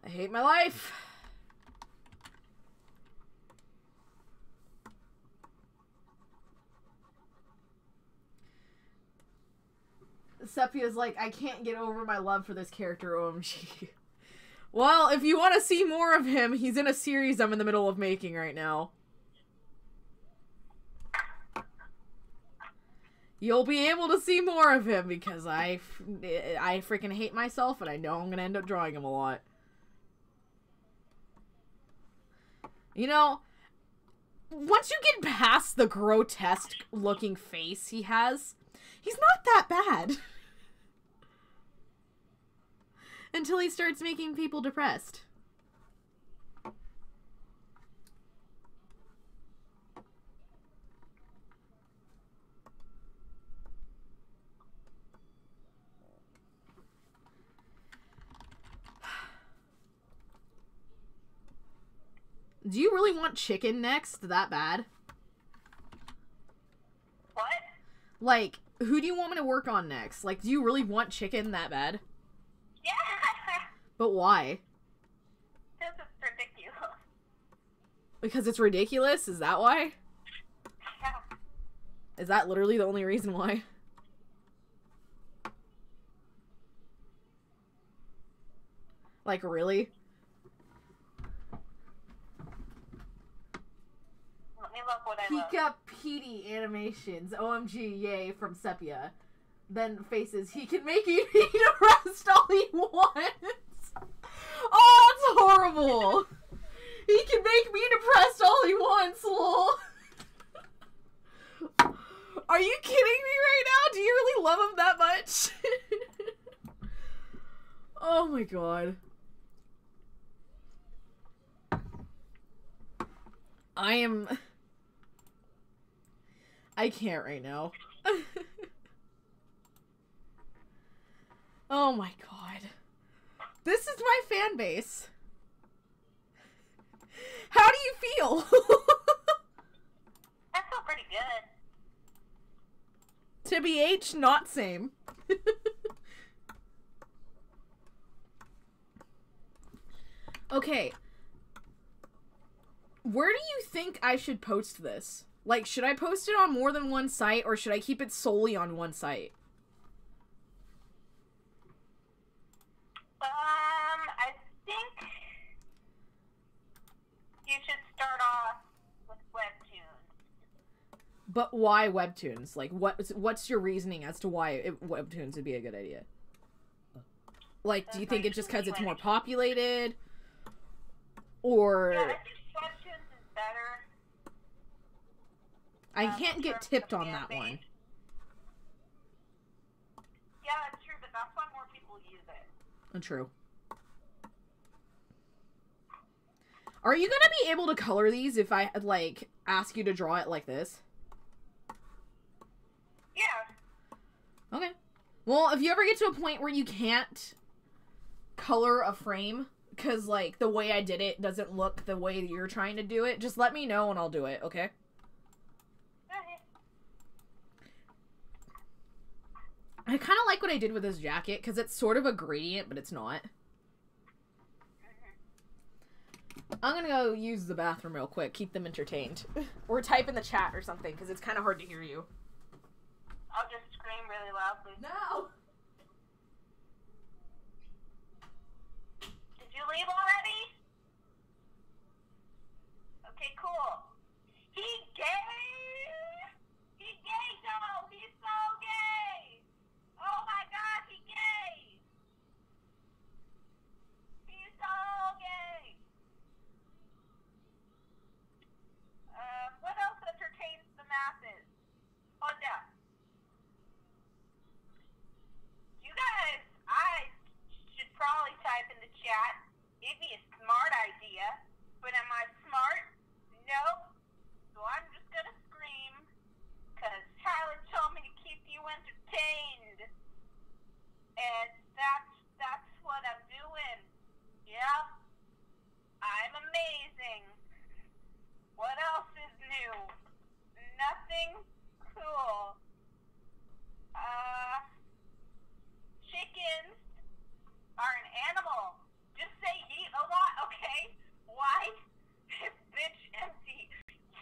I hate my life. Sepia's like, I can't get over my love for this character, OMG. Well, if you want to see more of him, he's in a series I'm in the middle of making right now. You'll be able to see more of him because I freaking hate myself and I know I'm going to end up drawing him a lot. You know, once you get past the grotesque looking face he has, he's not that bad. Until he starts making people depressed. Do you really want chicken next that bad? What? Like, who do you want me to work on next? Like, do you really want chicken that bad? Yeah! But why? This is ridiculous. Because it's ridiculous? Is that why? Yeah. Is that literally the only reason why? Like, really? Let me look what I love. Pika Petey animations. OMG, yay, from Sepia. Then faces, he can make you eat arrest all he wants. Oh, that's horrible. He can make me depressed all he wants, lol. Are you kidding me right now? Do you really love him that much? Oh my god. I can't right now. Oh my god. This is my fan base. How do you feel? I feel pretty good. TBH, not same. Okay. Where do you think I should post this? Like, should I post it on more than one site, or should I keep it solely on one site? I think you should start off with Webtoons. But why Webtoons? Like, what's your reasoning as to why Webtoons would be a good idea? Like, do you think it's just because it's more populated? Or... Yeah, I think Webtoons is better. I can't get tipped on that one. Yeah, that's true, but that's why more people use it. True. Are you gonna be able to color these if I, like, ask you to draw it like this? Yeah. Okay. Well, if you ever get to a point where you can't color a frame, because, like, the way I did it doesn't look the way you're trying to do it, just let me know and I'll do it, okay? Okay. I kind of like what I did with this jacket, because it's sort of a gradient, but it's not. I'm gonna go use the bathroom real quick, keep them entertained. Or type in the chat or something, because it's kind of hard to hear you. I'll just scream really loudly. No! Did you leave already? Okay, cool. He gay? He gay, though! He's so gay! Oh my god, he gay! He's so gay! What else entertains the masses? Oh, yeah. You guys, I should probably type in the chat. It'd be a smart idea, but am I smart? Nope. So I'm just gonna scream, because Tyler told me to keep you entertained. kids. That's what I'm doing. Yep. I'm amazing. What else is new? Nothing cool. Chickens are an animal. Just say yeet a lot, okay? Why is bitch empty?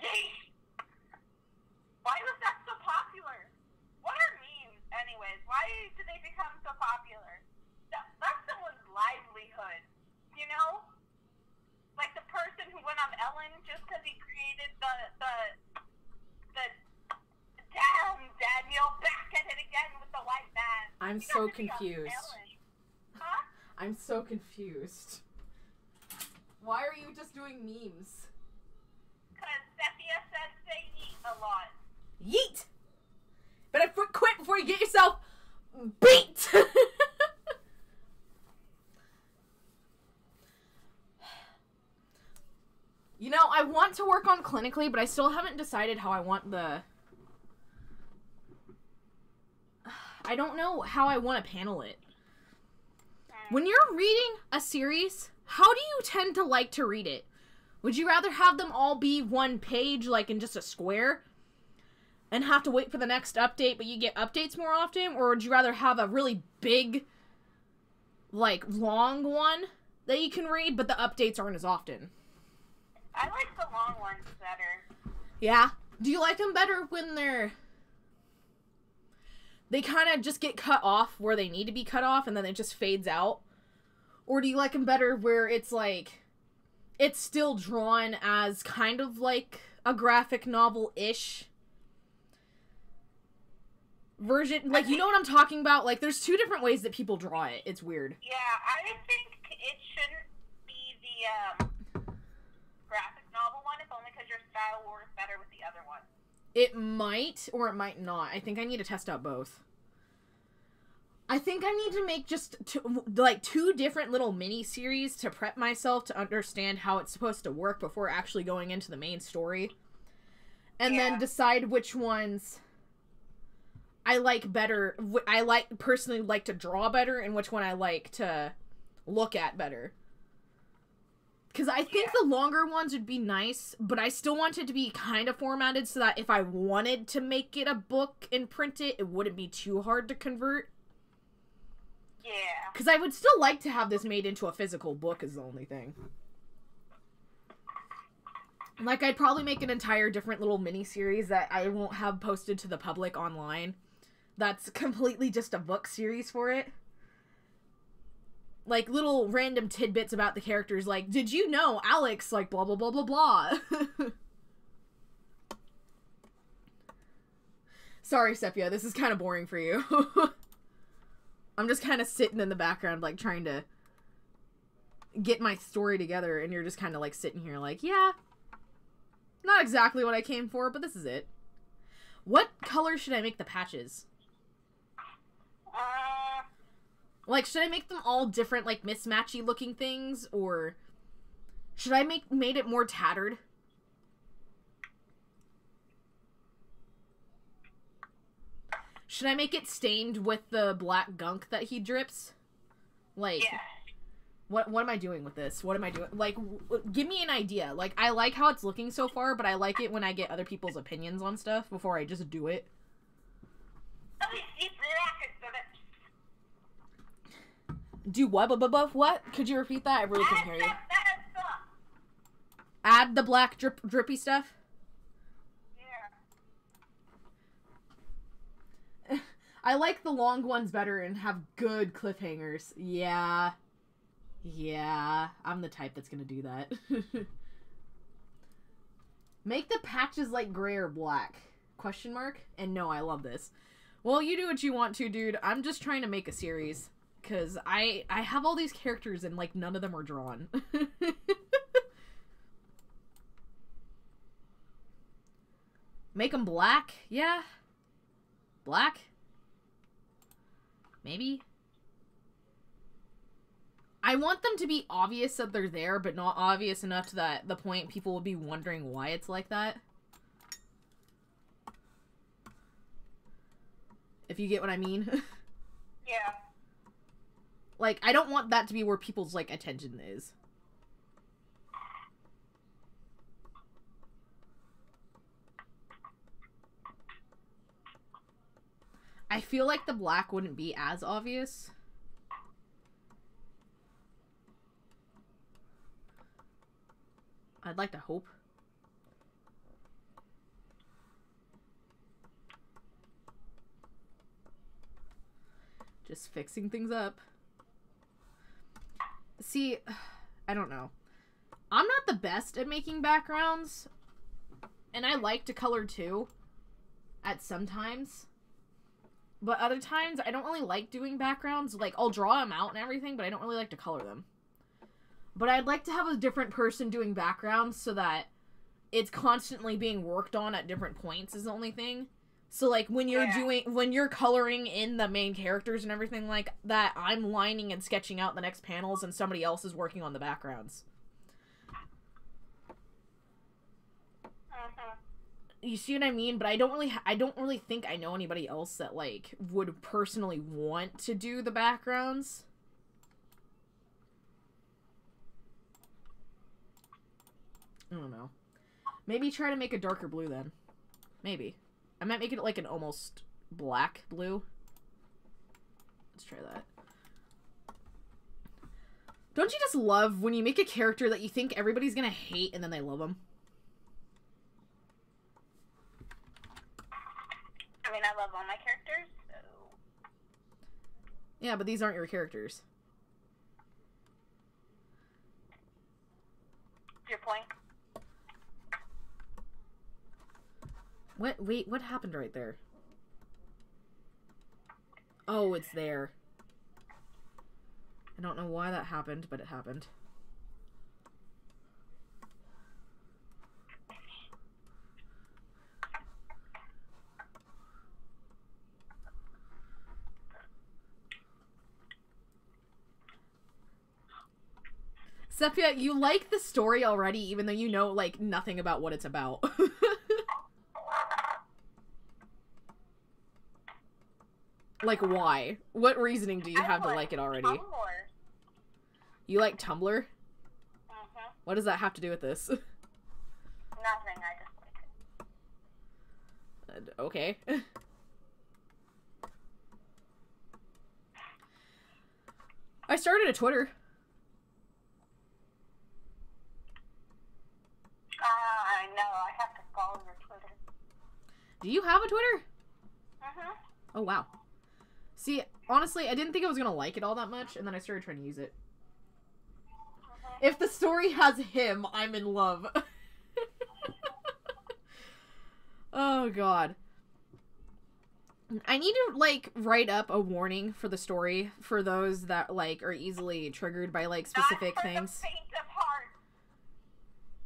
Yeet! Why was that so popular? What are memes, anyways? Why did they become so popular? That's someone's livelihood, you know? Like the person who went on Ellen just because he created the damn Daniel, back at it again with the white man. I'm so confused. Huh? I'm so confused. Why are you just doing memes? Because Sephia said say yeet a lot. Yeet! Better quit before you get yourself beat! You know, I want to work on clinically, but I still haven't decided how I want the... I don't know how I want to panel it. When you're reading a series, how do you tend to like to read it? Would you rather have them all be one page, like in just a square, and have to wait for the next update, but you get updates more often? Or would you rather have a really big, like, long one that you can read, but the updates aren't as often? I like the long ones better. Yeah? Do you like them better when they kind of just get cut off where they need to be cut off and then it just fades out? Or do you like them better where it's like, it's still drawn as kind of like a graphic novel-ish version? Like, you know what I'm talking about? Like, there's two different ways that people draw it. It's weird. Yeah, I think it shouldn't be the graphic novel one, if only because your style works better with the other one. It might, or it might not. I think I need to test out both. I think I need to make just two different little mini-series to prep myself to understand how it's supposed to work before actually going into the main story. And then decide which ones I like better. I personally like to draw better, and which one I like to look at better. Because I think the longer ones would be nice, but I still want it to be kind of formatted so that if I wanted to make it a book and print it, it wouldn't be too hard to convert. Yeah. Because I would still like to have this made into a physical book is the only thing. Like, I'd probably make an entire different little mini-series that I won't have posted to the public online. That's completely just a book series for it. Like, little random tidbits about the characters, like, did you know Alex, like, blah, blah, blah, blah, blah. Sorry, Sepia, this is kind of boring for you. I'm just kind of sitting in the background, like, trying to get my story together, and you're just kind of, like, sitting here like, yeah, not exactly what I came for, but this is it. What color should I make the patches? Like, should I make them all different, like, mismatchy looking things, or should I made it more tattered? Should I make it stained with the black gunk that he drips? Like, what am I doing with this? What am I doing? Like, give me an idea. Like, I like how it's looking so far, but I like it when I get other people's opinions on stuff before I just do it. Do what? What? Could you repeat that? I really couldn't hear you. Add the black drippy stuff? Yeah. I like the long ones better and have good cliffhangers. Yeah. Yeah. I'm the type that's gonna do that. Make the patches like gray or black? Question mark? And no, I love this. Well, you do what you want to, dude. I'm just trying to make a series. Because I have all these characters and, like, none of them are drawn. Make them black? Yeah. Black? Maybe? I want them to be obvious that they're there, but not obvious enough to that the point people will be wondering why it's like that. If you get what I mean. Yeah. Like, I don't want that to be where people's, like, attention is. I feel like the black wouldn't be as obvious. I'd like to hope. Just fixing things up. See, I don't know. I'm not the best at making backgrounds, and I like to color too, at some times. But other times, I don't really like doing backgrounds. Like, I'll draw them out and everything, but I don't really like to color them. But I'd like to have a different person doing backgrounds so that it's constantly being worked on at different points is the only thing. So, like, when you're coloring in the main characters and everything like that, I'm lining and sketching out the next panels and somebody else is working on the backgrounds. You see what I mean? But I don't really think I know anybody else that, like, would personally want to do the backgrounds. I don't know. Maybe try to make a darker blue then. Maybe. I might make it like an almost black blue. Let's try that. Don't you just love when you make a character that you think everybody's gonna hate and then they love them? I mean, I love all my characters, so... Yeah, but these aren't your characters. Your point? What? Wait, what happened right there? Oh, it's there. I don't know why that happened, but it happened. Sepia, you like the story already, even though you know, like, nothing about what it's about. Like, why? What reasoning do you have to like it already? Tumblr. You like Tumblr? Mm-hmm. What does that have to do with this? Nothing, I just like it. Okay. I started a Twitter. I know, I have to follow your Twitter. Do you have a Twitter? Mm-hmm. Oh, wow. See, honestly, I didn't think I was gonna like it all that much, and then I started trying to use it. If the story has him, I'm in love. Oh, God. I need to, like, write up a warning for the story for those that, like, are easily triggered by, like, specific things. Not for the faint of heart.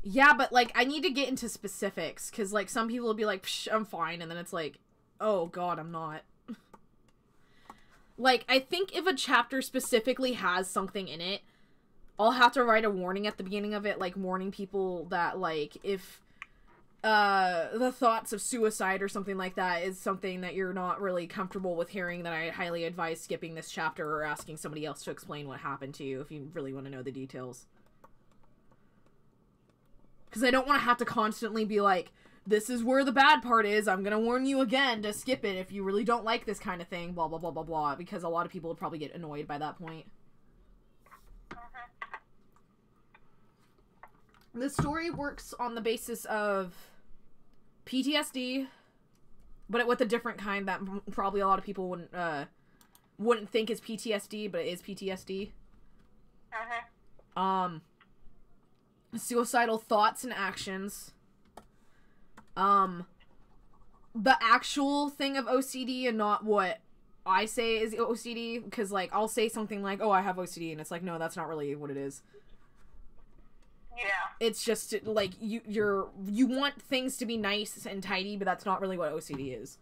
Yeah, but, like, I need to get into specifics, because, like, some people will be like, psh, I'm fine, and then it's like, oh, God, I'm not. Like, I think if a chapter specifically has something in it, I'll have to write a warning at the beginning of it, like, warning people that, like, if, the thoughts of suicide or something like that is something that you're not really comfortable with hearing, then I highly advise skipping this chapter or asking somebody else to explain what happened to you if you really want to know the details. Because I don't want to have to constantly be like, this is where the bad part is, I'm gonna warn you again to skip it if you really don't like this kind of thing, blah, blah, blah, blah, blah, because a lot of people would probably get annoyed by that point. The story works on the basis of PTSD, but with a different kind that probably a lot of people wouldn't think is PTSD, but it is PTSD. Suicidal thoughts and actions. The actual thing of OCD and not what I say is OCD, because, like, I'll say something like, oh, I have OCD, and it's like, no, that's not really what it is. Yeah. It's just, like, you want things to be nice and tidy, but that's not really what OCD is.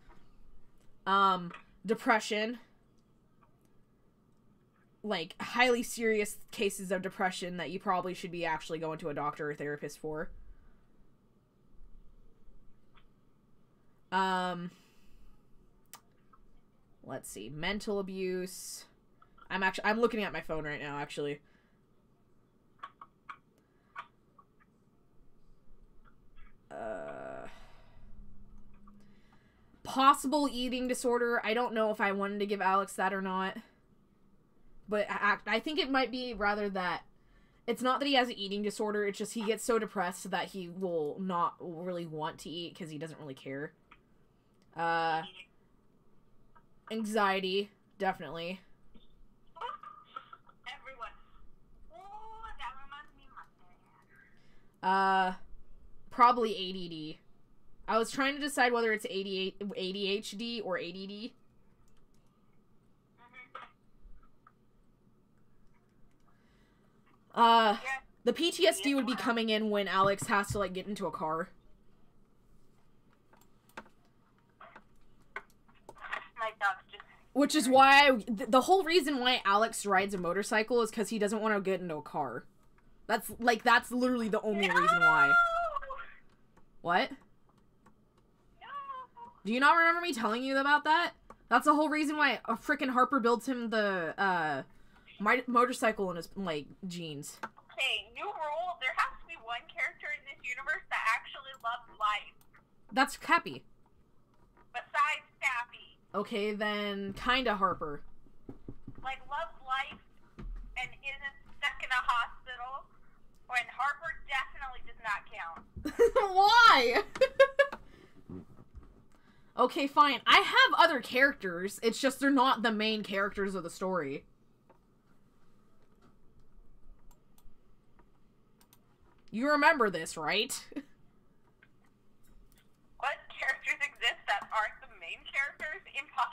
Depression. Like, highly serious cases of depression that you probably should be actually going to a doctor or therapist for. Let's see. Mental abuse. I'm looking at my phone right now, actually. Possible eating disorder. I don't know if I wanted to give Alex that or not. But I think it might be rather that it's not that he has an eating disorder, it's just he gets so depressed that he will not really want to eat because he doesn't really care. Anxiety, definitely. Everyone. Oh, that reminds me of my dad. Probably ADD. I was trying to decide whether it's ADHD or ADD. The PTSD would be coming in when Alex has to, like, get into a car. My dog's just... Which is why the whole reason why Alex rides a motorcycle is because he doesn't want to get into a car. That's literally the only reason why. What? No. Do you not remember me telling you about that? That's the whole reason why frickin' Harper builds him the, motorcycle in his, like, jeans. Okay, new rule. There has to be one character in this universe that actually loves life. That's Cappy. Besides Staffy. Okay, then kinda Harper. Like, loves life and isn't stuck in a hospital. And Harper definitely does not count. Why? Okay, fine. I have other characters. It's just they're not the main characters of the story. You remember this, right? What characters exist that aren't the main characters? Impossible.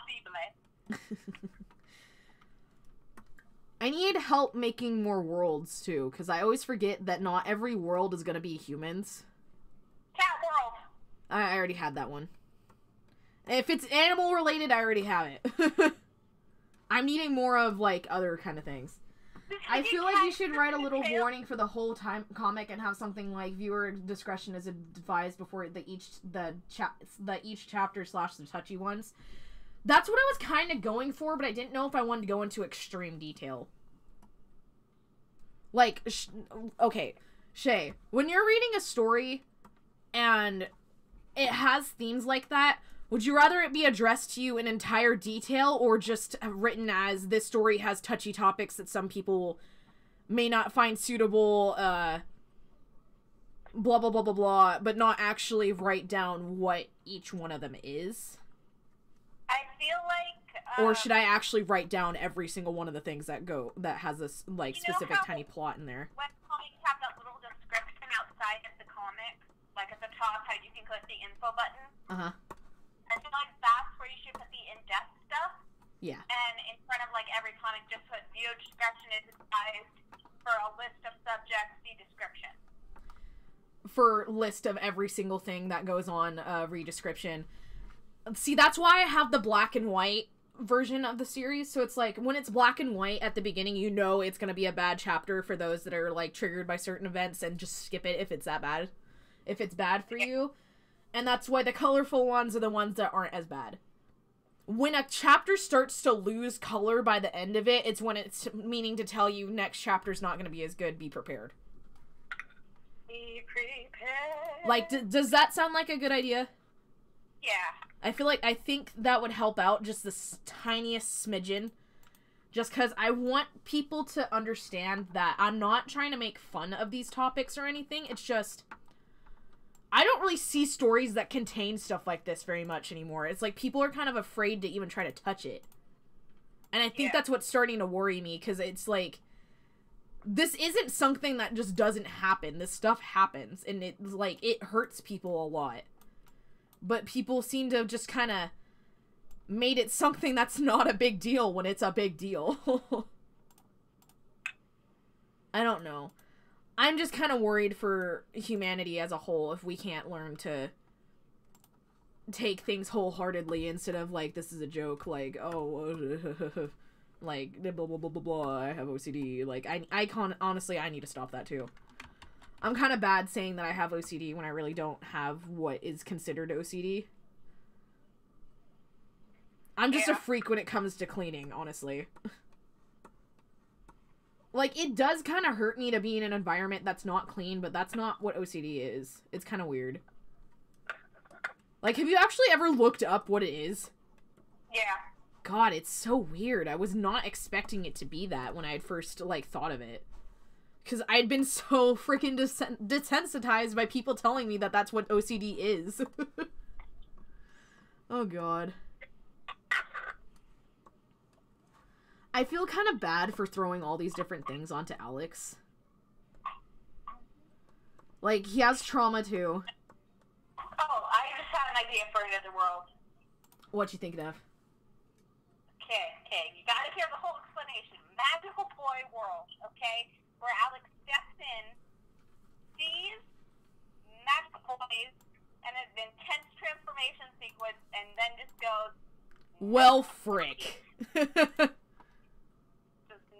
I need help making more worlds, too, because I always forget that not every world is going to be humans. Cat World. I already had that one. If it's animal related, I already have it. I'm needing more of, like, other kind of things. I feel like you should write a little warning for the whole time comic and have something like viewer discretion is advised before each chapter / the touchy ones. That's what I was kind of going for, but I didn't know if I wanted to go into extreme detail. Like, okay, Shay, when you're reading a story and it has themes like that, would you rather it be addressed to you in entire detail or just written as this story has touchy topics that some people may not find suitable, blah, blah, blah, blah, blah, but not actually write down what each one of them is? I feel like... or should I actually write down every single one of the things that has this, like, specific tiny plot in there? When comics have that little description outside of the comic, like at the top, how you can click the info button? Uh-huh. I feel like that's where you should put the in-depth stuff. Yeah. And in front of, like, every comic, just put viewer discretion is advised for a list of subjects, see description. For list of every single thing that goes on, read description. See, that's why I have the black and white version of the series. So it's like, when it's black and white at the beginning, you know it's gonna be a bad chapter for those that are, like, triggered by certain events and just skip it if it's that bad. If it's bad for you. And that's why the colorful ones are the ones that aren't as bad. When a chapter starts to lose color by the end of it, it's when it's meaning to tell you next chapter's not going to be as good. Be prepared. Be prepared. Like, does that sound like a good idea? Yeah. I think that would help out just the tiniest smidgen. Just because I want people to understand that I'm not trying to make fun of these topics or anything. It's just... I don't really see stories that contain stuff like this very much anymore. It's like people are kind of afraid to even try to touch it. And I think that's what's starting to worry me, because it's like, this isn't something that just doesn't happen. This stuff happens, and it's like, it hurts people a lot. But people seem to have just kind of made it something that's not a big deal when it's a big deal. I don't know. I'm just kind of worried for humanity as a whole if we can't learn to take things wholeheartedly instead of, like, this is a joke, like, oh, like, blah, blah, blah, blah, blah, I have OCD. Like, honestly, I need to stop that, too. I'm kind of bad saying that I have OCD when I really don't have what is considered OCD. I'm just a freak when it comes to cleaning, honestly. Like, it does kind of hurt me to be in an environment that's not clean, but that's not what OCD is. It's kind of weird. Like, have you actually ever looked up what it is? Yeah. God, it's so weird. I was not expecting it to be that when I had first, like, thought of it. Because I'd been so freaking desensitized by people telling me that that's what OCD is. Oh, God. I feel kind of bad for throwing all these different things onto Alex. Like, he has trauma, too. Oh, I just had an idea for another world. What you thinking of? Okay. You gotta hear the whole explanation. Magical boy world, okay? Where Alex steps in, sees magical boys, and an intense transformation sequence, and then just goes... Well, frick. Just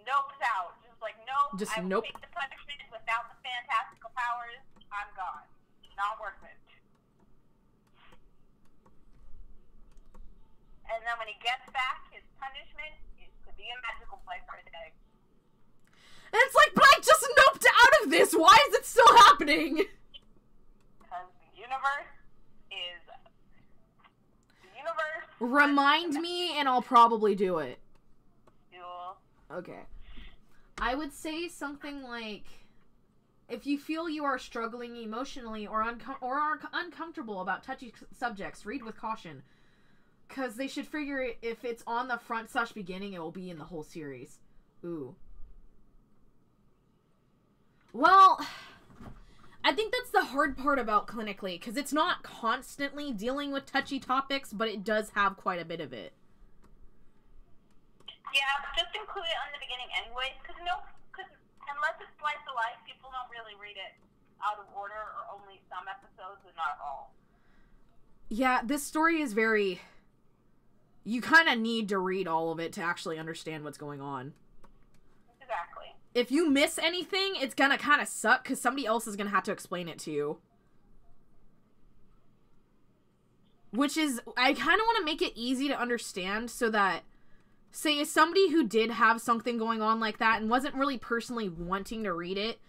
nopes out. Just like, nope. Just I will nope. take the punishment without the fantastical powers. I'm gone. Not worth it. And then when he gets back, his punishment is to be a magical boy for a day. And it's like, but I just noped out of this! Why is it still happening? Because the universe is... The universe... Remind me and I'll probably do it. Cool. Okay. I would say something like, if you feel you are struggling emotionally or are uncomfortable about touchy subjects, read with caution. Because they should figure if it's on the front/beginning, it will be in the whole series. Ooh. Well, I think that's the hard part about Clinically, because it's not constantly dealing with touchy topics, but it does have quite a bit of it. Yeah, just include it on the beginning anyways, because unless it's slice of life, people don't really read it out of order, or only some episodes and not all. Yeah, this story is very... You kind of need to read all of it to actually understand what's going on. Exactly. If you miss anything, it's gonna kind of suck, because somebody else is gonna have to explain it to you. Which is... I kind of want to make it easy to understand, so that... Say, if somebody who did have something going on like that and wasn't really personally wanting to read it,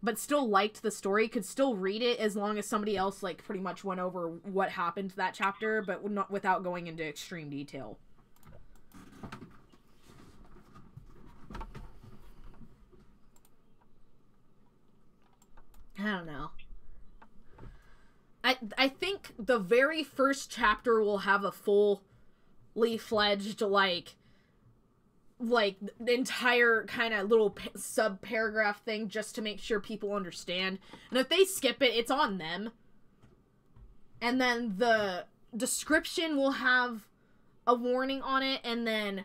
but still liked the story, could still read it as long as somebody else, like, pretty much went over what happened to that chapter, but not without going into extreme detail. I don't know. I think the very first chapter will have a fully fledged, like the entire kind of little sub-paragraph thing just to make sure people understand. And if they skip it, it's on them. And then the description will have a warning on it, and then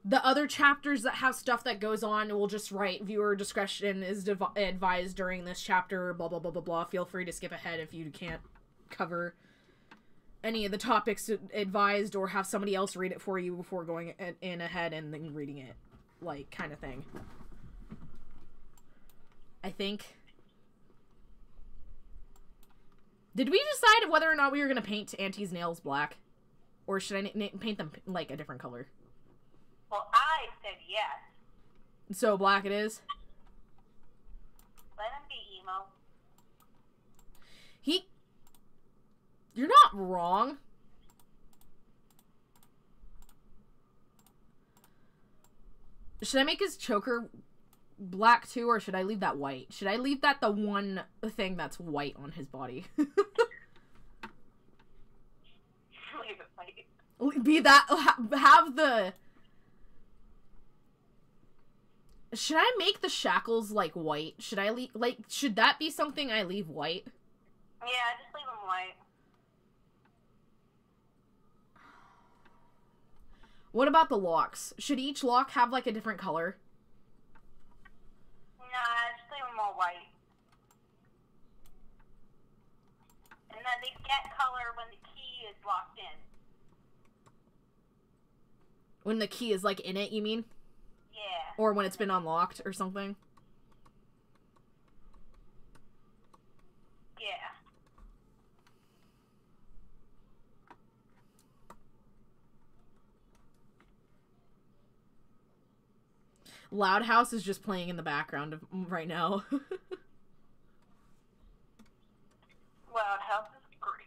the other chapters that have stuff that goes on will just write, viewer discretion is advised during this chapter, blah, blah, blah, blah, blah. Feel free to skip ahead if you can't cover any of the topics advised, or have somebody else read it for you before going in ahead and then reading it, like, kind of thing. I think. Did we decide whether or not we were going to paint Auntie's nails black? Or should I paint them, like, a different color? Well, I said yes. So black it is? Let him be emo. You're not wrong. Should I make his choker black too, or should I leave that white? Should I leave that the one thing that's white on his body? Leave it white. Be that, have the... Should I make the shackles, like, white? Should I leave, like, should that be something I leave white? Yeah, just leave them white. What about the locks? Should each lock have, like, a different color? Nah, just leave them all white. And then they get color when the key is locked in. When the key is, like, in it, you mean? Yeah. Or when it's been unlocked or something? Yeah. Loud House is just playing in the background right now. Loud House is great.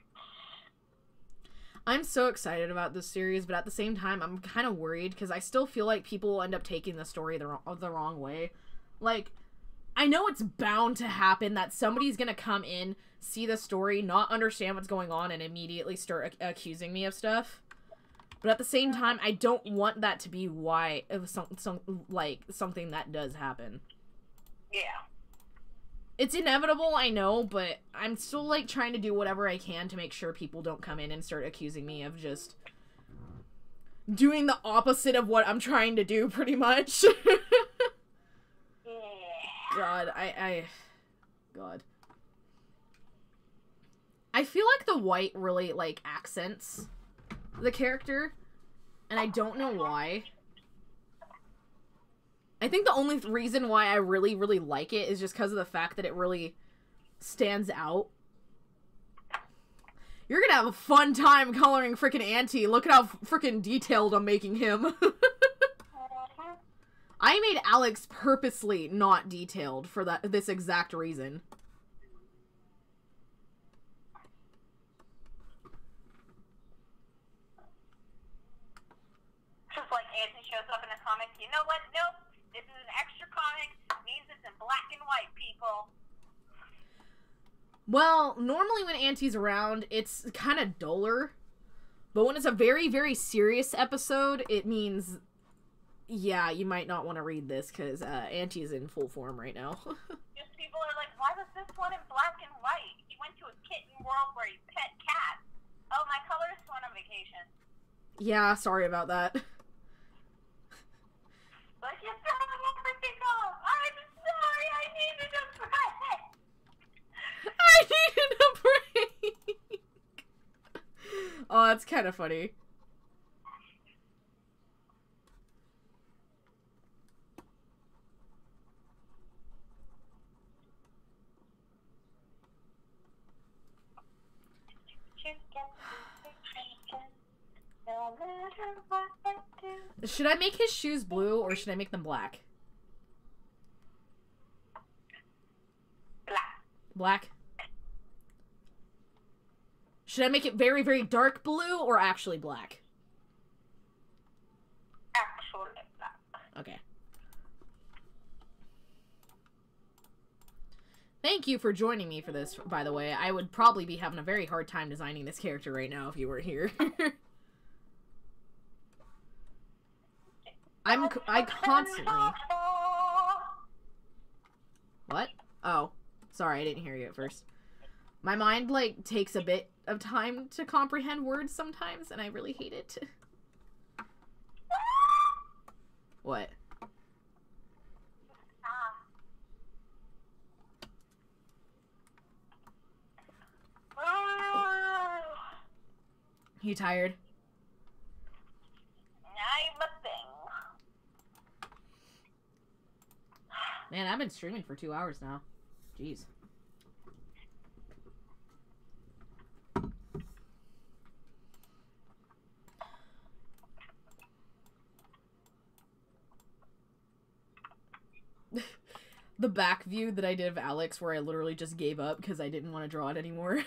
I'm so excited about this series, but at the same time, I'm kind of worried because I still feel like people will end up taking the story the wrong way. Like, I know it's bound to happen that somebody's gonna come in, see the story, not understand what's going on, and immediately start accusing me of stuff. But at the same time, I don't want that to be why it was something that does happen. Yeah. It's inevitable, I know, but I'm still, like, trying to do whatever I can to make sure people don't come in and start accusing me of just doing the opposite of what I'm trying to do, pretty much. Yeah. God, God. I feel like the white really, like, accents the character, and I don't know why. I think the only reason why I really, really like it is just because of the fact that it really stands out. You're gonna have a fun time coloring frickin' Auntie. Look at how frickin' detailed I'm making him. I made Alex purposely not detailed for this exact reason. Just like Auntie shows up in a comic, you know what? Nope. This is an extra comic. It means it's in black and white, people. Well, normally when Auntie's around, it's kind of duller. But when it's a very, very serious episode, it means, yeah, you might not want to read this because Auntie is in full form right now. Just people are like, why was this one in black and white? He went to a kitten world where he pet cats. Oh, my colorist went on vacation. Yeah, sorry about that. Like, you're throwing everything off. I'm sorry, I needed a break. I needed a break. Oh, that's kind of funny. No matter what I do. Should I make his shoes blue or should I make them black? Black. Black? Should I make it very, very dark blue or actually black? Actually black. Okay. Thank you for joining me for this, by the way. I would probably be having a very hard time designing this character right now if you were here. I constantly... What? Oh. Sorry, I didn't hear you at first. My mind, like, takes a bit of time to comprehend words sometimes, and I really hate it. What? You tired? I'm a thing. Man, I've been streaming for 2 hours now. Jeez. The back view that I did of Alex where I literally just gave up because I didn't want to draw it anymore.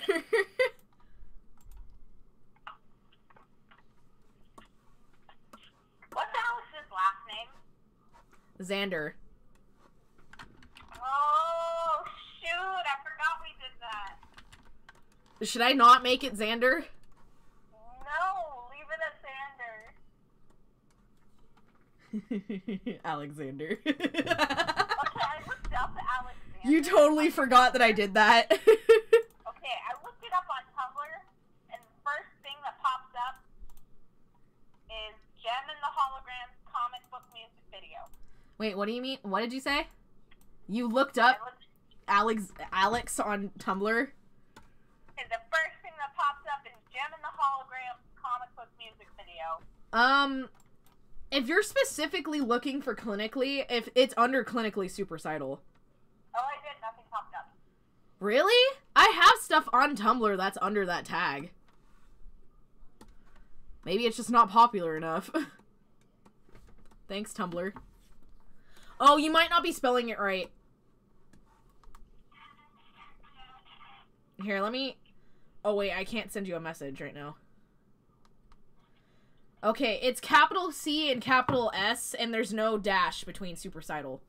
What's Alex's last name? Xander. Oh, shoot. I forgot we did that. Should I not make it Xander? No, leave it as Xander. Alexander. Okay, I looked up Alexander. You totally forgot that I did that. Okay, I looked it up on Tumblr, and the first thing that pops up is Gem and the Holograms comic book music video. Wait, what do you mean? What did you say? You looked up Alex on Tumblr? And the first thing that pops up is Gem and the Holograms comic book music video. If you're specifically looking for clinically, if it's under clinically supercidal. Oh, I did. Nothing popped up. Really? I have stuff on Tumblr that's under that tag. Maybe it's just not popular enough. Thanks, Tumblr. Oh, you might not be spelling it right. Here, let me... Oh, wait, I can't send you a message right now. Okay, it's capital C and capital S, and there's no dash between Supercidal.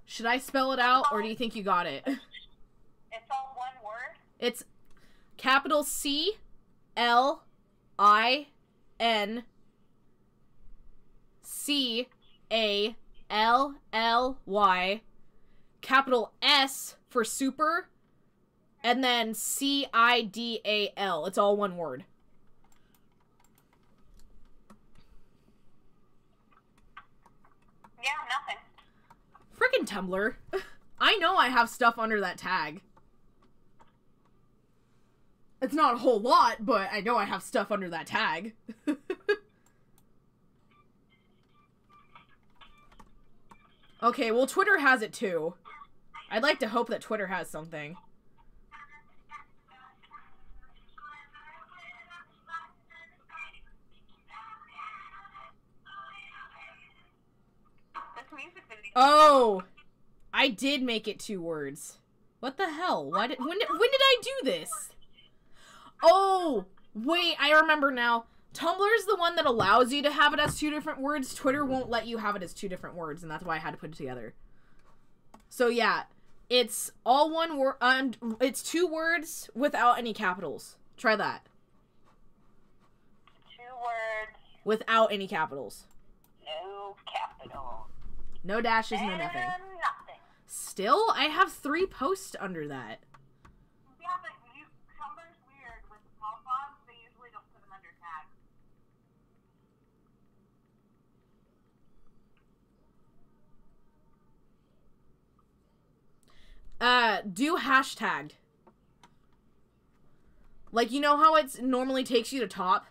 Should I spell it out, or do you think you got it? It's all one word? It's capital C, L, I, N, C, A, L, L, Y, capital S for super, and then C-I-D-A-L. It's all one word. Yeah, nothing. Frickin' Tumblr. I know I have stuff under that tag. It's not a whole lot, but I know I have stuff under that tag. Okay, well, Twitter has it too. I'd like to hope that Twitter has something. Oh! I did make it 2 words. What the hell? When did I do this? Oh! Wait, I remember now. Tumblr's the one that allows you to have it as 2 different words. Twitter won't let you have it as 2 different words, and that's why I had to put it together. So yeah, it's all one word, it's 2 words without any capitals. Try that. 2 words. Without any capitals. No capitals. No dashes, no nothing. Nothing. Still, I have 3 posts under that. Yeah, but Tumblr's weird. With small fonts, they usually don't put them under tags. Do hashtagged. Like, you know how it normally takes you to top?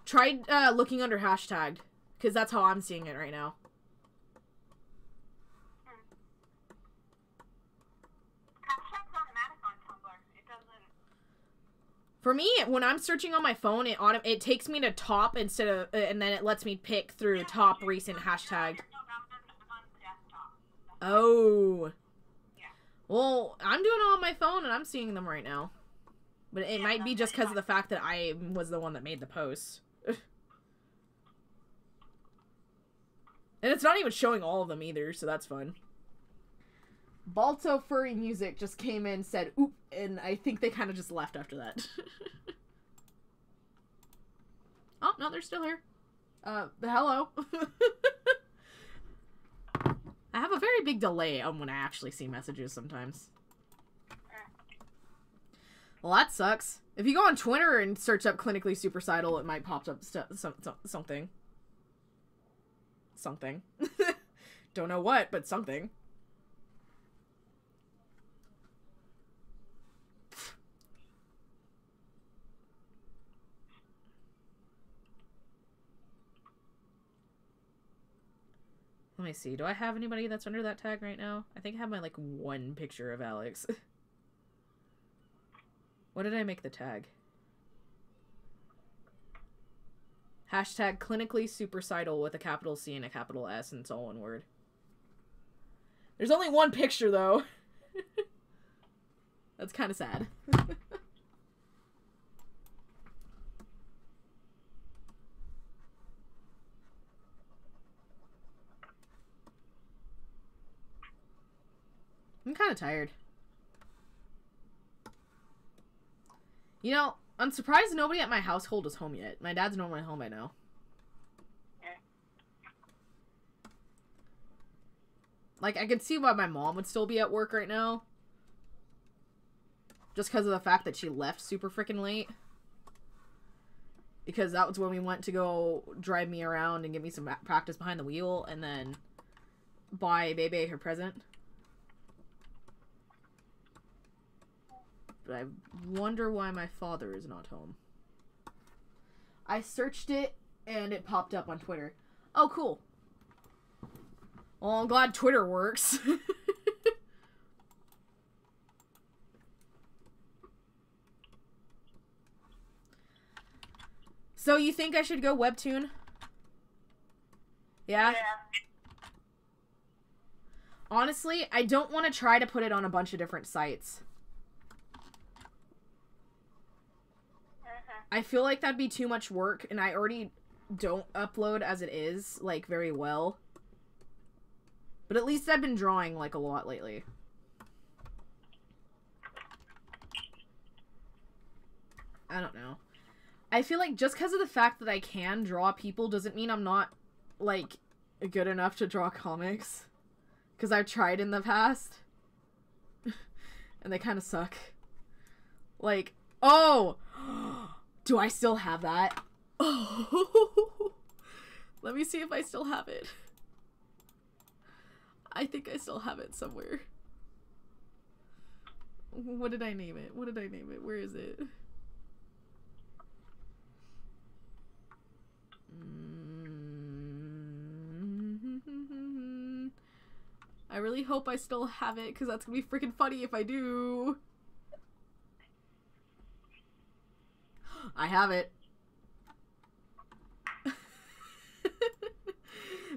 Try looking under hashtagged, because that's how I'm seeing it right now. Hashtag's automatic on Tumblr. It doesn't... For me, when I'm searching on my phone, it takes me to top instead of, and then it lets me pick through top recent hashtag. Oh. Well, I'm doing it on my phone, and I'm seeing them right now. But it might be just because of the fact that I was the one that made the post. And it's not even showing all of them either, so that's fun. Balto Furry Music just came in, said, oop, and I think they kind of just left after that. Oh, no, they're still here. Hello. I have a very big delay on when I actually see messages sometimes. Well, that sucks. If you go on Twitter and search up Clinically Supercidal, it might pop up something. Something. Don't know what, but something. Let me see. Do I have anybody that's under that tag right now? I think I have my, like, 1 picture of Alex. What did I make the tag? Hashtag Clinically Supercidal with a capital C and a capital S, and it's all one word. There's only 1 picture, though. That's kind of sad. I'm kind of tired. You know, I'm surprised nobody at my household is home yet. My dad's normally home by now. Like, I could see why my mom would still be at work right now. Just because of the fact that she left super freaking late. Because that was when we went to go drive me around and give me some practice behind the wheel. And then buy Bebe her present. But I wonder why my father is not home. I searched it, and it popped up on Twitter. Oh, cool. Well, I'm glad Twitter works. So you think I should go Webtoon? Yeah? Honestly, I don't want to try to put it on a bunch of different sites. I feel like that'd be too much work, and I already don't upload as it is, like, very well. But at least I've been drawing, like, a lot lately. I don't know. I feel like just because of the fact that I can draw people doesn't mean I'm not, like, good enough to draw comics. Because I've tried in the past. And they kind of suck. Like, oh! Do I still have that? Oh! Let me see if I still have it. I think I still have it somewhere. What did I name it? What did I name it? Where is it? I really hope I still have it, because that's gonna be freaking funny if I do. I have it.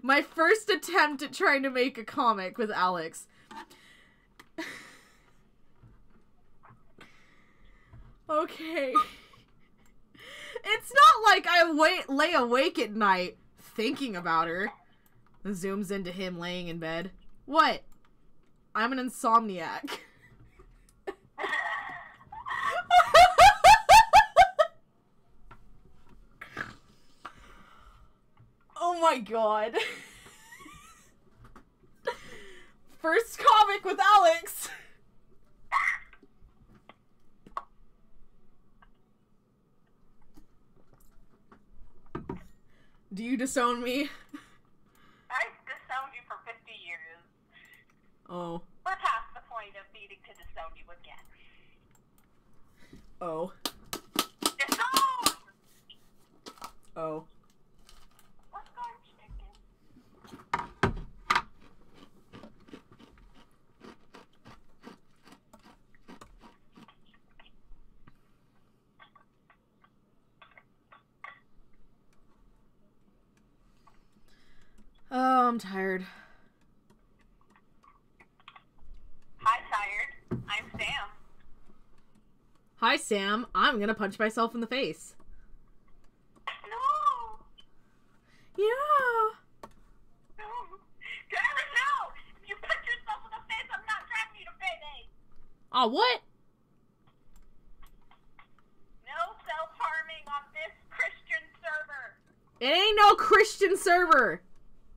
My first attempt at trying to make a comic with Alex. Okay. It's not like I lay awake at night thinking about her. It zooms into him laying in bed. What? I'm an insomniac. Oh my god. First comic with Alex. Do you disown me? I've disowned you for 50 years. Oh. We're past the point of needing to disown you again. Oh. Disown! Oh. What's going chicken? Oh, I'm tired. Hi, tired. I'm Sam. Hi, Sam. I'm gonna punch myself in the face. No! Yeah. No! Tyler, no! If you punch yourself in the face, I'm not dragging you to payday! Oh, what? No self-harming on this Christian server! It ain't no Christian server.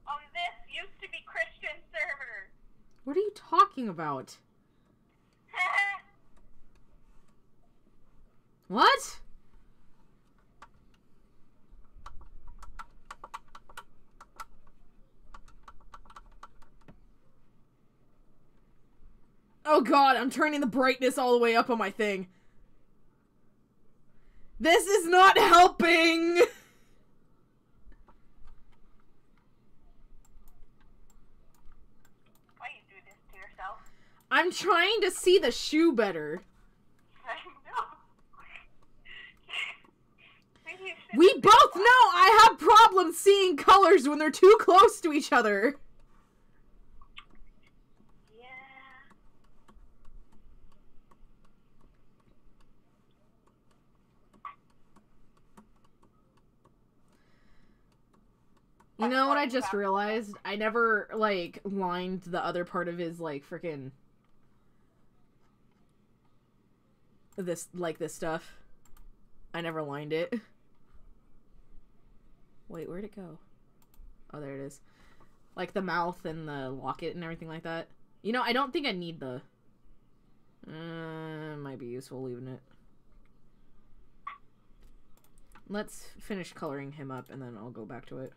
On this used to be Christian server! What are you talking about? What? Oh god, I'm turning the brightness all the way up on my thing. This is not helping! Why you do this to yourself? I'm trying to see the shoe better. I know. We both know I have problems seeing colors when they're too close to each other. Yeah. You know what I just realized? I never, like, lined the other part of his, like, frickin' this stuff. I never lined it. Wait, where'd it go? Oh, there it is. Like, the mouth and the locket and everything like that. You know, I don't think I need the... might be useful leaving it. Let's finish coloring him up, and then I'll go back to it.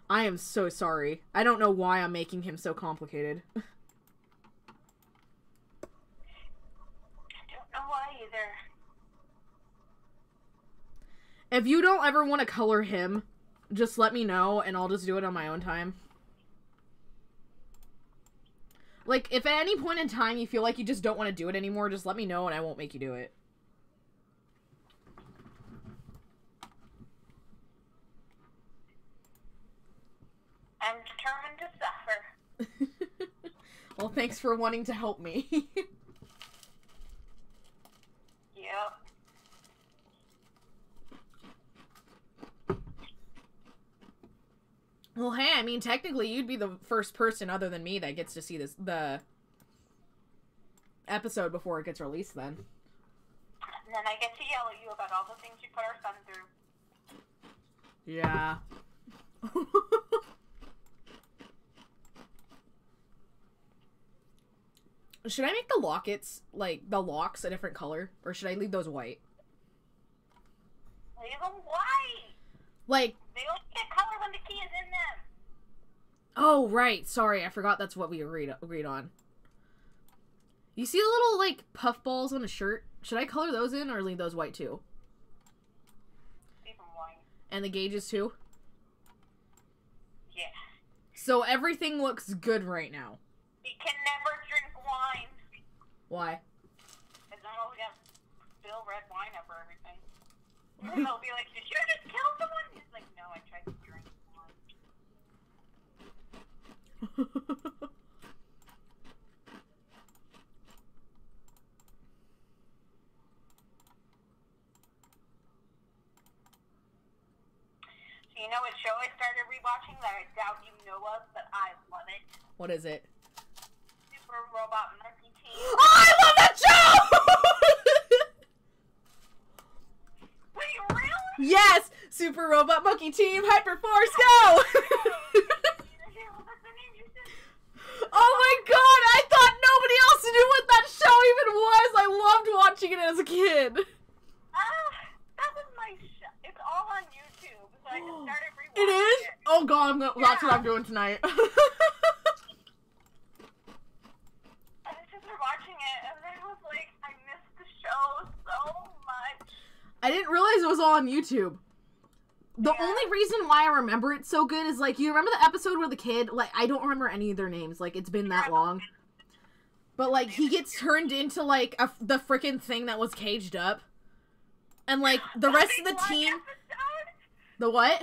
I am so sorry. I don't know why I'm making him so complicated. I don't know why either. If you don't ever want to color him, just let me know and I'll just do it on my own time. Like, if at any point in time you feel like you just don't want to do it anymore, just let me know and I won't make you do it. I'm determined to suffer. Well, thanks for wanting to help me. Yep. Well, hey, I mean, technically, you'd be the first person other than me that gets to see the episode before it gets released, then. And then I get to yell at you about all the things you put our son through. Yeah. Should I make the lockets, like, the locks a different color? Or should I leave those white? Leave them white! Like... They only get color when the key is in them! Oh, right. Sorry, I forgot that's what we agreed on. You see the little, like, puff balls on a shirt? Should I color those in or leave those white, too? Leave them white. And the gauges, too? Yeah. So everything looks good right now. You can never drink wine. Why? Because then we'll get Bill red wine over everything. And they'll be like, did you just kill someone? He's like, no, I tried to drink wine. So you know what show I started rewatching that I doubt you know of, but I love it? What is it? Super Robot Monkey Team. Oh, I love that show! Wait, really? Yes! Super Robot Monkey Team, Hyperforce, go! Oh my god, I thought nobody else knew what that show even was! I loved watching it as a kid. That was my show. It's all on YouTube, so I just started rewatching It is? it. Oh god, that's what I'm doing tonight. I just was watching it, and then I was like, I missed the show so much. I didn't realize it was all on YouTube. The Yeah. only reason why I remember it so good is, like, you remember the episode where the kid, like, I don't remember any of their names, like, it's been that long. But, like, he gets turned into, like, the frickin' thing that was caged up. And, like, the rest of the team... Episode? The what?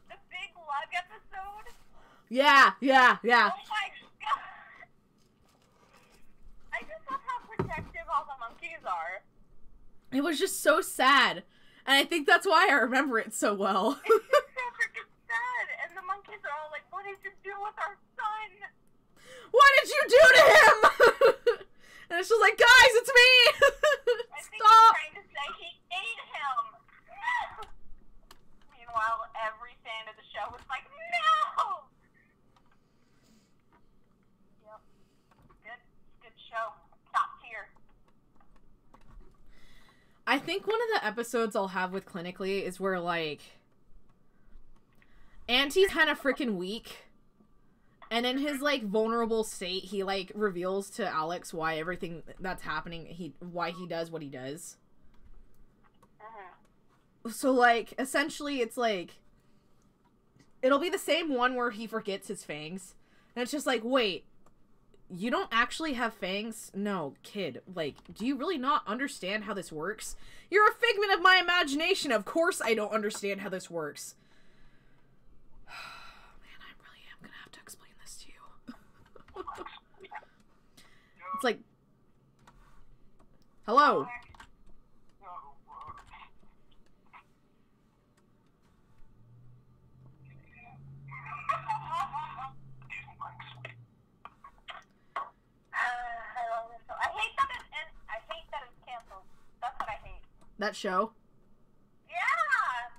The big lug episode? Yeah. Oh my god! I just love how protective all the monkeys are. It was just so sad. And I think that's why I remember it so well. It's just so freaking sad, and the monkeys are all like, what did you do with our son? What did you do to him? And it's just like, guys, it's me! I think Stop! he's trying to say he ate him. Meanwhile, every fan of the show was like, no! Yep. Good show. Top tier. I think one of the episodes I'll have with Clinically is where, like, Auntie's kind of freaking weak. And in his, like, vulnerable state, he, like, reveals to Alex why everything that's happening, why he does what he does. So, like, essentially, it's like, it'll be the same one where he forgets his fangs. And it's just like, wait, you don't actually have fangs? No, kid, like, do you really not understand how this works? You're a figment of my imagination. Of course I don't understand how this works. Man, I really am gonna have to explain this to you. It's like, hello. I hate that it's canceled. That's what I hate. That show? Yeah!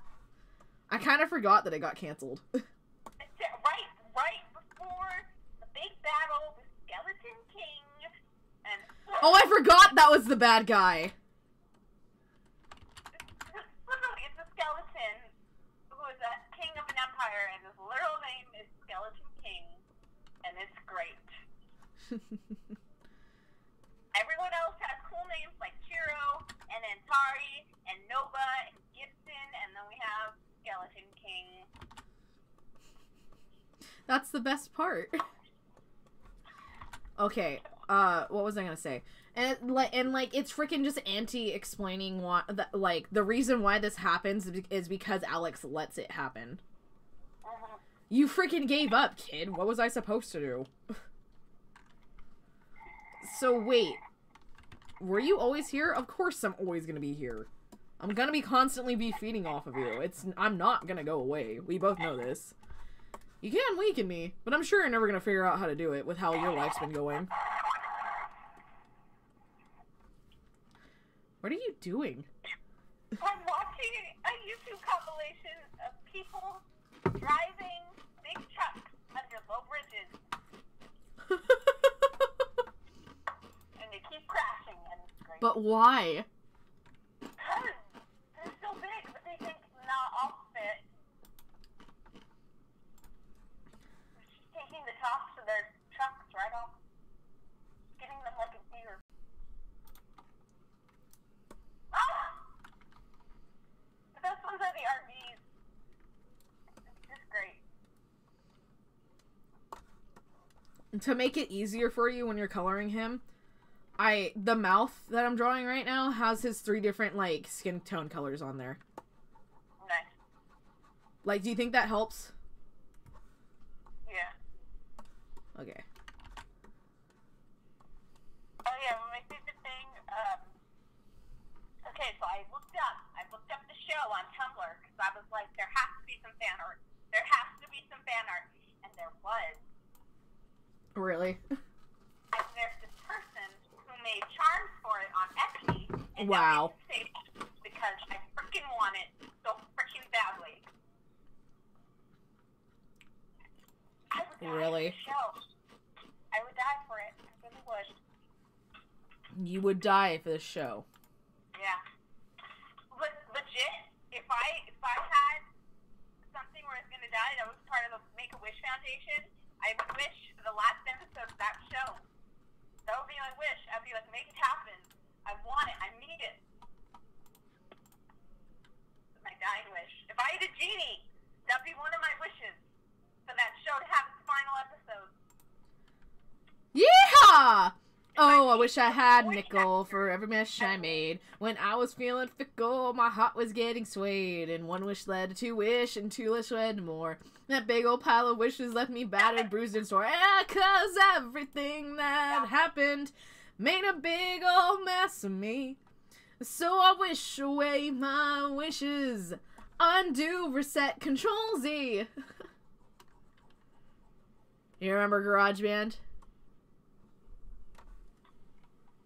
I kind of forgot that it got canceled. Right before the big battle with Skeleton King and... Oh, I forgot that was the bad guy. Literally, it's a skeleton who is a king of an empire, and his literal name is Skeleton King, and it's great. Everyone else has cool names like Chiro, and Antari, and Nova, and Gibson, and then we have Skeleton King. That's the best part. Okay. What was I gonna say? And like it's freaking just Auntie explaining why like the reason why this happens is because Alex lets it happen. You freaking gave up, kid. What was I supposed to do? So wait, were you always here? Of course I'm always gonna be here. I'm gonna be constantly feeding off of you. I'm not gonna go away. We both know this. You can weaken me, but I'm sure you're never gonna figure out how to do it with how your life's been going. What are you doing? I'm watching a YouTube compilation of people driving big trucks under low bridges. And they keep crashing, and it's great. But why? Because they're so big, but they think, nah, I'll fit. She's taking the tops of their trucks right off. Getting them like a deer. Ah! The best ones are the RVs. It's just great. To make it easier for you when you're coloring him, the mouth that I'm drawing right now has his 3 different, like, skin tone colors on there. Nice. Like, do you think that helps? Yeah. Okay. Oh yeah, my favorite thing, okay, so I looked up the show on Tumblr, because I was like, there has to be some fan art. There has to be some fan art. And there was. Really? And there's this person who made charms for it on Etsy. And wow. Now I can say because I freaking want it so freaking badly. I would die Really? for the show. I would die for it. I really would. You would die for this show. Yeah. But legit, if I had something where I was gonna die that was part of the Make-A-Wish Foundation, I would wish for the last episode of that show. That would be my wish. I'd be like, make it happen. I want it. I need it. My dying wish. If I had a genie, that'd be one of my wishes. For that show to have its final episode. Yeah! Oh, I wish I had nickel for every wish I made. When I was feeling fickle, my heart was getting swayed. And one wish led to 2 wish, and 2 wish led to more. That big old pile of wishes left me battered, bruised, and sore. Yeah, 'cause everything that happened made a big old mess of me. So I wish away my wishes. Undo, reset, Control Z. You remember GarageBand?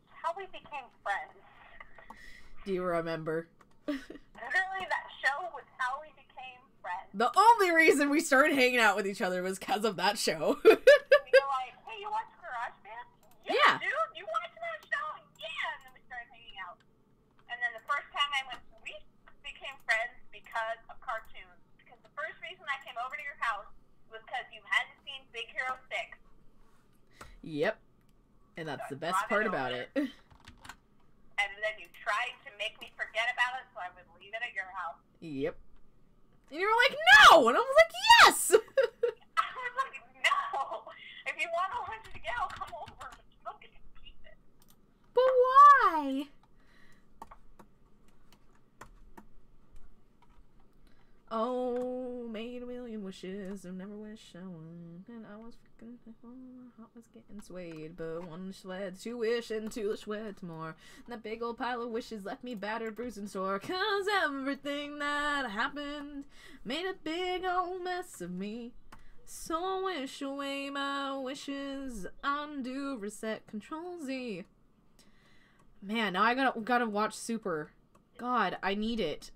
How we became friends. Do you remember? Literally, that show was how we became friends. The only reason we started hanging out with each other was because of that show. We go like, hey, you watch GarageBand? Yeah. Dude, you watch that show? Yeah. And then we started hanging out. And then the first time we became friends because of cartoons. Because the first reason I came over to your house was because you hadn't seen Big Hero 6. Yep. And that's So the best part about over. it. And then you tried to make me forget about it so I would leave it at your house. Yep. And you were like, no! And I was like, yes! I was like, no! If you want to watch it again, I'll come over, but you don't get to keep it. But why? Oh, made a million wishes and never wish I would. And I was freaking, my heart was getting swayed. But 1 wish led to 2 wish, and 2 wish led to more. And that big old pile of wishes left me battered, bruised, and sore. 'Cause everything that happened made a big old mess of me. So I wish away my wishes. Undo, reset, Control Z. Man, now I gotta watch Super. God, I need it.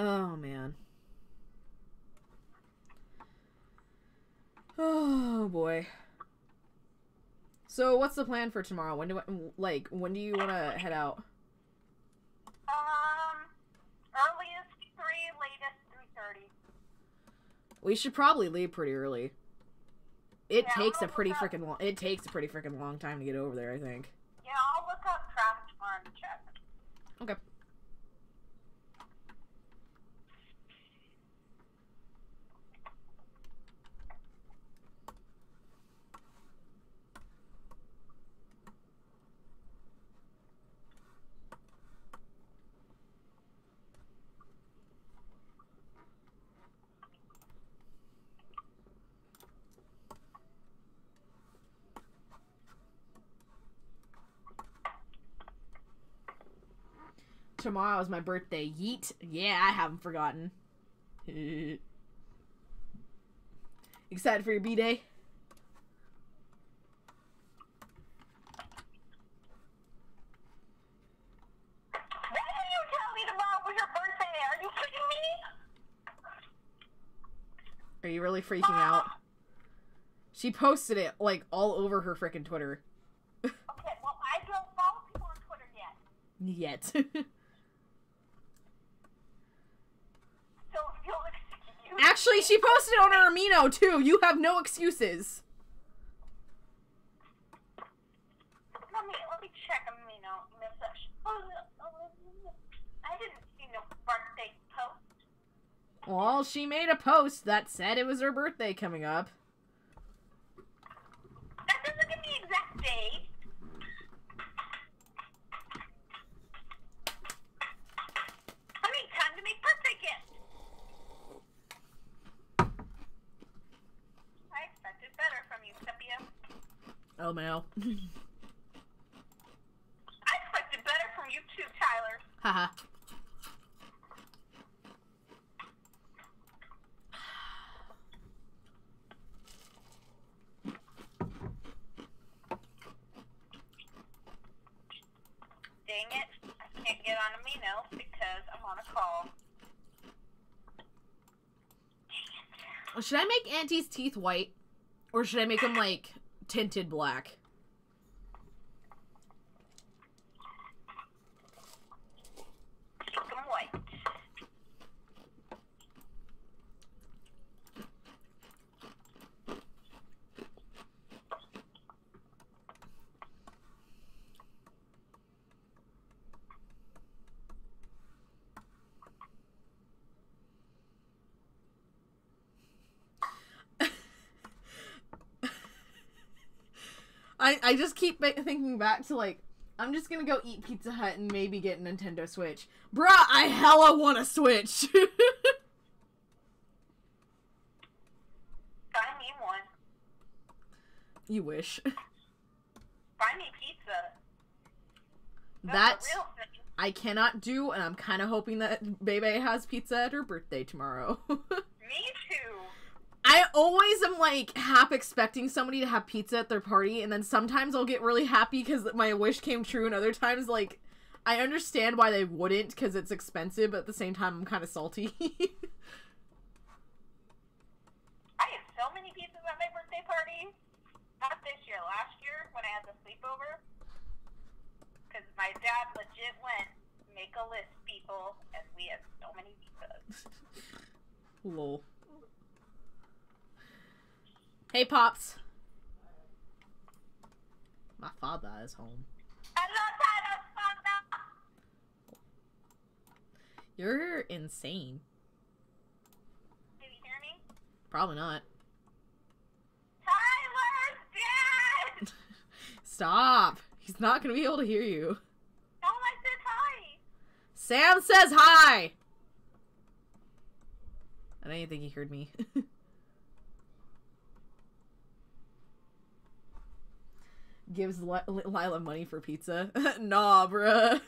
Oh, man. Oh, boy. So, what's the plan for tomorrow? When do you want to head out? Earliest 3, latest 3:30. We should probably leave pretty early. it Yeah, takes a I'll pretty look up- freaking long. It takes a pretty freaking long time to get over there, I think. Yeah, I'll look up traffic tomorrow and check. Okay. Tomorrow is my birthday. Yeet. Yeah, I haven't forgotten. Excited for your B-Day? Why didn't you tell me tomorrow was your birthday? Are you kidding me? Are you really freaking out? She posted it, like, all over her frickin' Twitter. Okay, well, I don't follow people on Twitter yet. Yet. So if you'll excuse Actually, she posted it on her Amino, too. You have no excuses. Let me check Amino message. I didn't see no birthday post. Well, she made a post that said it was her birthday coming up. That doesn't give me exact date. I need time to make birthday gifts. I expected better from you, Sepia. Oh, no. I expected better from you too, Tyler. Haha. Dang it, I can't get on Amino because I'm on a call. Should I make Auntie's teeth white? Or should I make them, like, tinted black? Keep them white. I just keep thinking back to, like, I'm just gonna go eat Pizza Hut and maybe get a Nintendo Switch. Bruh, I hella want a Switch! Buy me one. You wish. Buy me pizza. That That's a real thing. I cannot do, and I'm kind of hoping that Bebe has pizza at her birthday tomorrow. Me too. I always am, like, half expecting somebody to have pizza at their party, and then sometimes I'll get really happy because my wish came true, and other times, like, I understand why they wouldn't because it's expensive, but at the same time, I'm kind of salty. I had so many pizzas at my birthday party. Not this year, last year when I had the sleepover. Because my dad legit went, make a list, people, and we had so many pizzas. Lol. Hey, Pops. My father is home. You're insane. Did you hear me? Probably not. Tyler's dead! Stop. He's not going to be able to hear you. No, I said hi. Sam says hi! I don't even think he heard me. Gives Lila money for pizza. Nah, bruh.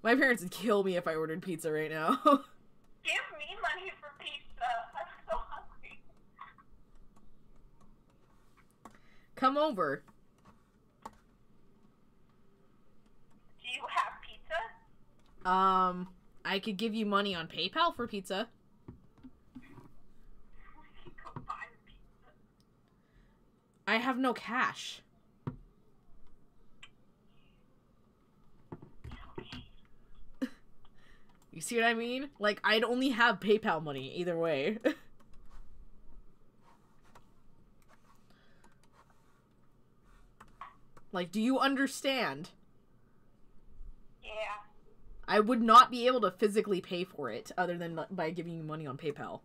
My parents would kill me if I ordered pizza right now. Give me money for pizza. I'm so hungry. Come over. Do you have pizza? I could give you money on PayPal for pizza. We can go buy pizza. I have no cash. You see what I mean? Like, I'd only have PayPal money either way. Like, do you understand? Yeah. I would not be able to physically pay for it other than by giving you money on PayPal.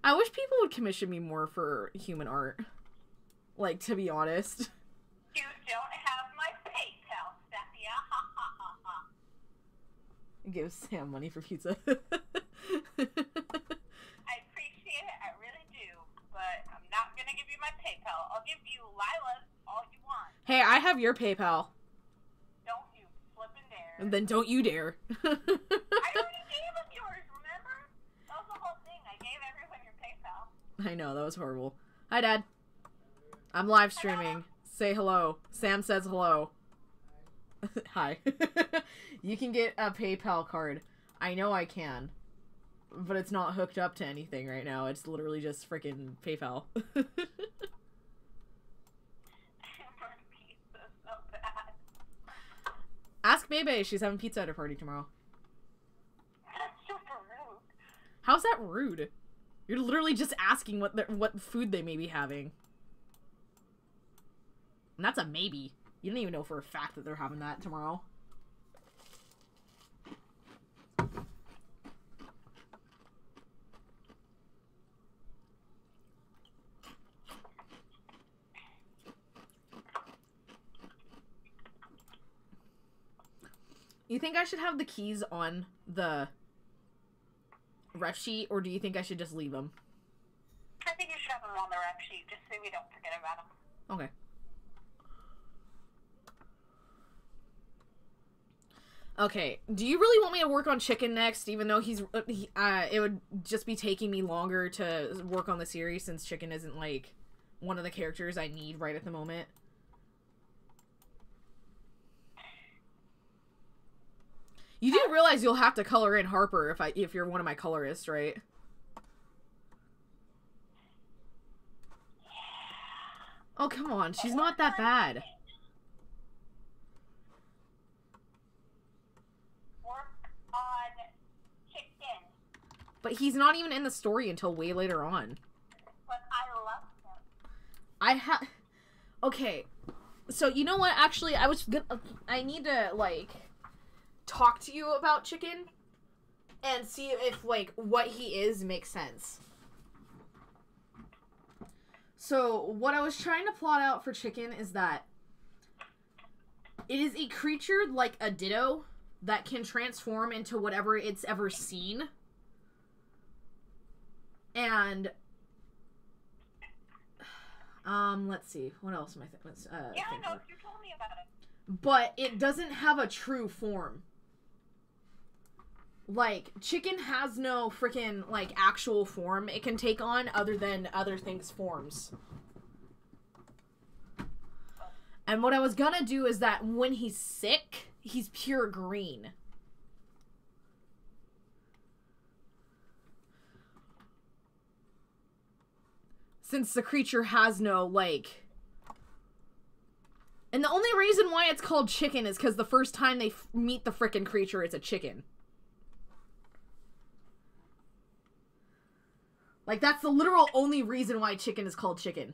I wish people would commission me more for human art. Like, to be honest. You don't have my PayPal, Stephanie. Ha ha ha ha. Give Sam money for pizza. I appreciate it, I really do. But I'm not gonna give you my PayPal. I'll give you Lila's all you want. Hey, I have your PayPal. Don't you flippin' dare. And then don't you dare. I already gave him yours, remember? That was the whole thing. I gave everyone your PayPal. I know, that was horrible. Hi, Dad. I'm live streaming. Hello. Say hello. Sam says hello. Hi. You can get a PayPal card. I know I can. But it's not hooked up to anything right now. It's literally just freaking PayPal. Pizza so bad. Ask Bebe. She's having pizza at her party tomorrow. That's super rude. How's that rude? You're literally just asking what food they may be having. And that's a maybe. You don't even know for a fact that they're having that tomorrow. You think I should have the keys on the ref sheet, or do you think I should just leave them? I think you should have them on the rep sheet, just so we don't forget about them. Okay. Okay, do you really want me to work on Chicken next, even though it would just be taking me longer to work on the series since Chicken isn't, like, one of the characters I need right at the moment? You do realize you'll have to color in Harper if you're one of my colorists, right? Oh, come on, she's not that bad. But he's not even in the story until way later on. But I love him. Okay. So, you know what? Actually, I need to, like, talk to you about Chicken and see if, like, what he is makes sense. So, what I was trying to plot out for Chicken is that it is a creature like a Ditto that can transform into whatever it's ever seen. And, let's see. What else am I thinking? Yeah, I know. You told me about it. But it doesn't have a true form. Like, Chicken has no freaking, like, actual form it can take on other than other things' forms. And what I was gonna do is that when he's sick, he's pure green. Since the creature has no, like... And the only reason why it's called Chicken is because the first time they meet the frickin' creature, it's a chicken. Like, that's the literal only reason why Chicken is called Chicken.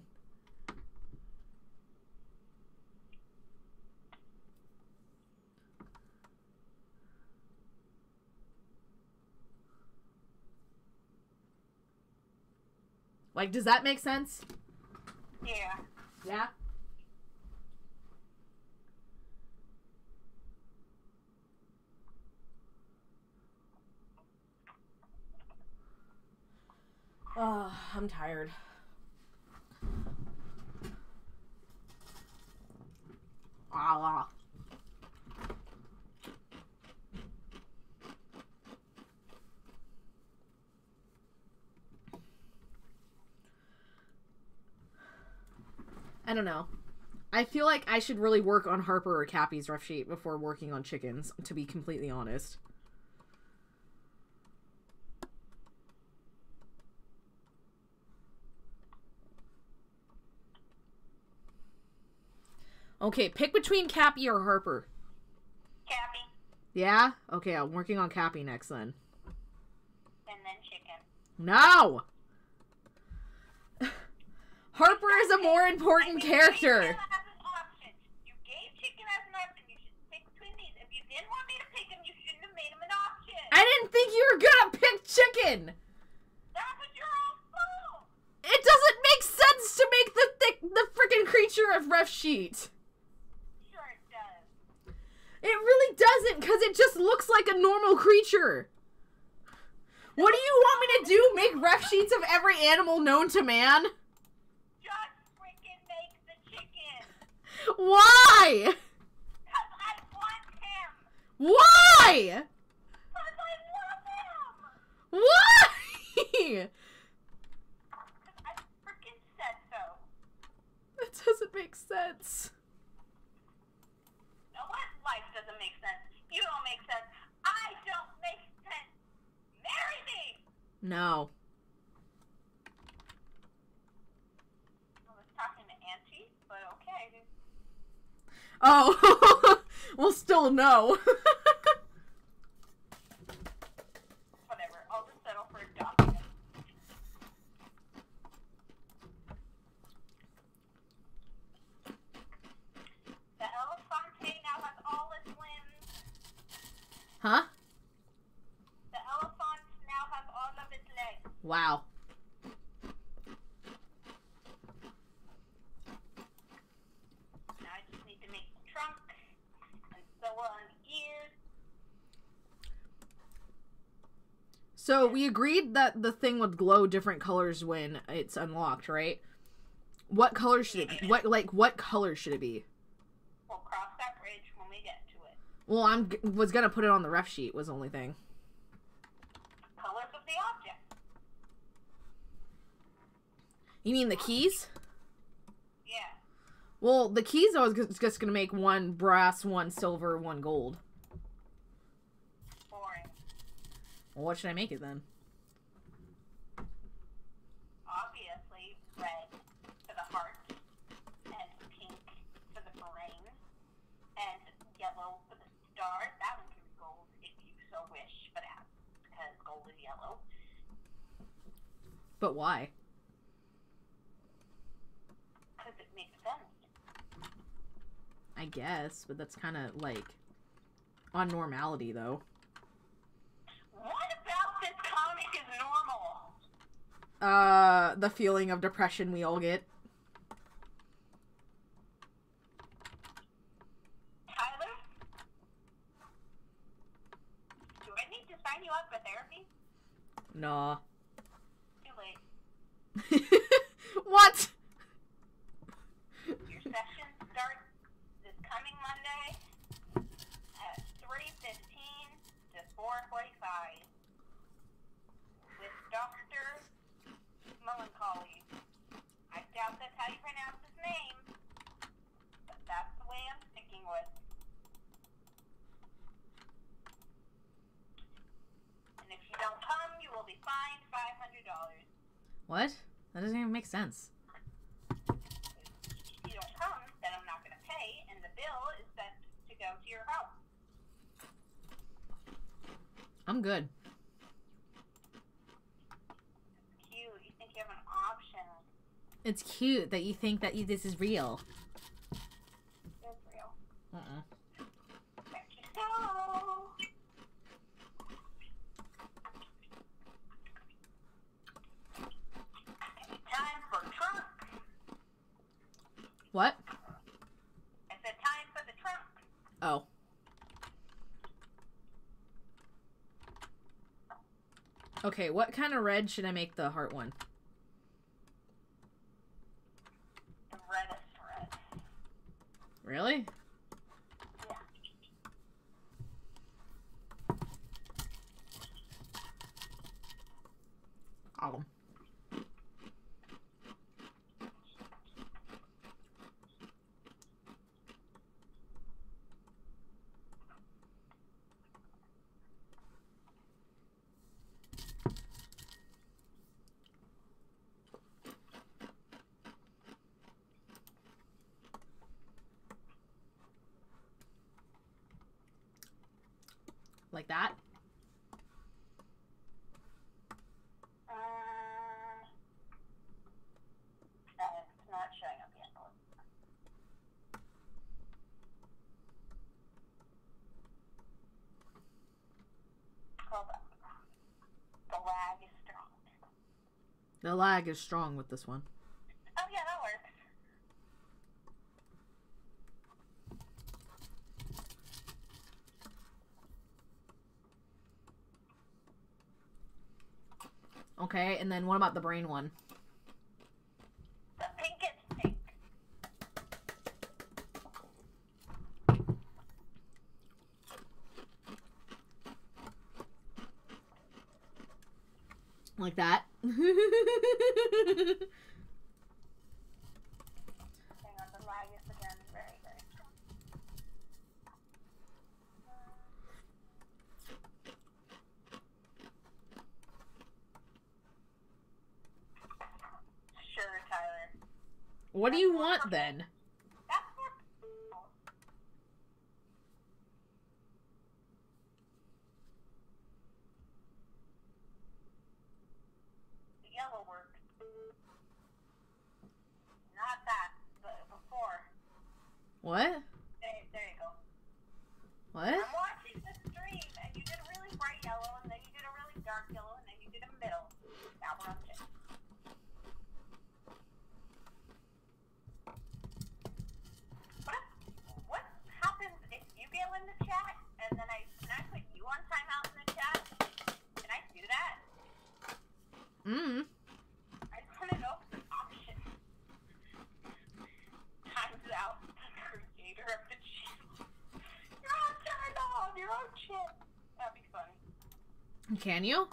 Like, does that make sense? Yeah. Yeah? Oh, I'm tired. Ah. I don't know. I feel like I should really work on Harper or Cappy's rough sheet before working on Chicken's, to be completely honest. Okay, pick between Cappy or Harper. Cappy. Yeah? Okay, I'm working on Cappy next then. And then Chicken. No! Harper as a more important character. You gave chicken as an option. You should pick between these. If you didn't want me to pick him, you shouldn't have made him an option. I didn't think you were gonna pick chicken. That was your own fault. It doesn't make sense to make the freaking creature a ref sheet. Sure it does. It really doesn't, because it just looks like a normal creature. What do you want me to do? Make ref sheets of every animal known to man? Just freaking make the chicken. Why? Because I want him. Why? Because I love him. Why? Because I freaking said so. That doesn't make sense. No, what? Life doesn't make sense. You don't make sense. I don't make sense. Marry me. No. I was talking to Auntie, but okay. Oh. Well, still no. Whatever. I'll just settle for adopting him. The Elefante now has all its limbs. Huh? The elephant now has all of its legs. Wow. Now I just need to make the trunk and sew on the ears. So we agreed that the thing would glow different colors when it's unlocked, right? What color should it? What color should it be? We'll cross that bridge when we get to it. Well, was gonna put it on the ref sheet. Was the only thing. Colors of the object. You mean the keys? Yeah. Well, the keys I was just gonna make one brass, one silver, one gold. Boring. Well, what should I make it then? Obviously, red for the heart, and pink for the brain, and yellow for the star. That one can be gold if you so wish, but because gold is yellow. But why? Because it makes sense. I guess, but that's kind of like on normality, though. What about this comic is normal? The feeling of depression we all get. Tyler? Do I need to sign you up for therapy? Nah. Too late. What? Your session starts this coming Monday at 3:15 to 4:45 with Dr. Melancholy. I doubt that's how you pronounce his name, but that's the way I'm sticking with. And if you don't come, you will be fined $500. What? That doesn't even make sense. If you don't come, then I'm not going to pay, and the bill is sent to go to your house. I'm good. Cute. You think you have an option. It's cute that you think that this is real. It's real. Uh-uh. There you go. It's time for trunk. What? I said time for the trunk. Oh. Okay, what kind of red should I make the heart one? The reddest red. Really? Yeah. Oh. Like that? It's not The lag is strong with this one. Oh yeah, that works. Okay, and then what about the brain one? The pinkest pink. Like that. Hang on, the lag is again very, very strong. Sure, Tyler. What do you want then? That's more cool. The yellow works. Not that, but before. What? There you go. What? I'm watching the stream, and you did a really bright yellow, and then you did a really dark yellow, and then you did a middle. Now we're on 10. What happens if you go in the chat, and then I put you on timeout in the chat? Can I do that? I just want to know the option. Times out the creator of the channel. You're on timeout on your own shit. That'd be funny. Can you?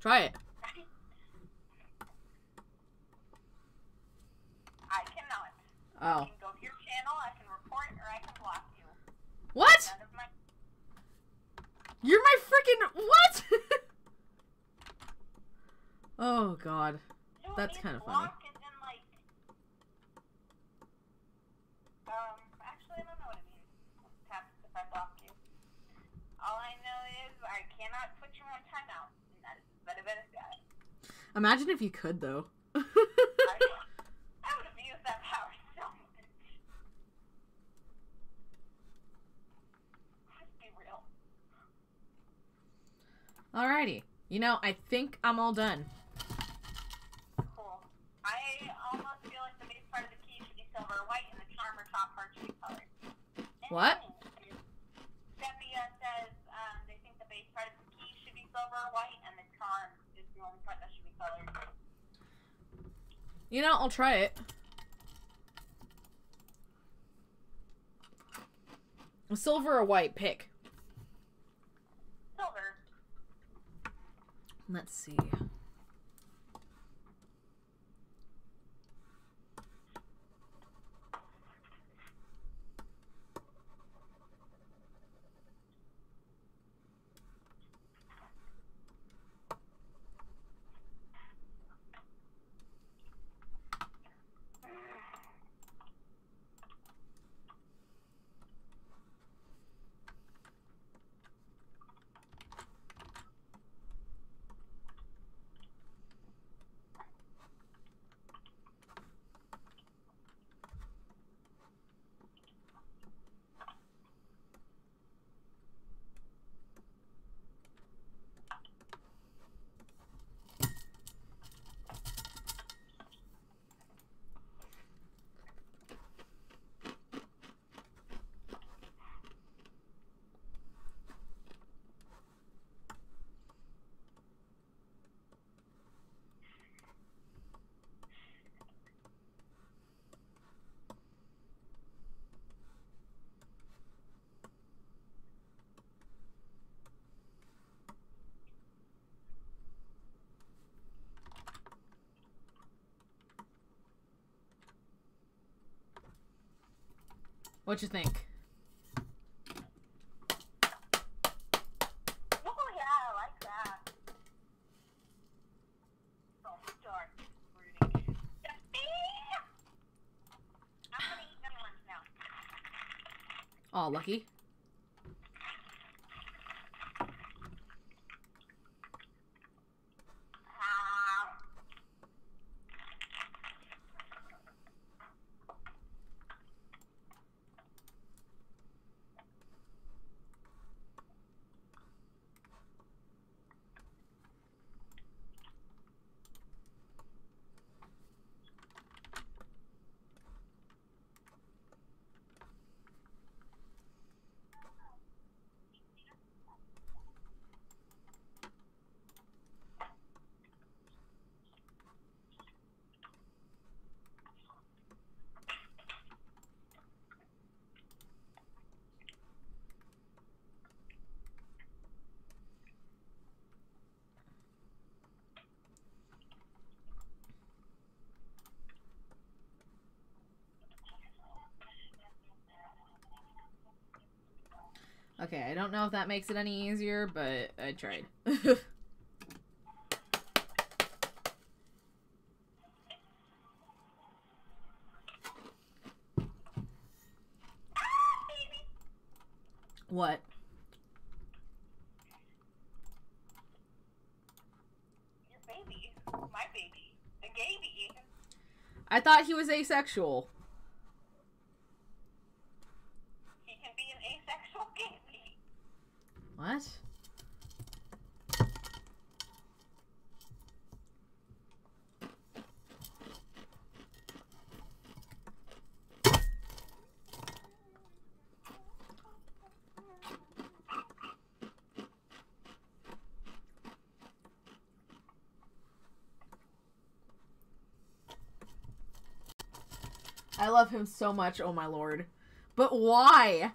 Try it. I cannot. Oh. I can go to your channel, I can report, or I can block you. What? None of my... You're my freaking what? Oh god. No, That's it's kind of funny. block as in, like... actually, I don't know what it means. If I block you. All I know is I cannot put you on timeout. And that is better than that. Imagine if you could though. I would abuse that power so much. Let's be real. Alrighty. You know, I think I'm all done. Cool. I almost feel like the base part of the key should be silver or white and the charm or top part should be colored. What? Sepia says they think the base part of the key should be silver or white and the charm is the only part that should be colored. You know, I'll try it. Silver or white, pick. Silver. Let's see. What you think? Oh yeah, I like that. So dark, brooding. I'm gonna eat my lunch now. Oh, lucky. Okay, I don't know if that makes it any easier, but I tried. What? Your baby. My baby. The baby. I thought he was asexual. He can be an asexual baby. What? I love him so much, oh my lord. But why?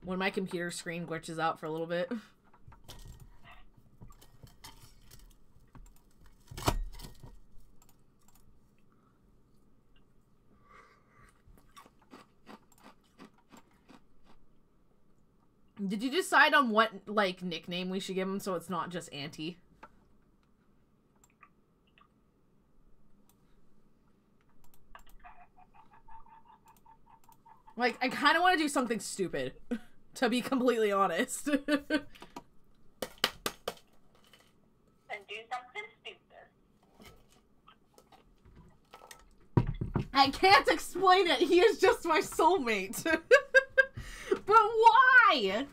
When my computer screen glitches out for a little bit. Did you decide on what, like, nickname we should give him so it's not just Auntie? Like, I kind of want to do something stupid, to be completely honest. And do something stupid. I can't explain it. He is just my soulmate. But why?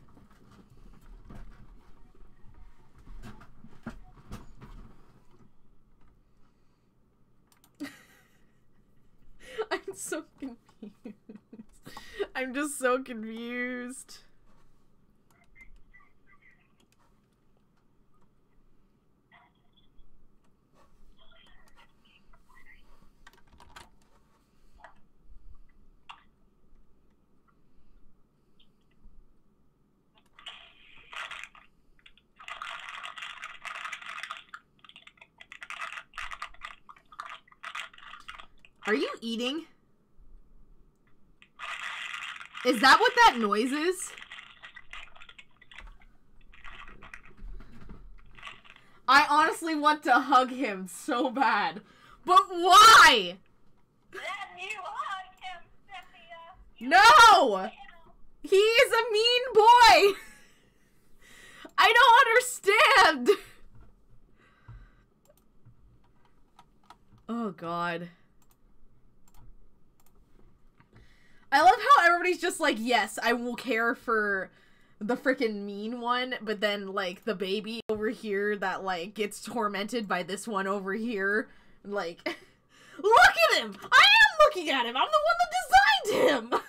I'm so confused. I'm just so confused. Are you eating? Is that what that noise is? I honestly want to hug him so bad. But why? Let you hug him, Cynthia. No! He is a mean boy! I don't understand! Oh god. I love how everybody's just like, yes, I will care for the freaking mean one, but then, like, the baby over here that, like, gets tormented by this one over here, like, look at him! I am looking at him! I'm the one that designed him!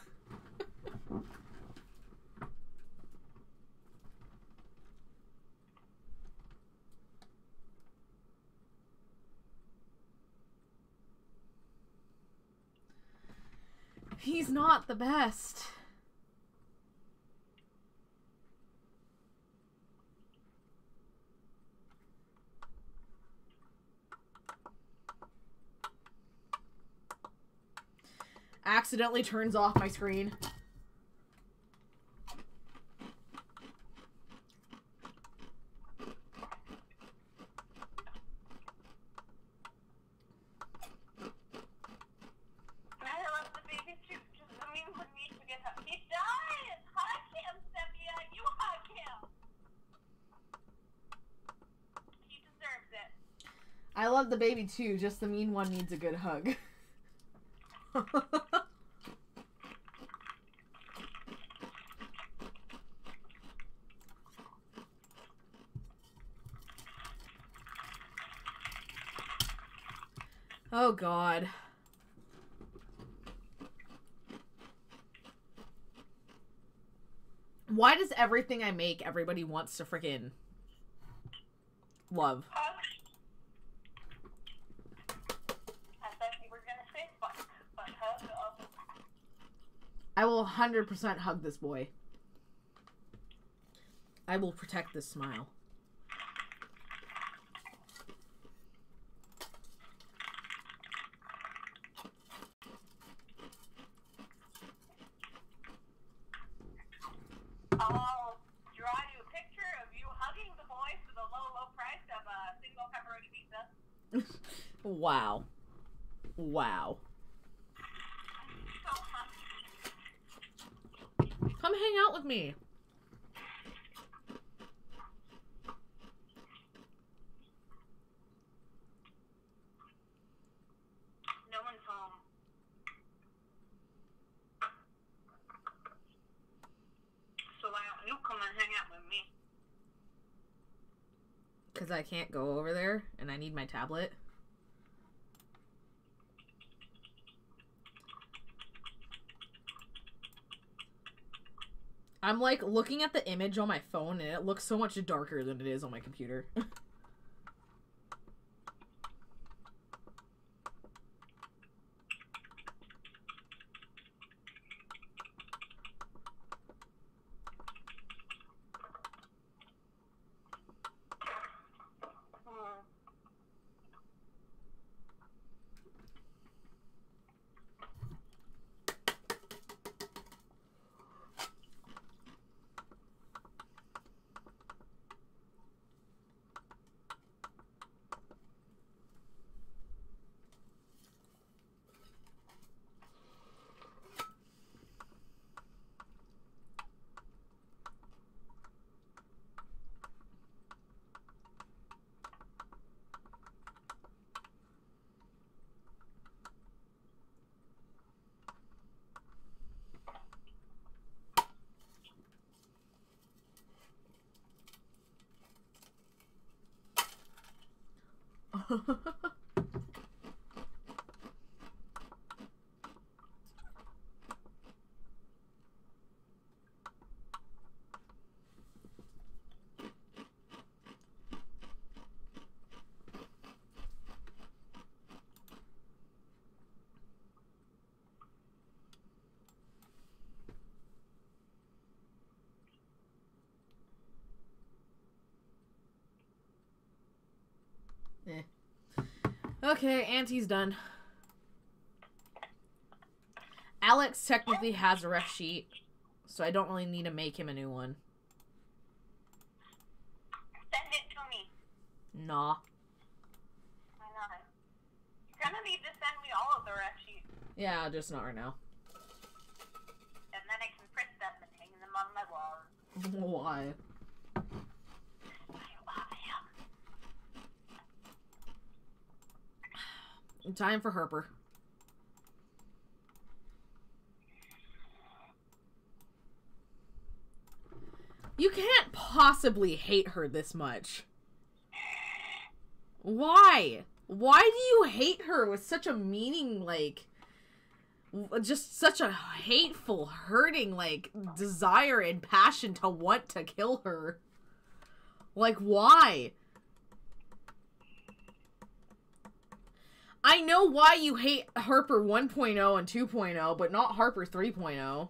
He's not the best. Accidentally turns off my screen. I love the baby too, just the mean one needs a good hug. Oh god. Why does everything I make everybody wants to freaking love? I will 100% hug this boy. I will protect this smile. I'll draw you a picture of you hugging the boys for the low, low price of a single pepperoni pizza. Wow. Wow. So hungry. Come hang out with me. No one's home. So why don't you come and hang out with me? Because I can't go over there and I need my tablet. I'm like looking at the image on my phone and it looks so much darker than it is on my computer. Eh. Okay, Auntie's done. Alex technically has a ref sheet, so I don't really need to make him a new one. Send it to me. Nah. Why not? You're gonna need to send me all of the ref sheets. Yeah, just not right now. And then I can print them and hang them on my wall. Why? Time for Harper. You can't possibly hate her this much. Why? Why do you hate her with such a meaning, like, just such a hateful, hurting, like, desire and passion to want to kill her? Like, why? I know why you hate Harper 1.0 and 2.0, but not Harper 3.0.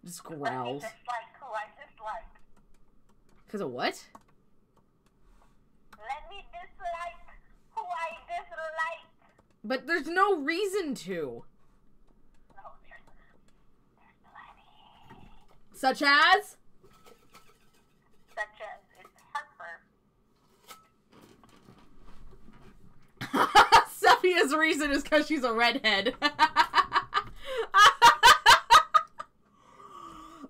Just growls. Let me dislike who I dislike. Because of what? Let me dislike who I dislike. But there's no reason to. No, there's plenty. Such as? Such as it's Harper. Sephia's reason is because she's a redhead.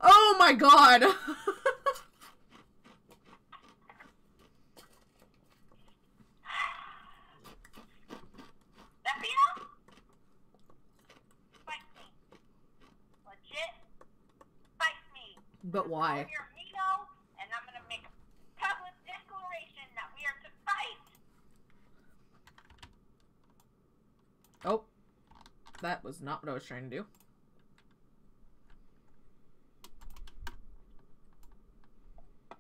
Oh my god. Sophia? Fight me. Legit. Fight me. But why? Call your Mino, and I'm gonna make a public declaration that we are to fight. Oh. That was not what I was trying to do.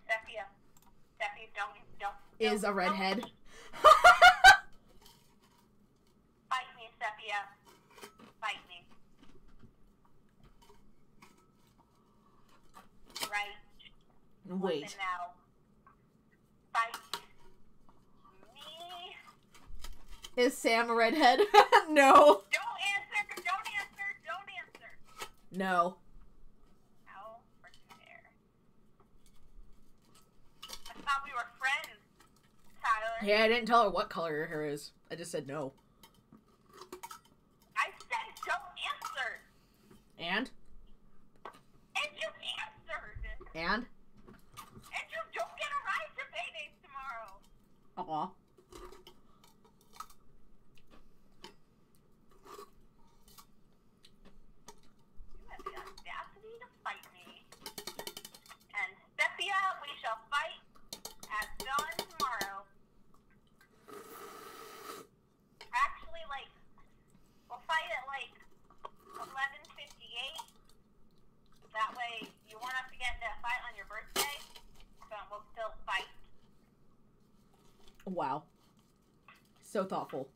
Sophia, don't. Is a redhead. Fight me, Sophia. Fight me. Right. Wait. Listen now. Fight me. Is Sam a redhead? No. Don't answer. Don't answer. Don't answer. No. How freaking dare. I thought we were friends, Tyler. Yeah, I didn't tell her what color her hair is. I just said no. I said don't answer. And? And you answered. And? And you don't get a ride to Paydays tomorrow. Aw. You have the audacity to fight me. And Sepia, we shall fight at dawn tomorrow. Actually, like, we'll fight at like 11:58. That way, you won't have to get into a fight on your birthday, but we'll still fight. Wow. So thoughtful.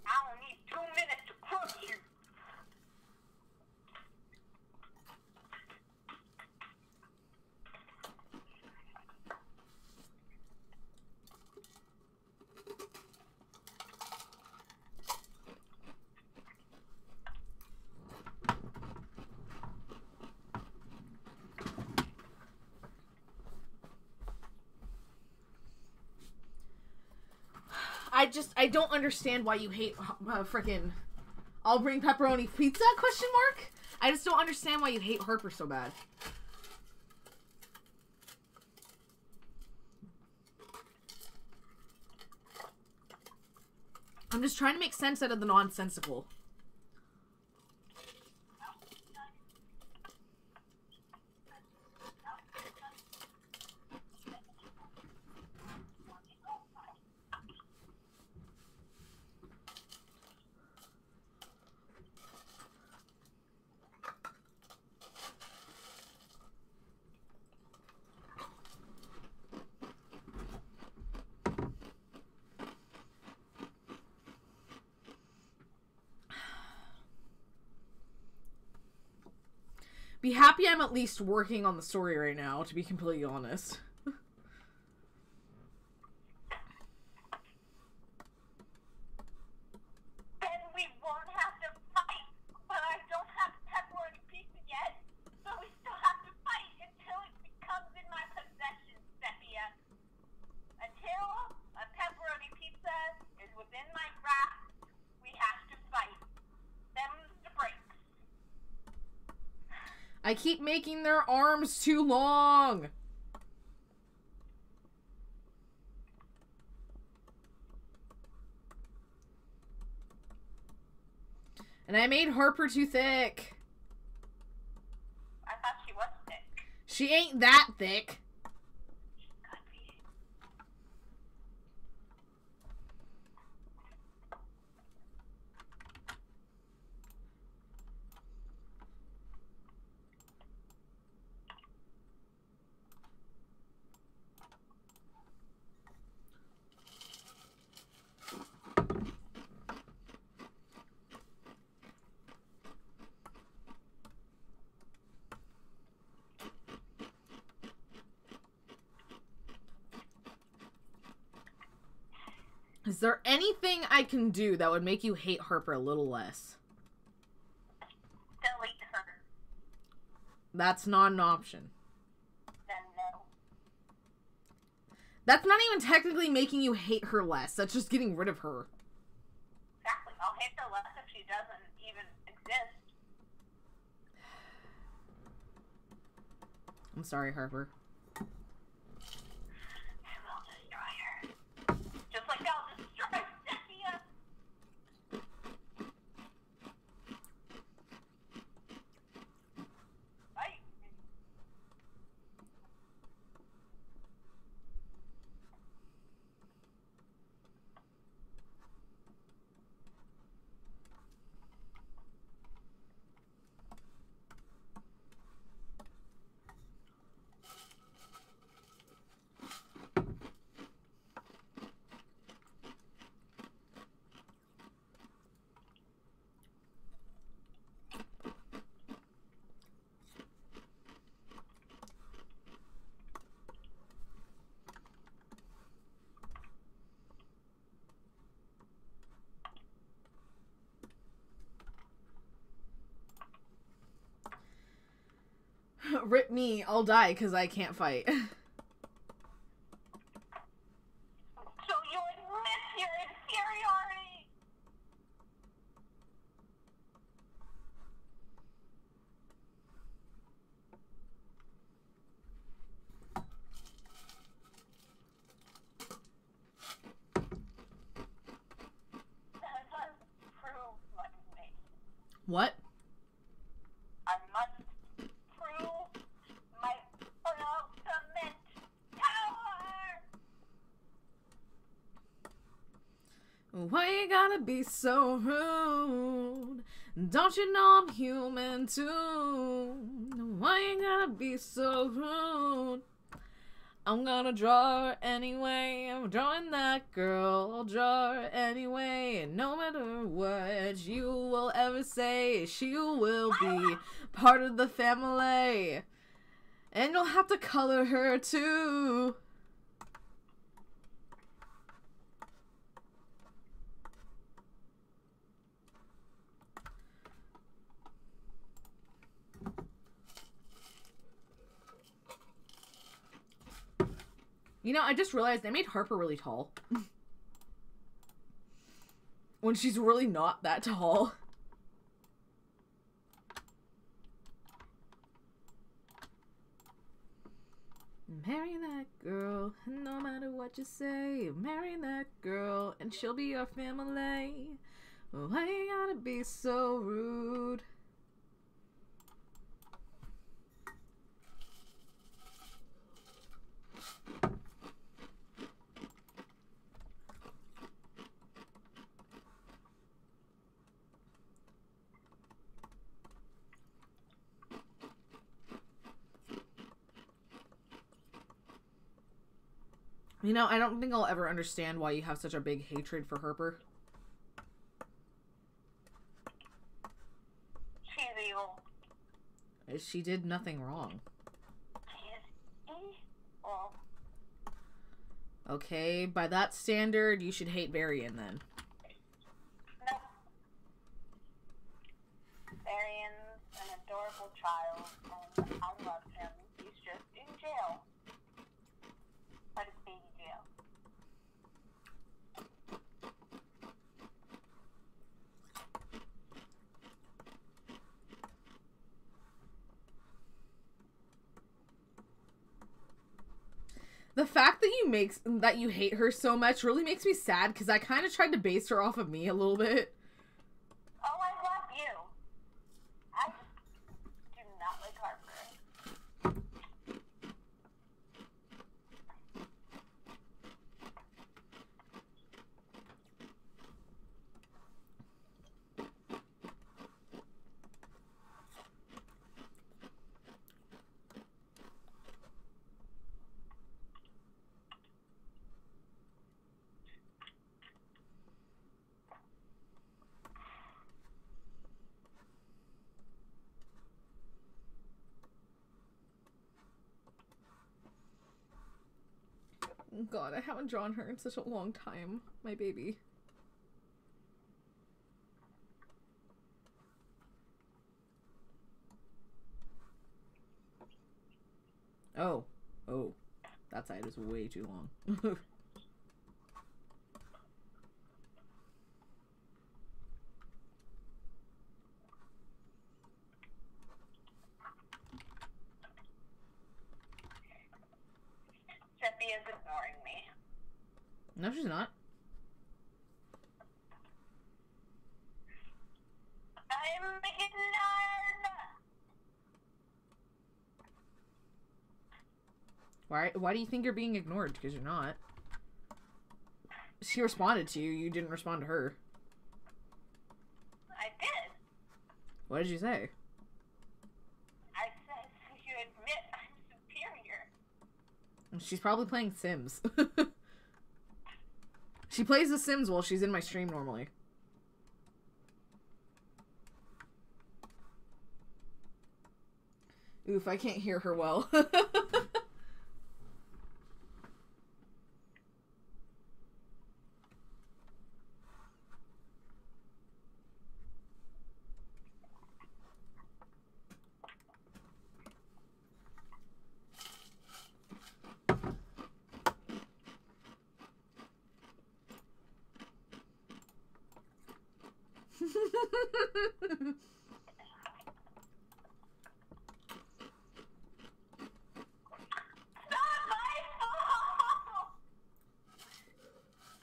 I only need 2 minutes to crush you. I don't understand why you hate frickin' I'll bring pepperoni pizza, question mark? I just don't understand why you hate Harper so bad. I'm just trying to make sense out of the nonsensical. Be happy I'm at least working on the story right now, to be completely honest. Then we won't have to fight. But I don't have pepperoni pizza yet, so we still have to fight until it becomes in my possession, Sepia. Until a pepperoni pizza is within my grasp, we have to fight. Them's the breaks. I keep making their arms too long. And I made Harper too thick. I thought she was thick. She ain't that thick. She could be. Is there anything I can do that would make you hate Harper a little less? Delete her. That's not an option. Then no. That's not even technically making you hate her less. That's just getting rid of her. Exactly. I'll hate her less if she doesn't even exist. I'm sorry, Harper. I will destroy her. Just like I'll destroy Sepia. Fight me. rip me, I'll die because I can't fight. So you admit your inferiority? I must prove my name. What? I must prove my ultimate power! Why you gotta be so rude? Don't you know I'm human too? Why you gotta be so rude? I'm gonna draw her anyway. I'm drawing that girl. I'll draw her anyway. And no matter what you will ever say, she will be part of the family. And you'll have to color her too. You know, I just realized they made Harper really tall. When she's really not that tall. Marry that girl, no matter what you say. Marry that girl, and she'll be your family. Why you gotta be so rude? You know, I don't think I'll ever understand why you have such a big hatred for Harper. She's evil. She did nothing wrong. She's evil. Okay, by that standard, you should hate Varian then. No. Varian's an adorable child, and I love him. He's just in jail. But it's baby jail. The fact that you hate her so much really makes me sad because I kind of tried to base her off of me a little bit. Oh, I love you. I just do not like Harper. God, I haven't drawn her in such a long time. My baby. Oh. Oh. That side is way too long. Seppi is ignoring me. No, she's not. I'm ignored. Why do you think you're being ignored? Because you're not. She responded to you. You didn't respond to her. I did. What did you say? I said you admit I'm superior. She's probably playing Sims. She plays The Sims while she's in my stream normally. Oof, I can't hear her well.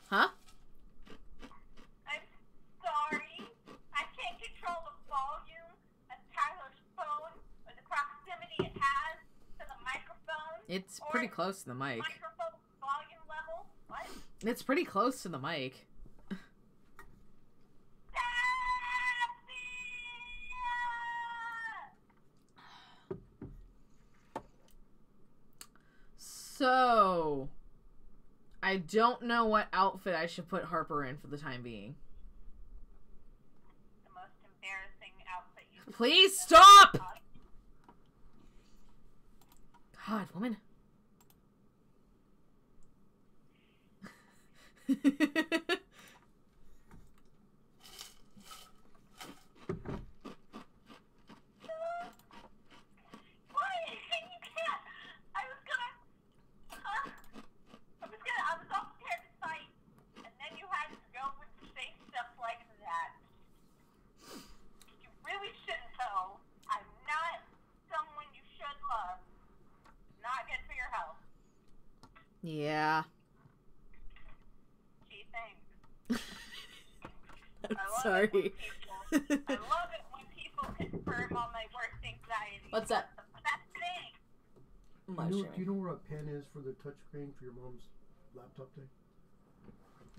Huh? I'm sorry. I can't control the volume of Tyler's phone or the proximity it has to the microphone. It's pretty close to the mic. Microphone volume level. What? It's pretty close to the mic. So, I don't know what outfit I should put Harper in for the time being. The most embarrassing outfit you could Please stop! God, woman. I was all scared to fight, and then you had to go and say stuff like that. You really shouldn't, though. I'm not someone you should love. Not good for your health. Yeah. Gee, thanks. I'm sorry. I love it when people confirm all my worst anxieties. What's that? That's the best thing. Do you know where a pen is for the touchscreen for your mom's laptop thing?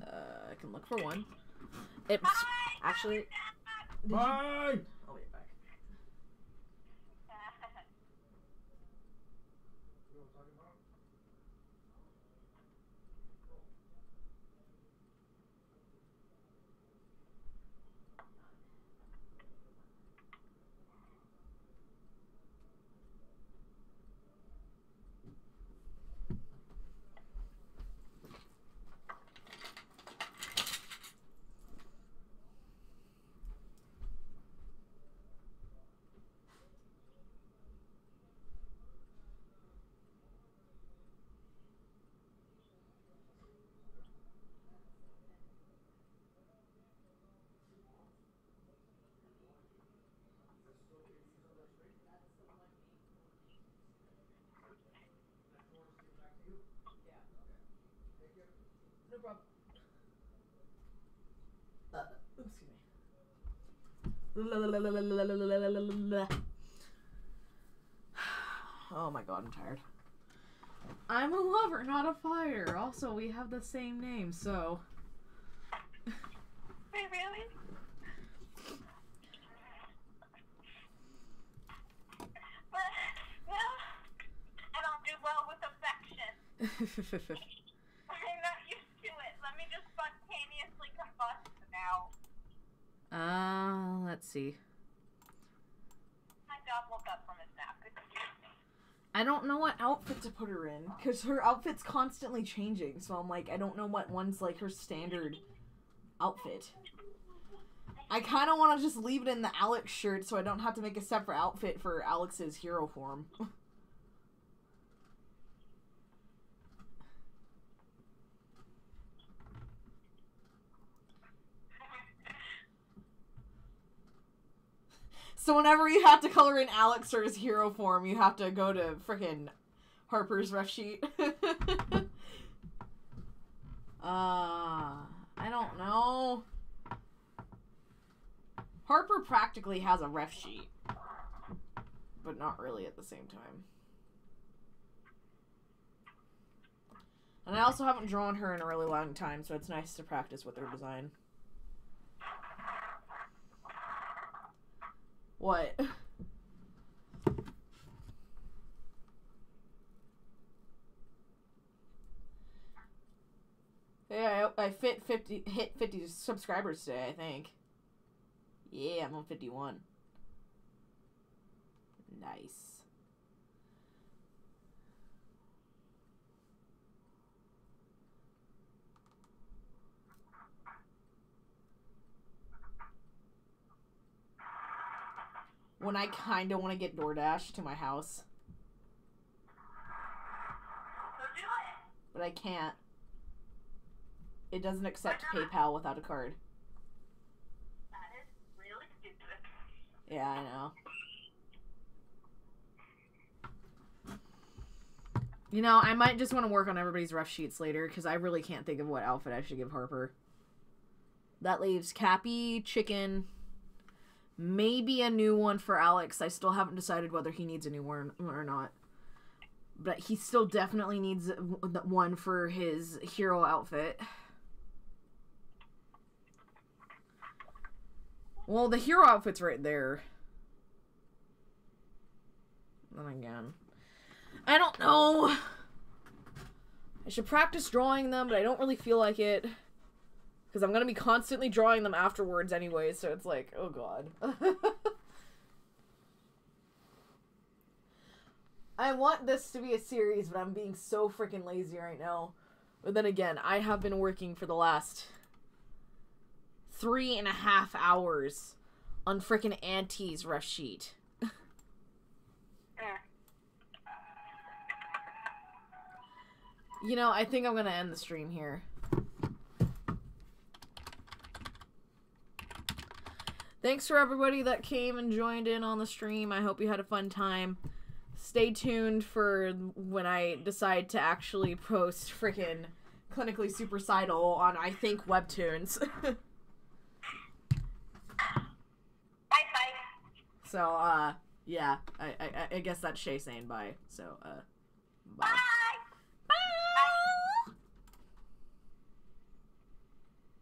I can look for one. It's Hi, actually. Bye! I'll be right back. You know what I'm talking about? No problem. Excuse me. Oh my god, I'm tired. I'm a lover, not a fighter. Also, we have the same name, so. Wait, really? But, well, I don't do well with affection. I'm not used to it. Let me just spontaneously combust now. Let's see. My dog woke up from his nap. Excuse me. I don't know what outfit to put her in, because her outfit's constantly changing, so I'm like, I don't know what one's like her standard outfit. I kind of want to just leave it in the Alex shirt so I don't have to make a separate outfit for Alex's hero form. So whenever you have to color in Alex or his hero form, you have to go to frickin' Harper's ref sheet. I don't know. Harper practically has a ref sheet, but not really at the same time. And I also haven't drawn her in a really long time, so it's nice to practice with her design. What? Yeah, I hit 50 subscribers today, I think. Yeah, I'm on 51. Nice. When I kind of want to get DoorDash to my house. So do it. But I can't. It doesn't accept PayPal without a card. That is Yeah, I know. You know, I might just want to work on everybody's rough sheets later, because I really can't think of what outfit I should give Harper. That leaves Cappy, Chicken, maybe a new one for Alex. I still haven't decided whether he needs a new one or not. But he still definitely needs one for his hero outfit. Well, the hero outfit's right there. Then again, I don't know. I should practice drawing them, but I don't really feel like it. Because I'm going to be constantly drawing them afterwards anyway, so it's like, oh god. I want this to be a series, but I'm being so freaking lazy right now. But then again, I have been working for the last 3.5 hours on freaking Auntie's rough sheet. You know, I think I'm gonna end the stream here. Thanks for everybody that came and joined in on the stream. I hope you had a fun time. Stay tuned for when I decide to actually post freaking Clinically Supersidal on, I think, Webtoons. Bye. So, yeah. I guess that's Shay saying bye. So, bye. Bye.